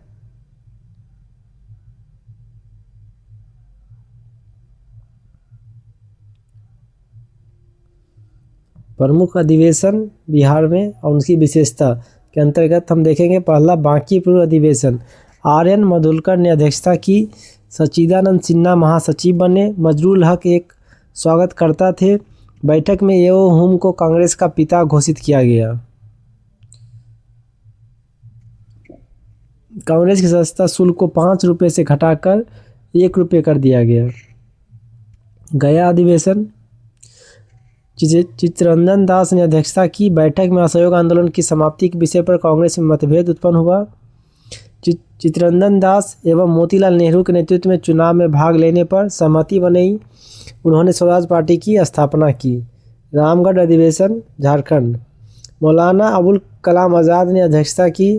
प्रमुख अधिवेशन बिहार में और उनकी विशेषता के अंतर्गत हम देखेंगे। पहला बांकीपुर अधिवेशन। RN मुधोलकर ने अध्यक्षता की। सच्चिदानंद सिन्हा महासचिव बने। मजरूल हक एक स्वागतकर्ता थे। बैठक में येओ हुम को कांग्रेस का पिता घोषित किया गया। कांग्रेस की सदस्यता शुल्क को 5 रुपये से घटाकर 1 रुपये कर दिया गया। गया अधिवेशन चित्तरंजन दास ने अध्यक्षता की। बैठक में असहयोग आंदोलन की समाप्ति के विषय पर कांग्रेस में मतभेद उत्पन्न हुआ। चित्तरंजन दास एवं मोतीलाल नेहरू के नेतृत्व में चुनाव में भाग लेने पर सहमति बनी। उन्होंने स्वराज पार्टी की स्थापना की। रामगढ़ अधिवेशन झारखंड। मौलाना अबुल कलाम आज़ाद ने अध्यक्षता की।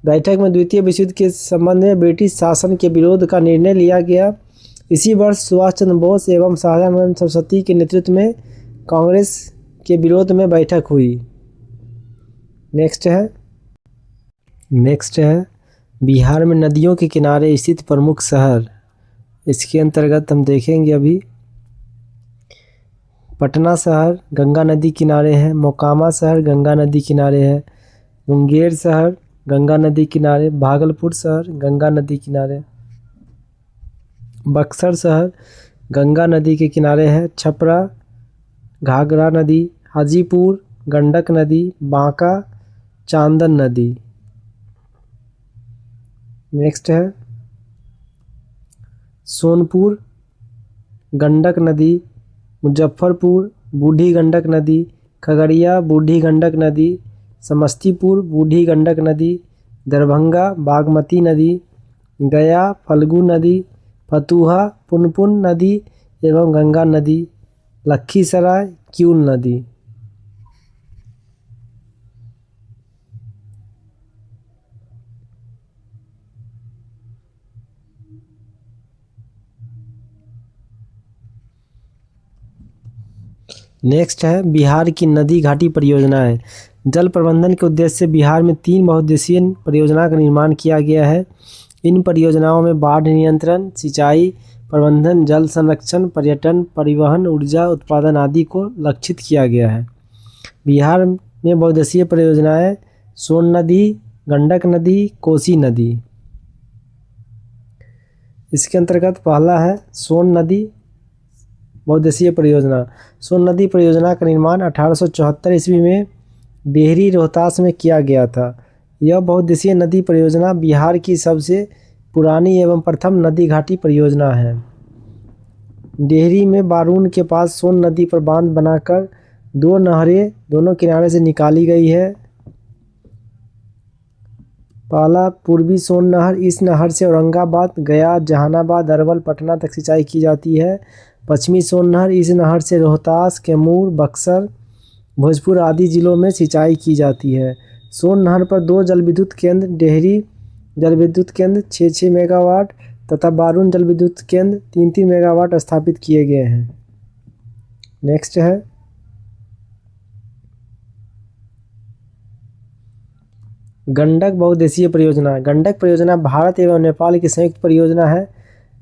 बैठक में द्वितीय विश्व युद्ध के संबंध में ब्रिटिश शासन के विरोध का निर्णय लिया गया। इसी वर्ष सुभाष चंद्र बोस एवं सहाजानंद सरस्वती के नेतृत्व में कांग्रेस के विरोध में बैठक हुई। नेक्स्ट है बिहार में नदियों के किनारे स्थित प्रमुख शहर। इसके अंतर्गत हम देखेंगे अभी पटना शहर गंगा नदी किनारे है। मोकामा शहर गंगा नदी किनारे है। मुंगेर शहर गंगा नदी किनारे। भागलपुर शहर गंगा नदी किनारे। बक्सर शहर गंगा नदी के किनारे है। छपरा घाघरा नदी। हाजीपुर गंडक नदी। बांका चांदन नदी। नेक्स्ट है सोनपुर गंडक नदी। मुजफ्फरपुर बूढ़ी गंडक नदी। खगड़िया बूढ़ी गंडक नदी। समस्तीपुर बूढ़ी गंडक नदी। दरभंगा बागमती नदी। गया फल्गु नदी। फतुहा पुनपुन नदी एवं गंगा नदी। लखीसराय क्यूल नदी। नेक्स्ट है बिहार की नदी घाटी परियोजनाएं। जल प्रबंधन के उद्देश्य से बिहार में 3 बहुउद्देशीय परियोजना का निर्माण किया गया है। इन परियोजनाओं में बाढ़ नियंत्रण, सिंचाई प्रबंधन, जल संरक्षण, पर्यटन, परिवहन, ऊर्जा उत्पादन आदि को लक्षित किया गया है। बिहार में बहुउद्देशीय परियोजनाएं सोन नदी, गंडक नदी, कोसी नदी। इसके अंतर्गत पहला है सोन नदी बहुउद्देशीय परियोजना। सोन नदी परियोजना का निर्माण 1874 ईस्वी में डेहरी रोहतास में किया गया था। यह बहुउद्देशीय नदी परियोजना बिहार की सबसे पुरानी एवं प्रथम नदी घाटी परियोजना है। डेहरी में बारून के पास सोन नदी पर बांध बनाकर 2 नहरें दोनों किनारे से निकाली गई है। पहला पूर्वी सोन नहर, इस नहर से औरंगाबाद, गया, जहानाबाद, अरवल, पटना तक सिंचाई की जाती है। पश्चिमी सोन नहर, इस नहर से रोहतास, कैमूर, बक्सर, भोजपुर आदि जिलों में सिंचाई की जाती है। सोन नहर पर 2 जल विद्युत केंद्र, डेहरी जल विद्युत केंद्र 6-6 मेगावाट तथा बारून जल विद्युत केंद्र 3-3 मेगावाट स्थापित किए गए हैं। नेक्स्ट है गंडक बहुउद्देशीय परियोजना। गंडक परियोजना भारत एवं नेपाल की संयुक्त परियोजना है।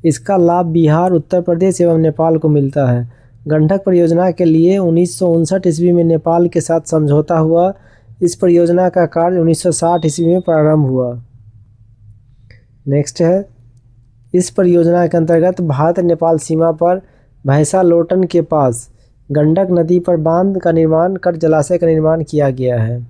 इसका लाभ बिहार, उत्तर प्रदेश एवं नेपाल को मिलता है। गंडक परियोजना के लिए 1959 ईस्वी में नेपाल के साथ समझौता हुआ। इस परियोजना का कार्य 1960 ईस्वी में प्रारंभ हुआ। नेक्स्ट है, इस परियोजना के अंतर्गत भारत नेपाल सीमा पर भैंसा लोटन के पास गंडक नदी पर बांध का निर्माण कर जलाशय का निर्माण किया गया है।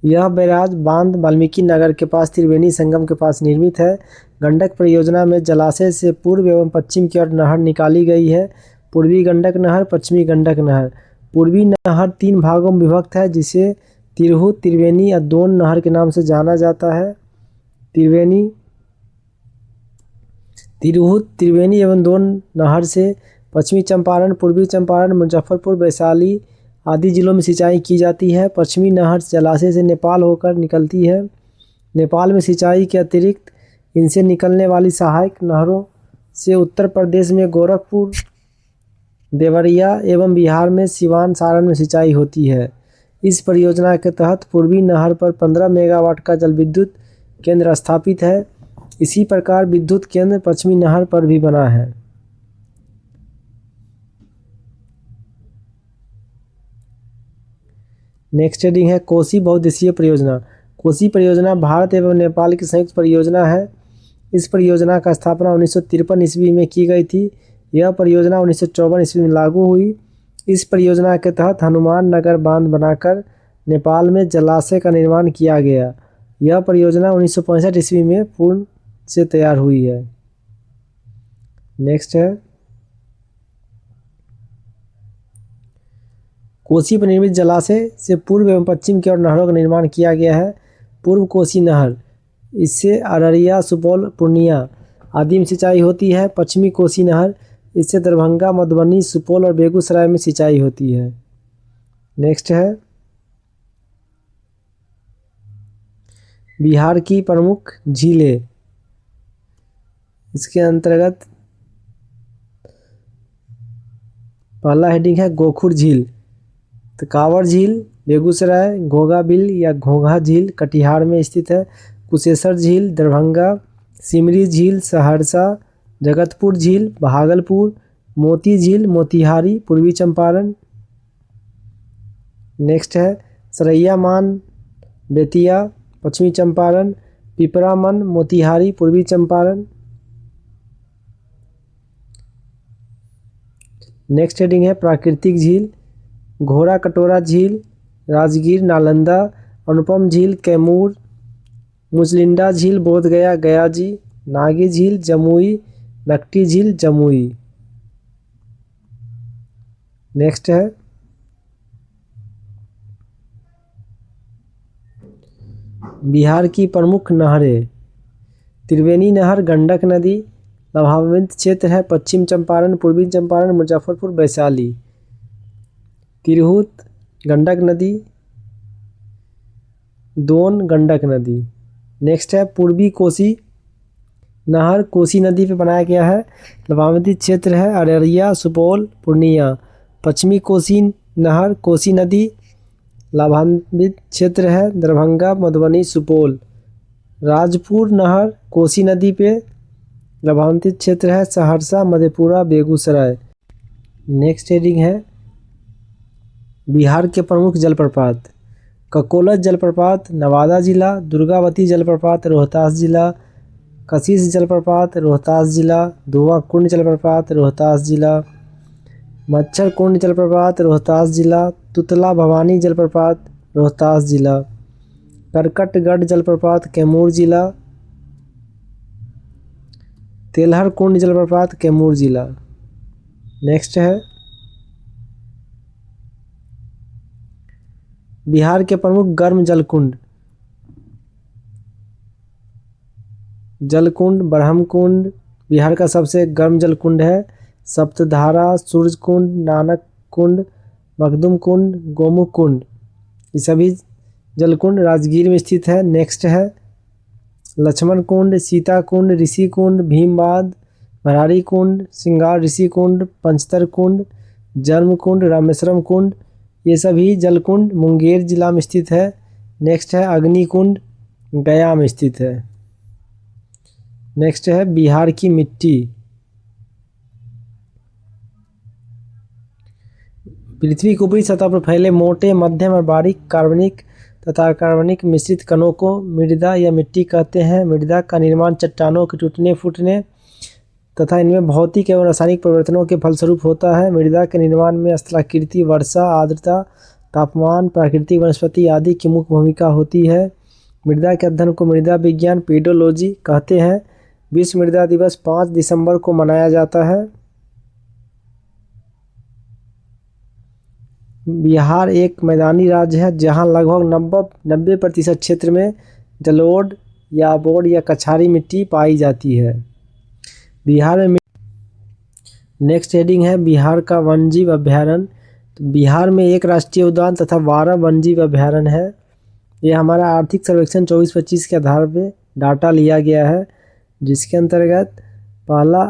यह बैराज बांध वाल्मीकि नगर के पास त्रिवेणी संगम के पास निर्मित है। गंडक परियोजना में जलाशय से पूर्व एवं पश्चिम की ओर नहर निकाली गई है। पूर्वी गंडक नहर, पश्चिमी गंडक नहर। पूर्वी नहर 3 भागों में विभक्त है, जिसे तिरहुत, त्रिवेणी और दोन नहर के नाम से जाना जाता है। तिरहुत, त्रिवेणी एवं दोन नहर से पश्चिमी चंपारण, पूर्वी चंपारण, मुजफ्फरपुर, वैशाली आदि जिलों में सिंचाई की जाती है। पश्चिमी नहर जलाशय से नेपाल होकर निकलती है। नेपाल में सिंचाई के अतिरिक्त इनसे निकलने वाली सहायक नहरों से उत्तर प्रदेश में गोरखपुर, देवरिया एवं बिहार में सिवान, सारण में सिंचाई होती है। इस परियोजना के तहत पूर्वी नहर पर 15 मेगावाट का जल विद्युत केंद्र स्थापित है। इसी प्रकार विद्युत केंद्र पश्चिमी नहर पर भी बना है। नेक्स्ट हेडिंग है कोसी बहुउद्देशीय परियोजना। कोसी परियोजना भारत एवं नेपाल की संयुक्त परियोजना है। इस परियोजना का स्थापना 1953 ईस्वी में की गई थी। यह परियोजना 1954 ईस्वी में लागू हुई। इस परियोजना के तहत हनुमान नगर बांध बनाकर नेपाल में जलाशय का निर्माण किया गया। यह परियोजना 1965 ईस्वी में पूर्ण से तैयार हुई है। नेक्स्ट है कोसी पर निर्मित जलाशय से पूर्व एवं पश्चिम की ओर नहरों का निर्माण किया गया है। पूर्व कोसी नहर, इससे अररिया, सुपौल, पूर्णिया आदि में सिंचाई होती है। पश्चिमी कोसी नहर, इससे दरभंगा, मधुबनी, सुपौल और बेगूसराय में सिंचाई होती है। नेक्स्ट है बिहार की प्रमुख झीलें। इसके अंतर्गत पहला हेडिंग है गोखुर झील। तो कांवर झील बेगूसराय, घोघा बिल या घोघा झील कटिहार में स्थित है। कुशेश्वर झील दरभंगा, सिमरी झील सहरसा, जगतपुर झील भागलपुर, मोती झील मोतिहारी पूर्वी चंपारण। नेक्स्ट है सरैया मान बेतिया पश्चिमी चंपारण, पिपरामन मोतिहारी पूर्वी चंपारण। नेक्स्ट हेडिंग है प्राकृतिक झील। घोड़ा कटोरा झील राजगीर नालंदा, अनुपम झील कैमूर, मुचलिंडा झील बोधगया गयाजी, नागी झील जमुई, नकटी झील जमुई। नेक्स्ट है बिहार की प्रमुख नहरें। त्रिवेणी नहर गंडक नदी लाभान्वित क्षेत्र है। पश्चिम चंपारण, पूर्वी चंपारण, मुजफ्फरपुर, वैशाली। तिरहुत गंडक नदी, दोन गंडक नदी। नेक्स्ट है पूर्वी कोसी नहर कोसी नदी पे बनाया गया है। लाभान्वित क्षेत्र है अररिया, सुपौल, पूर्णिया। पश्चिमी कोसी नहर कोसी नदी लाभान्वित क्षेत्र है दरभंगा, मधुबनी, सुपौल। राजपुर नहर कोसी नदी पे लाभान्वित क्षेत्र है सहरसा, मधेपुरा, बेगूसराय। नेक्स्ट हेडिंग है बिहार के प्रमुख जलप्रपात। ककोलत जलप्रपात नवादा जिला, दुर्गावती जलप्रपात रोहतास जिला, कशीस जलप्रपात रोहतास जिला, धुआं कुंड जलप्रपात रोहतास जिला, मच्छर कुंड जलप्रपात रोहतास जिला, तुतला भवानी जलप्रपात रोहतास जिला। करकटगढ़ जलप्रपात कैमूर जिला, तेलहर कुंड जलप्रपात कैमूर जिला। नेक्स्ट है बिहार के प्रमुख गर्म जलकुंड, जलकुंड ब्रह्मकुंड बिहार का सबसे गर्म जलकुंड है। सप्तधारा, सूरज कुंड, नानक कुंड, मखदुम कुंड, गोमुख कुंड, ये सभी जलकुंड राजगीर में स्थित है। नेक्स्ट है लक्ष्मण कुंड, सीता कुंड, ऋषि कुंड, भीमबाद, भरारी कुंड, सिंगार ऋषि कुंड, पंचतर कुंड, जन्म कुंड, रामेश्वरम कुंड, ये सभी जलकुंड मुंगेर जिला में स्थित है। नेक्स्ट है अग्नि कुंड, गया में स्थित है। नेक्स्ट है बिहार की मिट्टी, पृथ्वी की ऊपरी सतह पर फैले मोटे, मध्यम और बारीक कार्बनिक तथा कार्बनिक मिश्रित कणों को मृदा या मिट्टी कहते हैं। मृदा का निर्माण चट्टानों के टूटने फूटने तथा इनमें भौतिक एवं रासायनिक परिवर्तनों के फलस्वरूप होता है। मृदा के निर्माण में स्थलाकृति, वर्षा, आर्द्रता, तापमान, प्राकृतिक वनस्पति आदि की मुख्य भूमिका होती है। मृदा के अध्ययन को मृदा विज्ञान पेडोलॉजी कहते हैं। विश्व मृदा दिवस 5 दिसंबर को मनाया जाता है। बिहार एक मैदानी राज्य है जहां लगभग 90% क्षेत्र में जलोढ़ या बोड़ या कछारी मिट्टी पाई जाती है। बिहार में नेक्स्ट हेडिंग है बिहार का वन्यजीव अभ्यारण्य। तो बिहार में एक राष्ट्रीय उद्यान तथा 12 वन्यजीव अभ्यारण्य है। यह हमारा आर्थिक सर्वेक्षण 24-25 के आधार पर डाटा लिया गया है, जिसके अंतर्गत पहला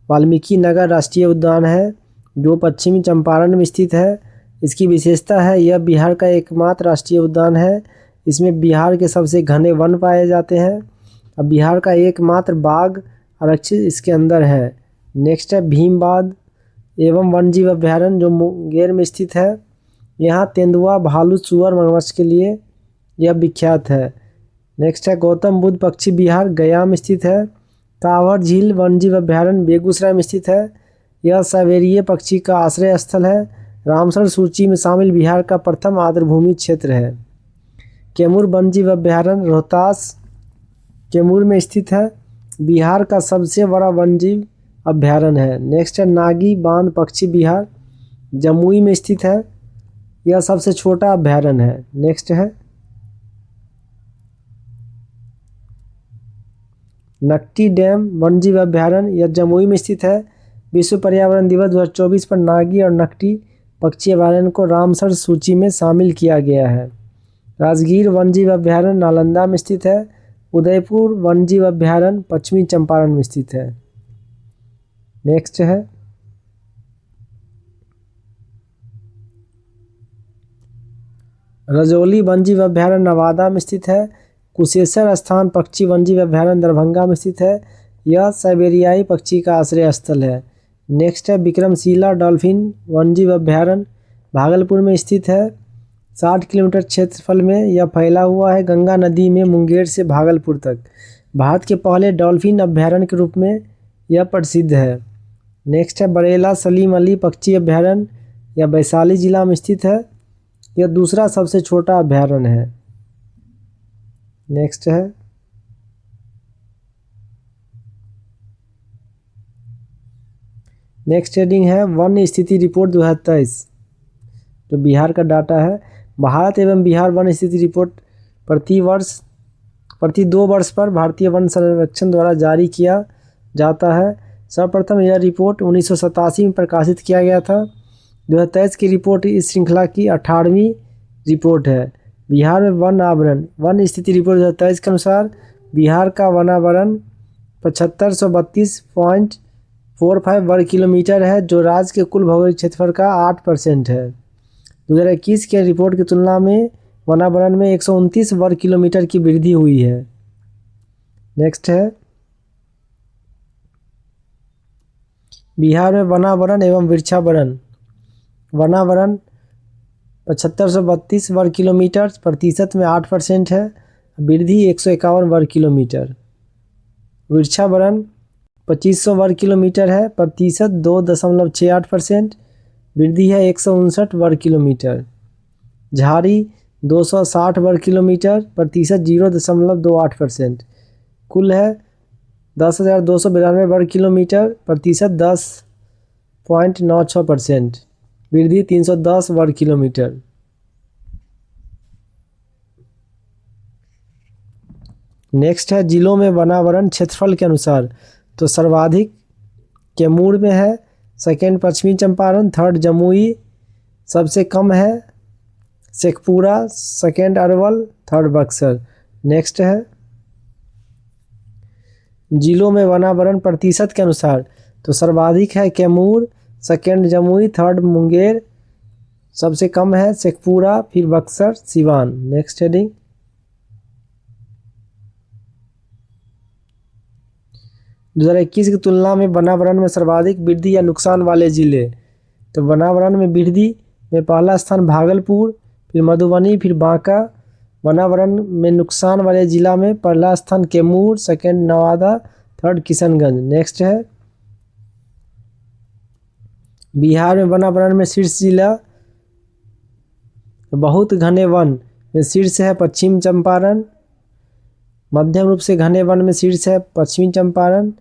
वाल्मीकि नगर राष्ट्रीय उद्यान है जो पश्चिमी चंपारण में स्थित है। इसकी विशेषता है यह बिहार का एकमात्र राष्ट्रीय उद्यान है। इसमें बिहार के सबसे घने वन पाए जाते हैं। अब बिहार का एकमात्र बाघ आरक्षित इसके अंदर है। नेक्स्ट है भीमबाद एवं वन्यजीव अभ्यारण्य जो मुंगेर में स्थित है। यहाँ तेंदुआ, भालू, सुअर, मगरमच्छ के लिए यह विख्यात है। नेक्स्ट है गौतम बुद्ध पक्षी विहार गया में स्थित है। कांवर झील वन्यजीव अभ्यारण्य बेगूसराय में स्थित है। यह साइबेरिया पक्षी का आश्रय स्थल है। रामसर सूची में शामिल बिहार का प्रथम आर्द्रभूमि क्षेत्र है। कैमूर वन्यजीव अभ्यारण्य रोहतास कैमूर में स्थित है। बिहार का सबसे बड़ा वन्यजीव अभ्यारण्य है। नेक्स्ट है नागी बांध पक्षी विहार जमुई में स्थित है। यह सबसे छोटा अभ्यारण्य है। नेक्स्ट है नकटी डैम वन्यजीव अभ्यारण्य, यह जमुई में स्थित है। विश्व पर्यावरण दिवस 2024 पर नागी और नकटी पक्षी अभ्यारण्य को रामसर सूची में शामिल किया गया है। राजगीर वन्यजीव अभ्यारण्य नालंदा में स्थित है। उदयपुर वन्यजीव अभ्यारण्य पश्चिमी चंपारण में स्थित है। नेक्स्ट है रजौली वन्यजीव अभ्यारण्य नवादा में स्थित है। कुशेश्वर स्थान पक्षी वन्यजीव अभ्यारण्य दरभंगा में स्थित है। यह साइबेरियाई पक्षी का आश्रय स्थल है। नेक्स्ट है विक्रमशिला डॉल्फिन वन्यजीव अभ्यारण्य भागलपुर में स्थित है। 60 किलोमीटर क्षेत्रफल में यह फैला हुआ है गंगा नदी में मुंगेर से भागलपुर तक। भारत के पहले डॉल्फिन अभ्यारण्य के रूप में यह प्रसिद्ध है। नेक्स्ट है बरेला सलीम अली पक्षी अभ्यारण्य, यह वैशाली जिला में स्थित है। यह दूसरा सबसे छोटा अभ्यारण्य है। नेक्स्ट है नेक्स्ट हेडिंग है वन स्थिति रिपोर्ट 2023, जो बिहार का डाटा है। भारत एवं बिहार वन स्थिति रिपोर्ट प्रति 2 वर्ष पर भारतीय वन सर्वेक्षण द्वारा जारी किया जाता है। सर्वप्रथम यह रिपोर्ट 1987 में प्रकाशित किया गया था। 2023 की रिपोर्ट इस श्रृंखला की 18वीं रिपोर्ट है। बिहार में वन आवरण वन स्थिति रिपोर्ट 2023 के अनुसार बिहार का वनावरण 7532.45 वर्ग किलोमीटर है, जो राज्य के कुल भौगोलिक क्षेत्रफल का 8% है। 2021 के रिपोर्ट की तुलना में वनावरण में 129 वर्ग किलोमीटर की वृद्धि हुई है। नेक्स्ट है बिहार में वनावरण एवं वृक्षावरण। वनावरण 7532 वर्ग किलोमीटर, प्रतिशत में 8% है। वृद्धि 151 वर्ग किलोमीटर। वृक्षावरण 2500 वर्ग किलोमीटर है, प्रतिशत 2.68%, वृद्धि है 159 वर्ग किलोमीटर। झाड़ी 260 वर्ग किलोमीटर, प्रतिशत 0.28%। कुल है 10,292 वर्ग किलोमीटर, प्रतिशत 10.96%। वृद्धि 310 वर्ग किलोमीटर। नेक्स्ट है जिलों में वनावरण क्षेत्रफल के अनुसार। तो सर्वाधिक कैमूर में है, सेकेंड पश्चिमी चंपारण, थर्ड जमुई, सबसे कम है Sheikhpura, second Arwal, third Buxar. Next है जिलों में वनावरण प्रतिशत के अनुसार। तो सर्वाधिक है कैमूर, सेकेंड जमुई, थर्ड मुंगेर, सबसे कम है शेखपुरा, फिर बक्सर, सिवान। नेक्स्ट हेडिंग 2021 की तुलना में वनावरण में सर्वाधिक वृद्धि या नुकसान वाले जिले। तो वनावरण में वृद्धि में पहला स्थान भागलपुर, फिर मधुबनी, फिर बांका। वनावरण में नुकसान वाले जिला में पहला स्थान Kaimur, second Nawada, third Kishanganj. Next है बिहार में वनावरण में शीर्ष जिला बहुत घने वन में शीर्ष है पश्चिम चंपारण, मध्यम रूप से घने वन में शीर्ष है पश्चिमी चंपारण,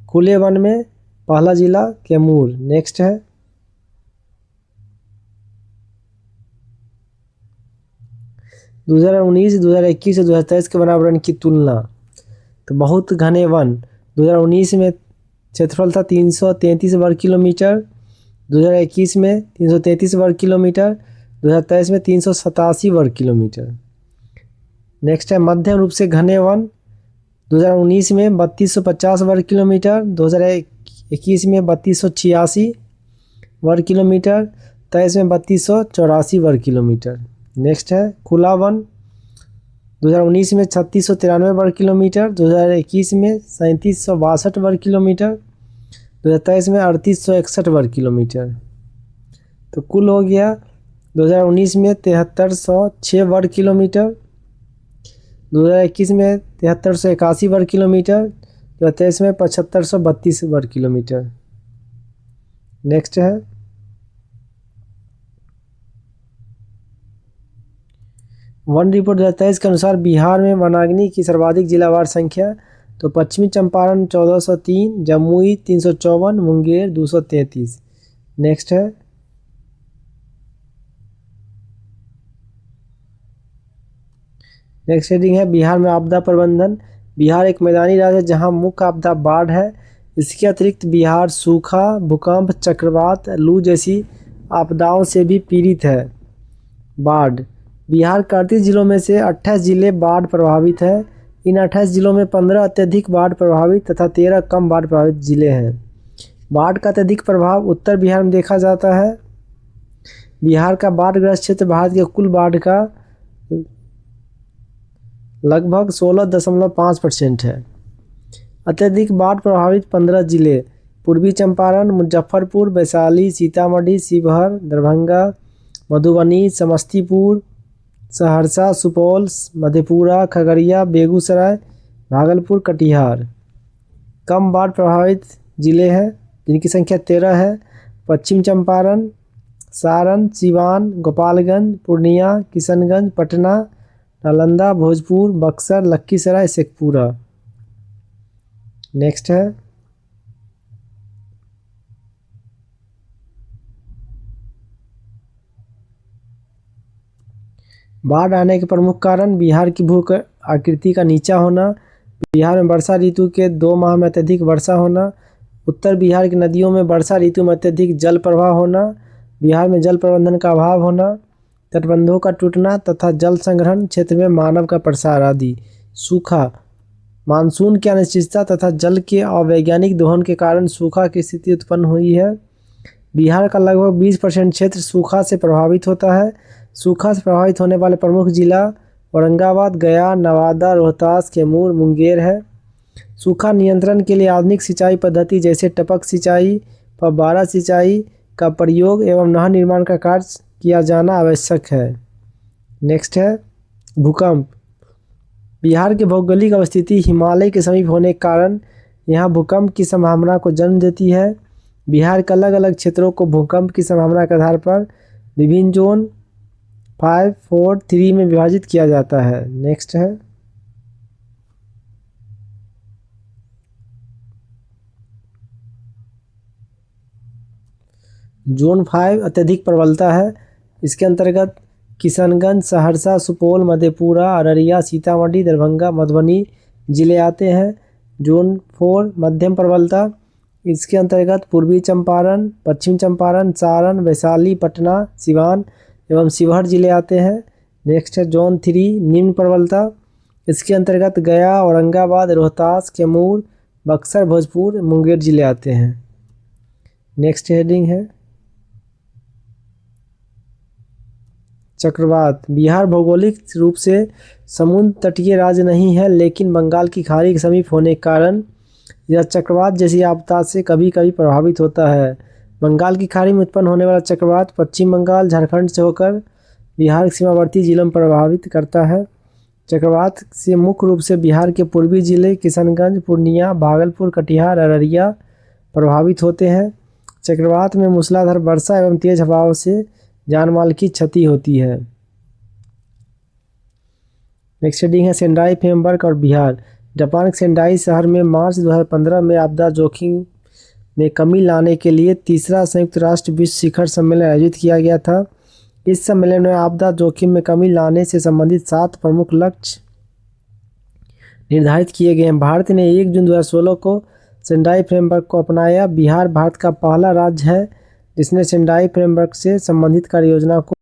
खुले वन में पहला जिला कैमूर। नेक्स्ट है 2019, 2021 और 2023 के वनावरण की तुलना। तो बहुत घने वन 2019 में क्षेत्रफल था 333 वर्ग किलोमीटर, 2021 में 333 वर्ग किलोमीटर, 2023 में 387 वर्ग किलोमीटर। नेक्स्ट है मध्यम रूप से घने वन 2019 में 3250 वर्ग किलोमीटर, 2021 में 3286 वर्ग किलोमीटर, 23 में 3284 वर्ग किलोमीटर। नेक्स्ट है खुला वन 2019 में 3693 वर्ग किलोमीटर, 2021 में 3762 वर्ग किलोमीटर, 2023 में 3861 वर्ग किलोमीटर। तो कुल हो गया 2019 में 7306 वर्ग किलोमीटर, 2021 में 7381 वर्ग किलोमीटर, 2023 में 7532 वर्ग किलोमीटर। नेक्स्ट है वन रिपोर्ट 2023 के अनुसार बिहार में वनाग्नि की सर्वाधिक जिलावार संख्या। तो पश्चिमी चंपारण 1403, जमुई 354, मुंगेर 233। नेक्स्ट है नेक्स्ट हेडिंग है बिहार में आपदा प्रबंधन। बिहार एक मैदानी राज्य है जहां मुख्य आपदा बाढ़ है। इसके अतिरिक्त बिहार सूखा, भूकंप, चक्रवात, लू जैसी आपदाओं से भी पीड़ित है। बाढ़ बिहार के 38 जिलों में से 28 जिले बाढ़ प्रभावित है। इन 28 जिलों में 15 अत्यधिक बाढ़ प्रभावित तथा 13 कम बाढ़ प्रभावित जिले हैं। बाढ़ का अत्यधिक प्रभाव उत्तर बिहार में देखा जाता है। बिहार का बाढ़ग्रस्त क्षेत्र भारत के कुल बाढ़ का लगभग 16.5% है। अत्यधिक बाढ़ प्रभावित 15 जिले पूर्वी चंपारण, मुजफ्फरपुर, वैशाली, सीतामढ़ी, शिवहर, दरभंगा, मधुबनी, समस्तीपुर, सहरसा, सुपौल, मधेपुरा, खगड़िया, बेगूसराय, भागलपुर, कटिहार। कम बाढ़ प्रभावित जिले हैं जिनकी संख्या 13 है। पश्चिम चंपारण, सारण, सिवान, गोपालगंज, पूर्णिया, किशनगंज, पटना, नालंदा, भोजपुर, बक्सर, लखीसराय, शेखपुरा। नेक्स्ट है बाढ़ आने के प्रमुख कारण। बिहार की भू आकृति का नीचा होना, बिहार में वर्षा ऋतु के 2 माह में अत्यधिक वर्षा होना, उत्तर बिहार की नदियों में वर्षा ऋतु में अत्यधिक जल प्रवाह होना, बिहार में जल प्रबंधन का अभाव होना, तटबंधों का टूटना तथा जल संग्रहण क्षेत्र में मानव का प्रसार आदि। सूखा मानसून की अनिश्चितता तथा जल के अवैज्ञानिक दोहन के कारण सूखा की स्थिति उत्पन्न हुई है। बिहार का लगभग 20% क्षेत्र सूखा से प्रभावित होता है। सूखा से प्रभावित होने वाले प्रमुख जिला औरंगाबाद, गया, नवादा, रोहतास, कैमूर, मुंगेर है। सूखा नियंत्रण के लिए आधुनिक सिंचाई पद्धति जैसे टपक सिंचाई, फव्वारा सिंचाई का प्रयोग एवं नहर निर्माण का कार्य किया जाना आवश्यक है। नेक्स्ट है भूकंप। बिहार की भौगोलिक अवस्थिति हिमालय के समीप होने के कारण यहाँ भूकंप की संभावना को जन्म देती है। बिहार के अलग अलग क्षेत्रों को भूकंप की संभावना के आधार पर विभिन्न जोन 5, 4, 3 में विभाजित किया जाता है। नेक्स्ट है जोन 5 अत्यधिक प्रबलता है। इसके अंतर्गत किशनगंज, सहरसा, सुपौल, मधेपुरा, अररिया, सीतामढ़ी, दरभंगा, मधुबनी जिले आते हैं। जोन 4 मध्यम प्रबलता, इसके अंतर्गत पूर्वी चंपारण, पश्चिम चंपारण, सारण, वैशाली, पटना, सिवान एवं शिवहर जिले आते हैं। नेक्स्ट है जोन 3 निम्न प्रबलता, इसके अंतर्गत गया, औरंगाबाद, रोहतास, कैमूर, बक्सर, भोजपुर, मुंगेर जिले आते हैं। नेक्स्ट हेडिंग है चक्रवात। बिहार भौगोलिक रूप से समुद्र तटीय राज्य नहीं है, लेकिन बंगाल की खाड़ी के समीप होने के कारण यह चक्रवात जैसी आपदा से कभी कभी प्रभावित होता है। बंगाल की खाड़ी में उत्पन्न होने वाला चक्रवात पश्चिम बंगाल, झारखंड से होकर बिहार के सीमावर्ती जिलों में प्रभावित करता है। चक्रवात से मुख्य रूप से बिहार के पूर्वी जिले किशनगंज, पूर्णिया, भागलपुर, कटिहार, अररिया प्रभावित होते हैं। चक्रवात में मूसलाधार वर्षा एवं तेज हवाओं से जानमाल की क्षति होती है। नेक्स्ट हेडिंग है सेंडाई फ्रेमवर्क और बिहार। जापान के सेंडाई शहर में मार्च 2015 में आपदा जोखिम में कमी लाने के लिए तीसरा संयुक्त राष्ट्र विश्व शिखर सम्मेलन आयोजित किया गया था। इस सम्मेलन में आपदा जोखिम में कमी लाने से संबंधित 7 प्रमुख लक्ष्य निर्धारित किए गए हैं। भारत ने 1 जून 2016 को सेंडाई फ्रेमवर्क को अपनाया। बिहार भारत का पहला राज्य है जिसने सेंडाई फ्रेमवर्क से संबंधित कार्य योजना को